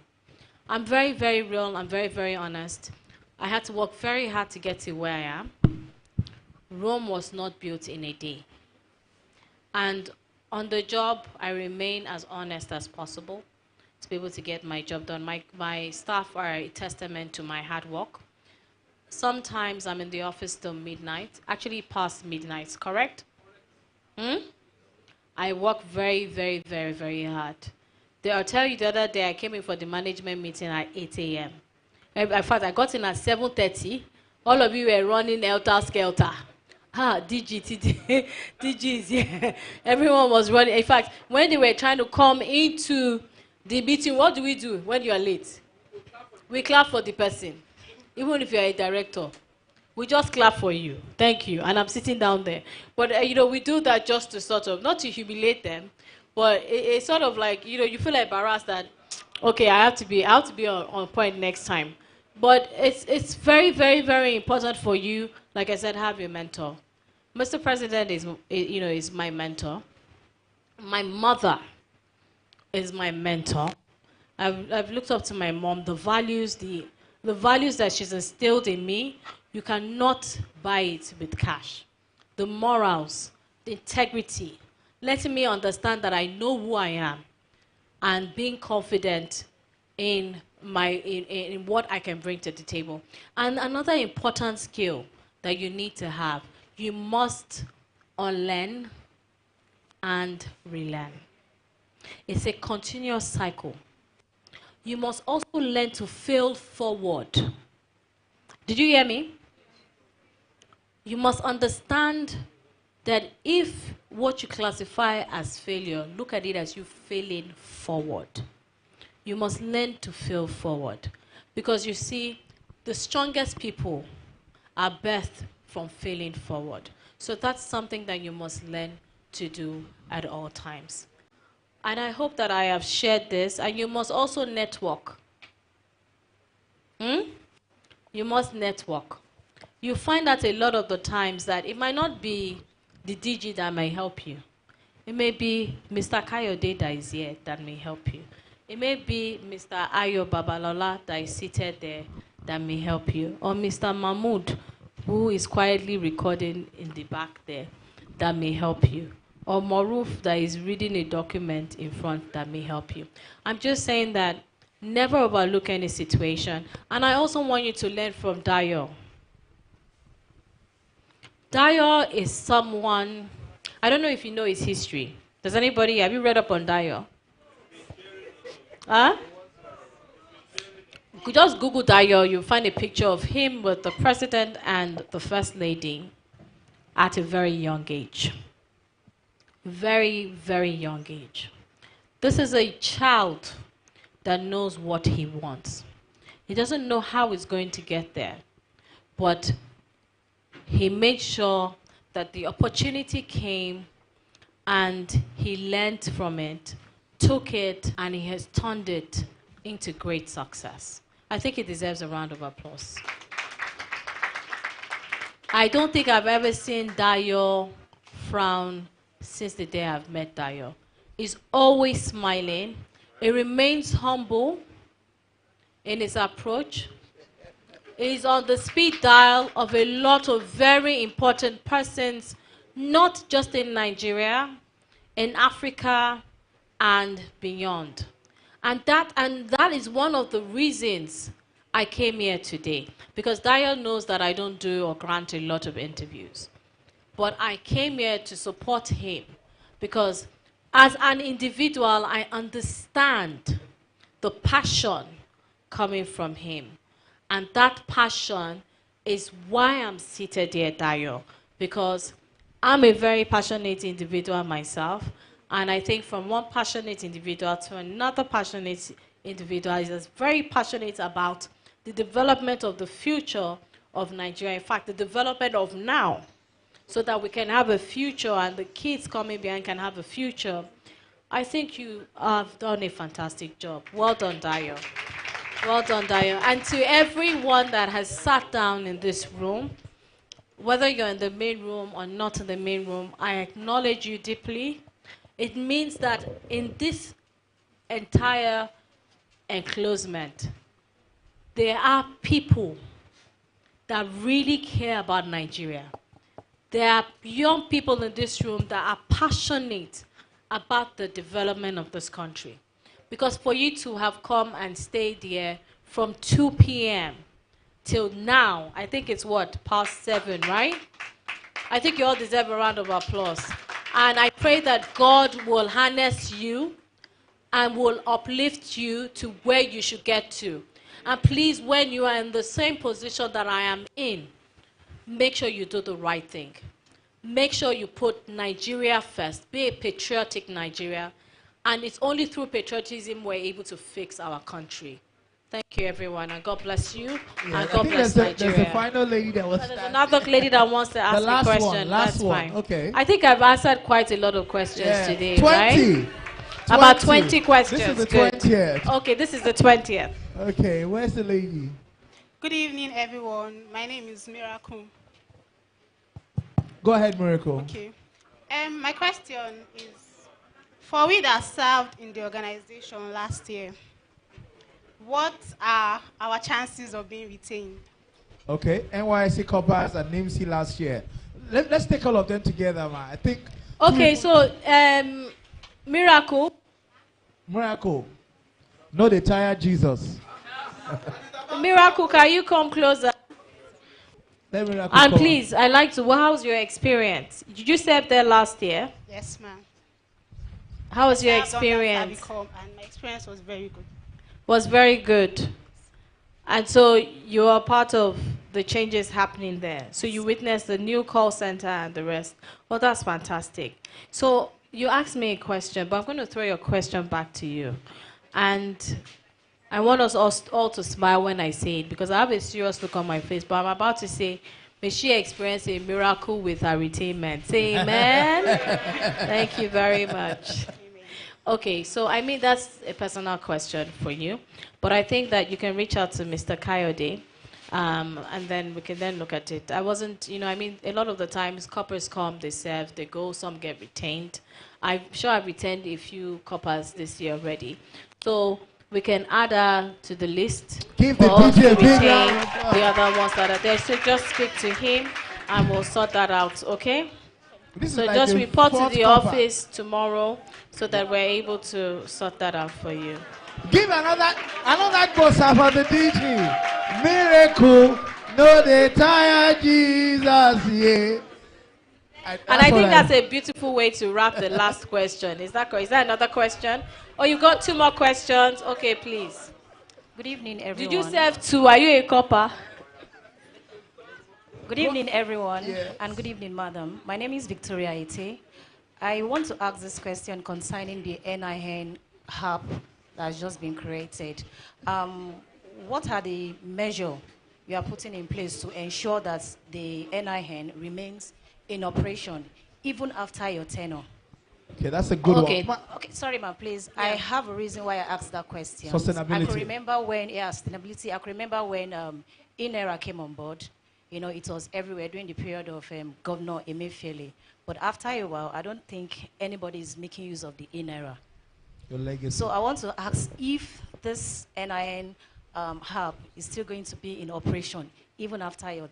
I'm very, very real. I'm very, very honest. I had to work very hard to get to where I am. Rome was not built in a day. And on the job, I remain as honest as possible to be able to get my job done. My staff are a testament to my hard work. Sometimes I'm in the office till midnight, actually past midnight, correct? I work very, very, very, very hard I'll tell you the other day I came in for the management meeting at 8 a.m. In fact, I got in at 7:30. All of you were running helter-skelter. DG is here. Everyone was running. In fact, when they were trying to come into the meeting, what do we do when you are late? We clap for the person. Even if you're a director, we just clap for you. Thank you. And I'm sitting down there. But, we do that just to sort of, not to humiliate them, but it's sort of like, you feel embarrassed that, okay, I have to be on point next time. But it's very, very, very important for you, like I said, have a mentor. Mr. President is my mentor. My mother is my mentor. I've looked up to my mom. The values that she's instilled in me, you cannot buy it with cash. The morals, the integrity, letting me understand that I know who I am, and being confident in what I can bring to the table. And another important skill that you need to have, you must unlearn and relearn. It's a continuous cycle. You must also learn to fail forward. Did you hear me? You must understand that if what you classify as failure, look at it as you failing forward. You must learn to fail forward. Because you see, the strongest people are birthed from failing forward. So that's something that you must learn to do at all times. And I hope that I have shared this. And you must also network. You must network. You find that a lot of the times that it might not be the DG that may help you. It may be Mr. Kayode that is here that may help you. It may be Mr. Ayo Babalola that is seated there that may help you. Or Mr. Mahmoud, who is quietly recording in the back there, that may help you. Or Maruf that is reading a document in front that may help you. I'm just saying that never overlook any situation. And I also want you to learn from Dayo. Dayo is someone, I don't know if you know his history. Does anybody, have you read up on Dayo? Huh? You could just Google Dayo, you'll find a picture of him with the president and the first lady at a very young age. Very, very young age. This is a child that knows what he wants. He doesn't know how he's going to get there, but he made sure that the opportunity came and he learned from it, took it, and he has turned it into great success. I think he deserves a round of applause. I don't think I've ever seen Dayo frown since the day I've met Dayo. He's always smiling. He remains humble in his approach. He's on the speed dial of a lot of very important persons, not just in Nigeria, in Africa, and beyond. And that is one of the reasons I came here today. Because Dayo knows that I don't do or grant a lot of interviews. But I came here to support him because as an individual, I understand the passion coming from him. And that passion is why I'm seated here, Dayo, because I'm a very passionate individual myself. And I think from one passionate individual to another passionate individual is very passionate about the development of the future of Nigeria. In fact, the development of now, so that we can have a future and the kids coming behind can have a future. I think you have done a fantastic job. Well done, Dayo. Well done, Dayo. And to everyone that has sat down in this room, whether you're in the main room or not in the main room, I acknowledge you deeply. It means that in this entire enclosement, there are people that really care about Nigeria. There are young people in this room that are passionate about the development of this country. Because for you to have come and stayed here from 2 p.m. till now, I think it's what, past 7, right? I think you all deserve a round of applause. And I pray that God will harness you and will uplift you to where you should get to. And please, when you are in the same position that I am in, make sure you do the right thing. Make sure you put Nigeria first. Be a patriotic Nigeria. And it's only through patriotism we're able to fix our country. Thank you, everyone, and God bless you, and God bless Nigeria. There's a final lady that was. There's another lady that wants to ask a question. Last That's one. fine. Okay. I think I've answered quite a lot of questions today, 20. right? About 20 questions. This is the Good. 20th. Okay, this is the 20th. Okay, where's the lady? Good evening, everyone. My name is Miracle. Go ahead, Miracle. Okay. My question is, for we that served in the organization last year, what are our chances of being retained? Okay, NYSC Corpers and NIMC last year. Let's take all of them together, man. I think. Okay, so Miracle. Miracle. No, they tired Jesus. Miracle, can you come closer? Let Miracle And come. please, I'd like to, how's your experience? Did you serve there last year? Yes, ma'am. How was your I've done that experience? and my experience was very good. Was very good. And so you are part of the changes happening there. So you witnessed the new call center and the rest. Well, that's fantastic. So you asked me a question, but I'm going to throw your question back to you. And I want us all to smile when I say it, because I have a serious look on my face, but I'm about to say, may she experience a miracle with her retainment. Say amen. Thank you very much. Okay, so I mean, that's a personal question for you, but I think that you can reach out to Mr. Kayode, and then we can then look at it. I wasn't, I mean, a lot of the times coppers come, they serve, they go, some get retained. I'm sure I've retained a few coppers this year already. So we can add her to the list. Give the for us to DJ a big retain round of applause. the other ones that are there. So just speak to him, and we'll sort that out, okay? This So is like just the report to fourth the copper. office tomorrow so that we're able to sort that out for you. Give another bossa for the DJ. Miracle. No, they tired Jesus. Yeah. And I think that's a beautiful way to wrap the last question. Is that correct? Is that another question? Oh, you got two more questions? Okay, please. Good evening, everyone. Did you serve two? Are you a copper? Good evening, everyone, and good evening, madam. My name is Victoria Ete. I want to ask this question concerning the NIN hub that has just been created. What are the measures you are putting in place to ensure that the NIN remains in operation even after your tenure? Okay, that's a good one. Okay, sorry, ma'am, please. I have a reason why I asked that question. Sustainability. I could remember when, sustainability. I could remember when INERA came on board. It was everywhere during the period of Governor Emefiele. But after a while, I don't think anybody is making use of the INERA. Your legacy. So I want to ask if this NIN hub is still going to be in operation even after your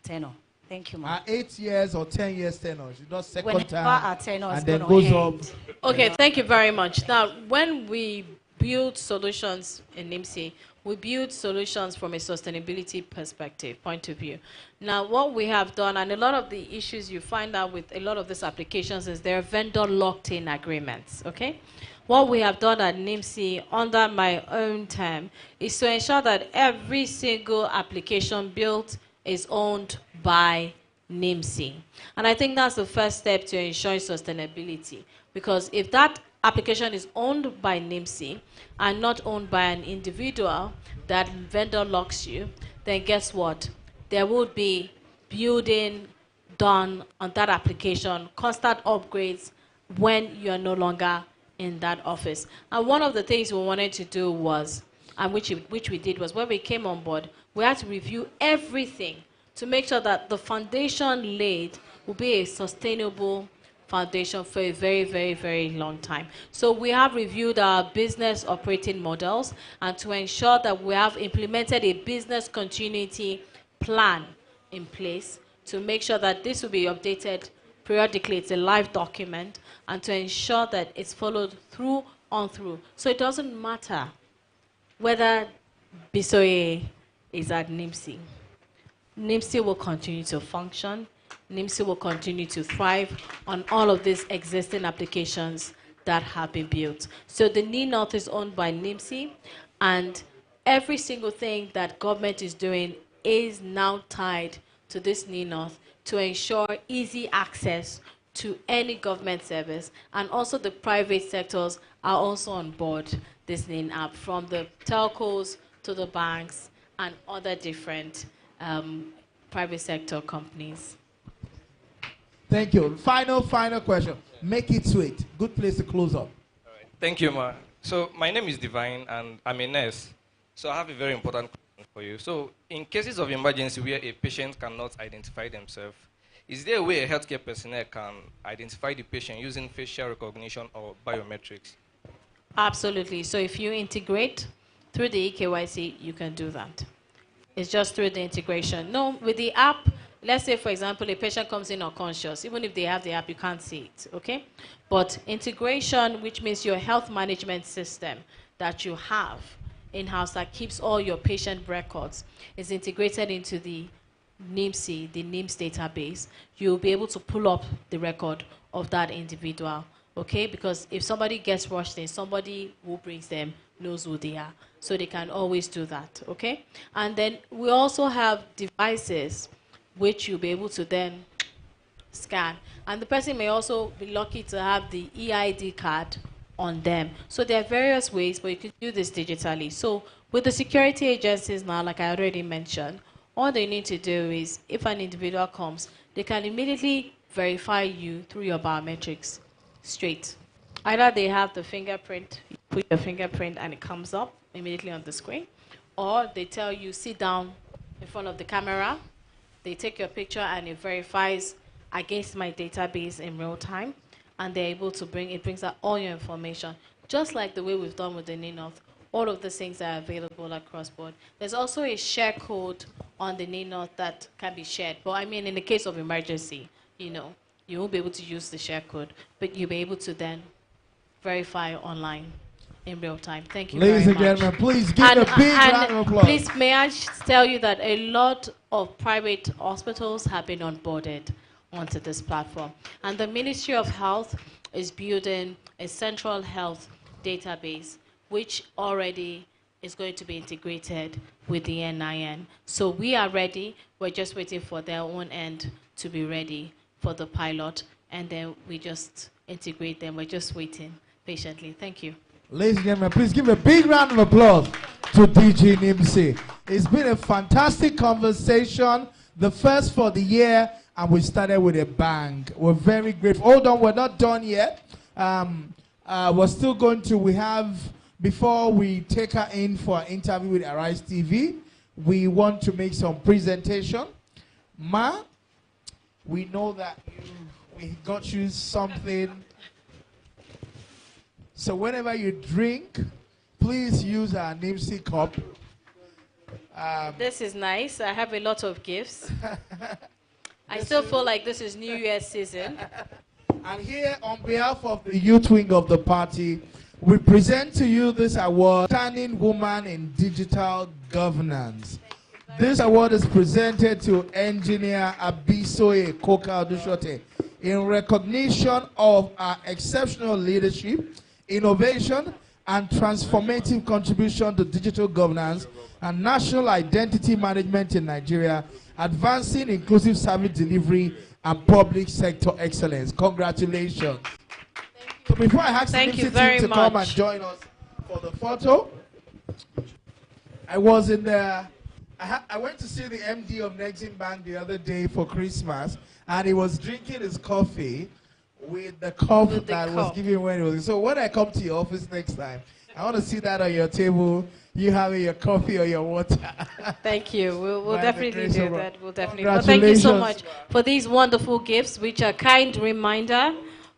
tenure. Thank you, ma'am. 8 years or 10 years tenure. It's not second Whenever time. our tenure is And then gonna goes end. up. Okay, thank you very much. Now, when we build solutions in NIMC, we build solutions from a sustainability perspective, point of view. Now, what we have done, and a lot of the issues you find out with a lot of these applications is they're vendor locked-in agreements, okay? What we have done at NIMC under my own term is to ensure that every single application built is owned by NIMC. And I think that's the first step to ensuring sustainability. Because if that application is owned by NIMC and not owned by an individual that vendor locks you, then guess what? There would be building done on that application, constant upgrades when you're no longer in that office. And one of the things we wanted to do was, and which we did, was when we came on board, we had to review everything to make sure that the foundation laid will be a sustainable foundation for a very, very, very long time. So we have reviewed our business operating models, and to ensure that we have implemented a business continuity plan in place to make sure that this will be updated periodically. It's a live document, and to ensure that it's followed through on through. So it doesn't matter whether Bisoye is at NIMC. NIMC will continue to function. NIMC will continue to thrive on all of these existing applications that have been built. So the NINOT is owned by NIMC, and every single thing that government is doing is now tied to this NINOT to ensure easy access to any government service. And also the private sectors are also on board this NIN app, from the telcos to the banks and other different private sector companies. Thank you. Final question. Make it sweet. Good place to close up. Thank you, Ma. So my name is Divine, and I'm a nurse. So I have a very important question for you. So in cases of emergency where a patient cannot identify themselves, is there a way a healthcare personnel can identify the patient using facial recognition or biometrics? Absolutely. So if you integrate through the eKYC, you can do that. It's just through the integration. No, with the app, let's say, for example, a patient comes in unconscious. Even if they have the app, you can't see it, okay? But integration, which means your health management system that you have in-house that keeps all your patient records, is integrated into the NIMC, the NIMS database. You'll be able to pull up the record of that individual, okay? Because if somebody gets rushed in, somebody who brings them knows who they are. So they can always do that, okay? And then we also have devices which you'll be able to then scan. And the person may also be lucky to have the EID card on them. So there are various ways, but you can do this digitally. So with the security agencies now, like I already mentioned, all they need to do is, if an individual comes, they can immediately verify you through your biometrics straight. Either they have the fingerprint, you put your fingerprint and it comes up immediately on the screen, or they tell you, sit down in front of the camera, they take your picture and it verifies against my database in real time, and they're able to brings out all your information, just like the way we've done with the NINOT. All of these things are available across board. There's also a share code on the NINOT that can be shared. But I mean, in the case of emergency, you won't be able to use the share code, but you'll be able to then verify online in real time. Thank you Ladies very and much. gentlemen, please give a big round of applause. Please, may I tell you that a lot of private hospitals have been onboarded onto this platform. And the Ministry of Health is building a central health database, which already is going to be integrated with the NIN. So we are ready. We're just waiting for their own end to be ready for the pilot, and then we just integrate them. We're just waiting patiently. Thank you. Ladies and gentlemen, please give a big round of applause to DG NIMC. It's been a fantastic conversation, the first for the year, and we started with a bang. We're very grateful. Hold on, we're not done yet. We're still going to, before we take her in for an interview with Arise TV, we want to make some presentation. Ma, we know that we got you something. So whenever you drink, please use our NIMC cup. This is nice. I have a lot of gifts. I still feel like this is New Year's season. And here, on behalf of the youth wing of the party, we present to you this award, Standing Woman in Digital Governance. This award is presented to Engineer Abisoye Koka Odushote in recognition of our exceptional leadership, innovation, and transformative contribution to digital governance and national identity management in Nigeria, advancing inclusive service delivery and public sector excellence. Congratulations. So before I ask the NIMC team to come and join us for the photo, I was in the, I went to see the MD of Nexim Bank the other day for Christmas, and he was drinking his coffee with the cup that was given when he was. So when I come to your office next time, I want to see that on your table. You having your coffee or your water. Thank you. We'll definitely do that. We'll definitely. But thank you so much for these wonderful gifts, which are a kind reminder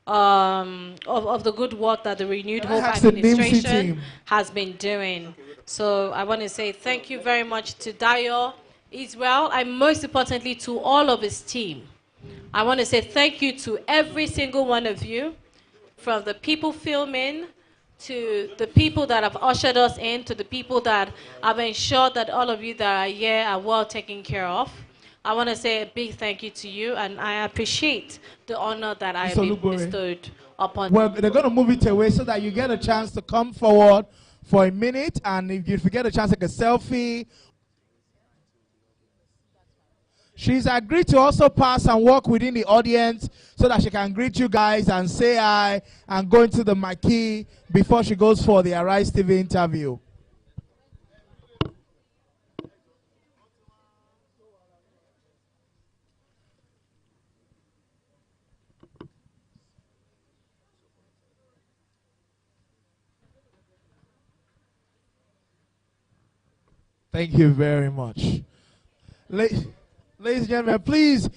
of the good work that the Renewed Hope Administration has been doing. So I want to say thank you very much to Dayo, Israel, and most importantly to all of his team. I want to say thank you to every single one of you, from the people filming, to the people that have ushered us in, to the people that have ensured that all of you that are here are well taken care of. I want to say a big thank you to you, and I appreciate the honor that I have been bestowed upon. Well, they're going to move it away so that you get a chance to come forward for a minute, and if you get a chance to take a selfie. She's agreed to also pass and walk within the audience so that she can greet you guys and say hi and go into the marquee before she goes for the Arise TV interview. Thank you very much. Ladies and gentlemen, please.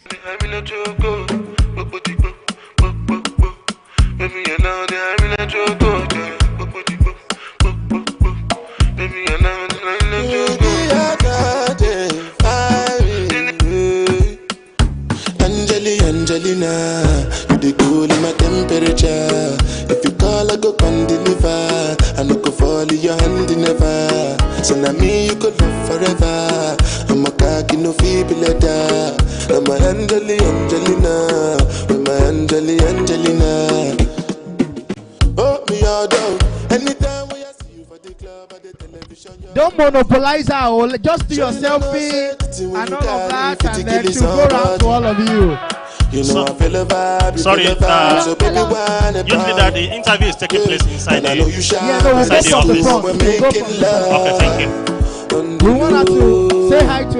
Angelina, you the cool in my temperature. If you call, I go come deliver. I no go fall in your hand never. So now me you could love forever. I'm a cocky no feeble letter. I'm a Angelina, I'm a Angelina. Oh me all down. Anytime when I see you for the club or the television. Don't monopolize her. Just do your selfie and all of that, and then she'll go around to all of you. You know I feel a vibe. Sorry, usually that the interview is taking place inside the office. Okay, thank you. We want her to say hi to